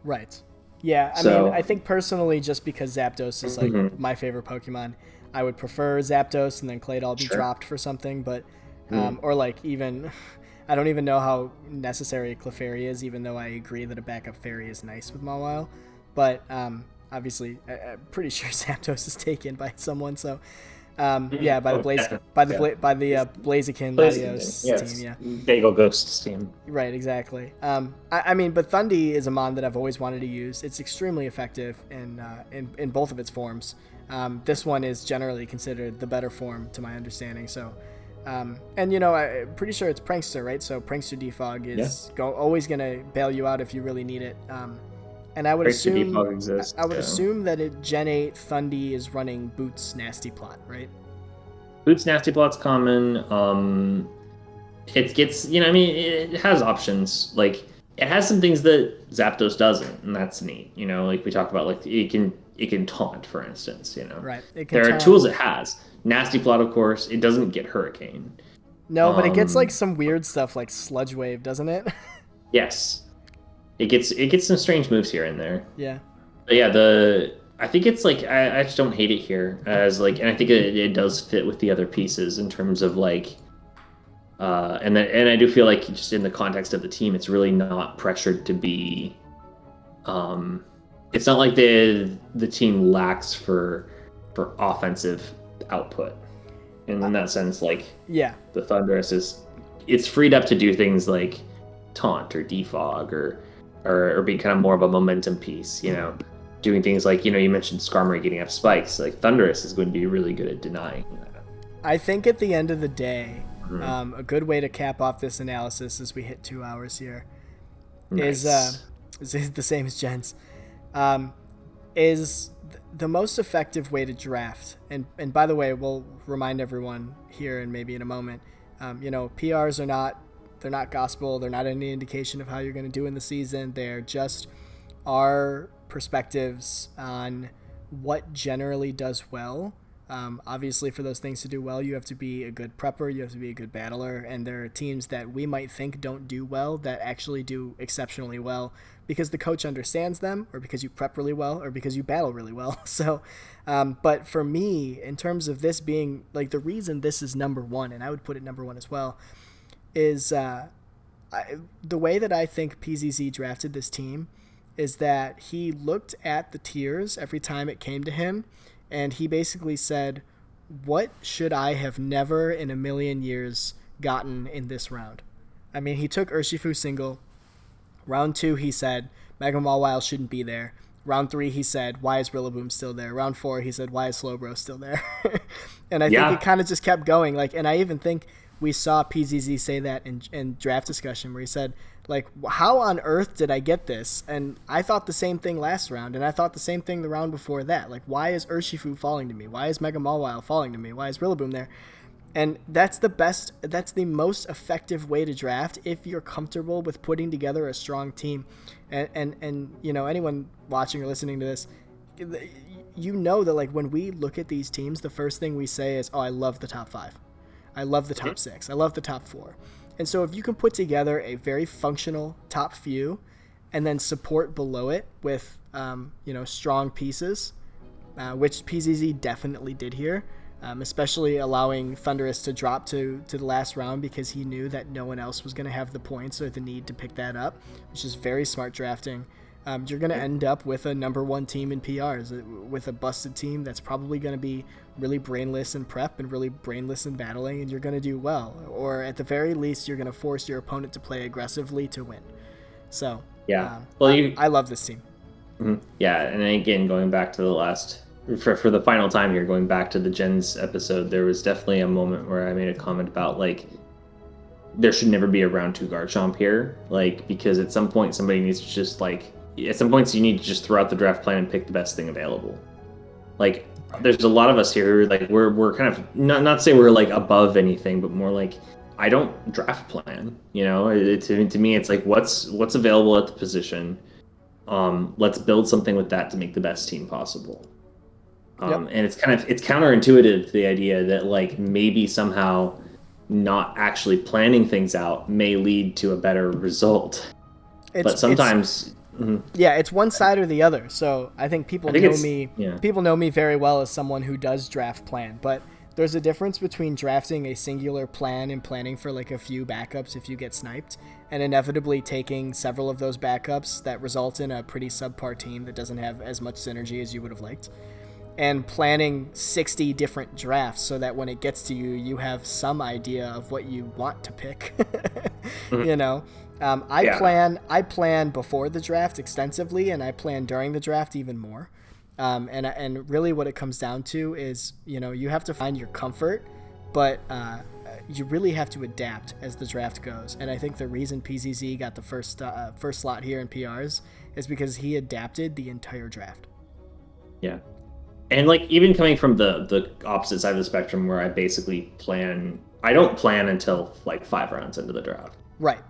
Right. Yeah, I mean, I think personally, just because Zapdos is like my favorite Pokemon, I would prefer Zapdos and then Claydol be dropped for something, but or like even I don't even know how necessary a Clefairy is, even though I agree that a backup fairy is nice with Mawile. But obviously, I'm pretty sure Zapdos is taken by someone, so by the Blaziken Latios team, Bagel Ghosts team. Right, exactly. I mean, but Thundy is a mon that I've always wanted to use. It's extremely effective in both of its forms. This one is generally considered the better form, to my understanding. So, I'm pretty sure it's Prankster, right? So Prankster Defog is always going to bail you out if you really need it. And I would assume that Gen 8 Thundy is running Boots Nasty Plot, right? Boots Nasty Plot's common. It gets, it has options. Like it has some things that Zapdos doesn't, and that's neat. Like we talked about, like it can taunt, for instance. Right. There are tools it has. Nasty Plot, of course. It doesn't get Hurricane. No, but it gets like some weird stuff like Sludge Wave, doesn't it? Yes. It gets some strange moves here and there. Yeah. But yeah, I think it's like I just don't hate it here as like, and I think it does fit with the other pieces in terms of like, and I do feel like just in the context of the team, it's really not pressured to be. It's not like the team lacks for offensive output, and in that sense, like the Thundurus it's freed up to do things like taunt or defog or be kind of more of a momentum piece, doing things like, you mentioned Skarmory getting up spikes. Like Thundurus is going to be really good at denying that. I think at the end of the day, a good way to cap off this analysis as we hit 2 hours here is the same as Jen's, is the most effective way to draft. And by the way, we'll remind everyone here and maybe in a moment, PRs they're not gospel. They're not any indication of how you're going to do in the season. They're just our perspectives on what generally does well Obviously, for those things to do well, you have to be a good prepper, you have to be a good battler, and there are teams that we might think don't do well that actually do exceptionally well because the coach understands them, or because you prep really well, or because you battle really well. So, but for me, in terms of this being, like, the reason this is number one, and I would put it number one as well, is the way that I think PZZ drafted this team is that he looked at the tiers every time it came to him, and he basically said, what should I have never in a million years gotten in this round? I mean, he took Urshifu single. Round 2, he said, Mega Mawile shouldn't be there. Round 3, he said, why is Rillaboom still there? Round 4, he said, why is Slowbro still there? And I think it kind of just kept going. Like, and I even think we saw PZZ say that in draft discussion where he said, like, how on earth did I get this? And I thought the same thing last round, and I thought the same thing the round before that. Like, why is Urshifu falling to me? Why is Mega Mawile falling to me? Why is Rillaboom there? And that's the most effective way to draft if you're comfortable with putting together a strong team. And you know, anyone watching or listening to this, you know that, like, when we look at these teams, the first thing we say is, oh, I love the top 5. I love the top 6. I love the top 4. And so if you can put together a very functional top few and then support below it with, you know, strong pieces, which PZZ definitely did here, especially allowing Thundurus to drop to the last round because he knew that no one else was going to have the points or the need to pick that up, which is very smart drafting. You're going to end up with a number 1 team in PRs, with a busted team that's probably going to be really brainless in prep and really brainless in battling, and you're going to do well. Or at the very least, you're going to force your opponent to play aggressively to win. So, I love this team. Mm-hmm. Yeah, and again, going back to the last... For the final time here, going back to the Gens episode, there was definitely a moment where I made a comment about, like, there should never be a round 2 Garchomp here, like, because at some point somebody needs to just, like, at some points you need to just throw out the draft plan and pick the best thing available. Like, there's a lot of us here who, like, we're kind of, not to say we're, like, above anything, but more like, I don't draft plan, you know? To me, it's like, what's available at the position? Let's build something with that to make the best team possible. And it's counterintuitive, the idea that, like, maybe somehow not actually planning things out may lead to a better result. But sometimes, it's one side or the other. So I think people know me very well as someone who does draft plan, but there's a difference between drafting a singular plan and planning for, like, a few backups if you get sniped, and inevitably taking several of those backups that result in a pretty subpar team that doesn't have as much synergy as you would have liked, and planning 60 different drafts so that when it gets to you, you have some idea of what you want to pick. You know, I plan before the draft extensively, and I plan during the draft even more. And really what it comes down to is, you know, you have to find your comfort, but you really have to adapt as the draft goes. And I think the reason PZZ got the first slot here in PRs is because he adapted the entire draft. Yeah. And, like, even coming from the opposite side of the spectrum, where I basically I don't plan until, like, 5 rounds into the draft. Right.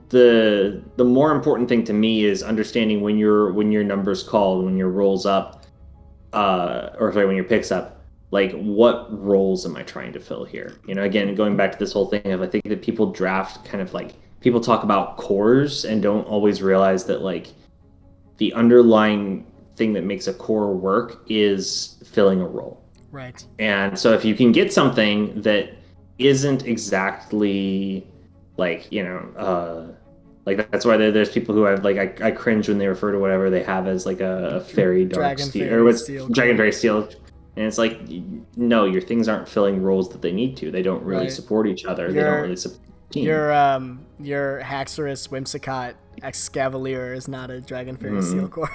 The more important thing to me is understanding when your number's called, when your rolls up, when your picks up, like, what roles am I trying to fill here? You know, again, going back to this whole thing of, I think that people draft kind of, like, people talk about cores and don't always realize that, like, the underlying thing that makes a core work is filling a role. Right. And so if you can get something that isn't exactly, like, you know, like, that's why there's people who have, like, I cringe when they refer to whatever they have as, like, a fairy dark steel, or what's dragon fairy steel, and it's like, no, your things aren't filling roles that they need to. They don't really support each other. They don't really support the team. Your Haxorus Whimsicott Excavalier is not a dragon fairy steel core.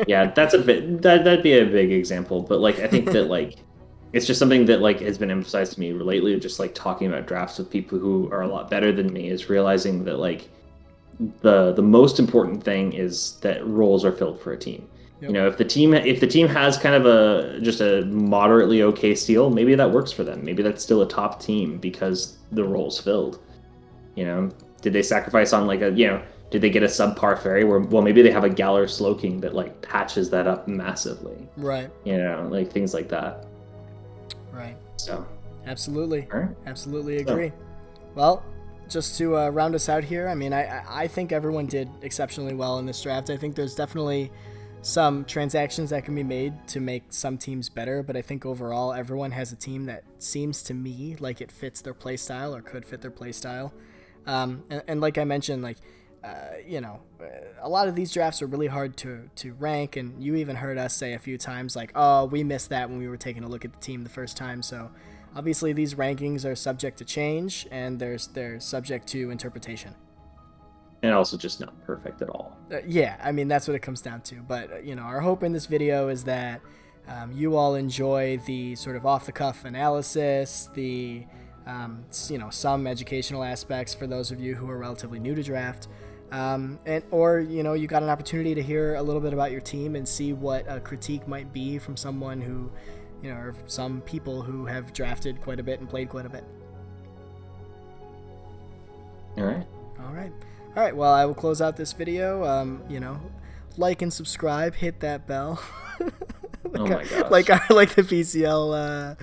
Yeah, that'd be a big example, but, like, I think that, like, it's just something that, like, has been emphasized to me lately, just, like, talking about drafts with people who are a lot better than me, is realizing that, like, the most important thing is that roles are filled for a team. Yep. You know, if the team has kind of just a moderately okay steal, maybe that works for them. Maybe that's still a top team because the role's filled. You know, did they sacrifice on, like, Did they get a subpar fairy where, well, maybe they have a Galar Slowking that like patches that up massively. Right. You know, like things like that. Right. So. Absolutely. All right. Absolutely agree. Well, just to round us out here, I mean, I think everyone did exceptionally well in this draft. I think there's definitely some transactions that can be made to make some teams better, but I think overall everyone has a team that seems to me like it fits their play style or could fit their play style. And like I mentioned, like, you know, a lot of these drafts are really hard to rank, and you even heard us say a few times like, oh, we missed that when we were taking a look at the team the first time. So obviously these rankings are subject to change, and they're subject to interpretation. And also just not perfect at all. Yeah, I mean, that's what it comes down to. But, you know, our hope in this video is that you all enjoy the sort of off-the-cuff analysis, the, you know, some educational aspects for those of you who are relatively new to draft. Or, you know, you got an opportunity to hear a little bit about your team and see what a critique might be from someone who, you know, or some people who have drafted quite a bit and played quite a bit. All right. All right. All right. Well, I will close out this video. You know, like and subscribe, hit that bell. Oh my gosh. Like the PCL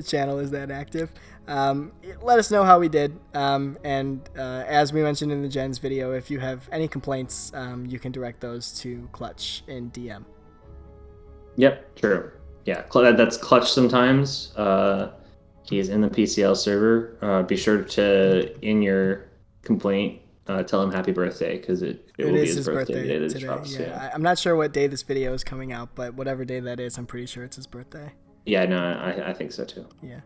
channel is that active. Let us know how we did. And as we mentioned in the Gens video, if you have any complaints, you can direct those to Clutch in DM. Yep, true. Yeah, that's Clutch sometimes. He is in the PCL server. Be sure to, in your complaint, tell him happy birthday, because it will be his birthday today. Yeah. I'm not sure what day this video is coming out, but whatever day that is, I'm pretty sure it's his birthday. Yeah, no, I think so too. Yeah.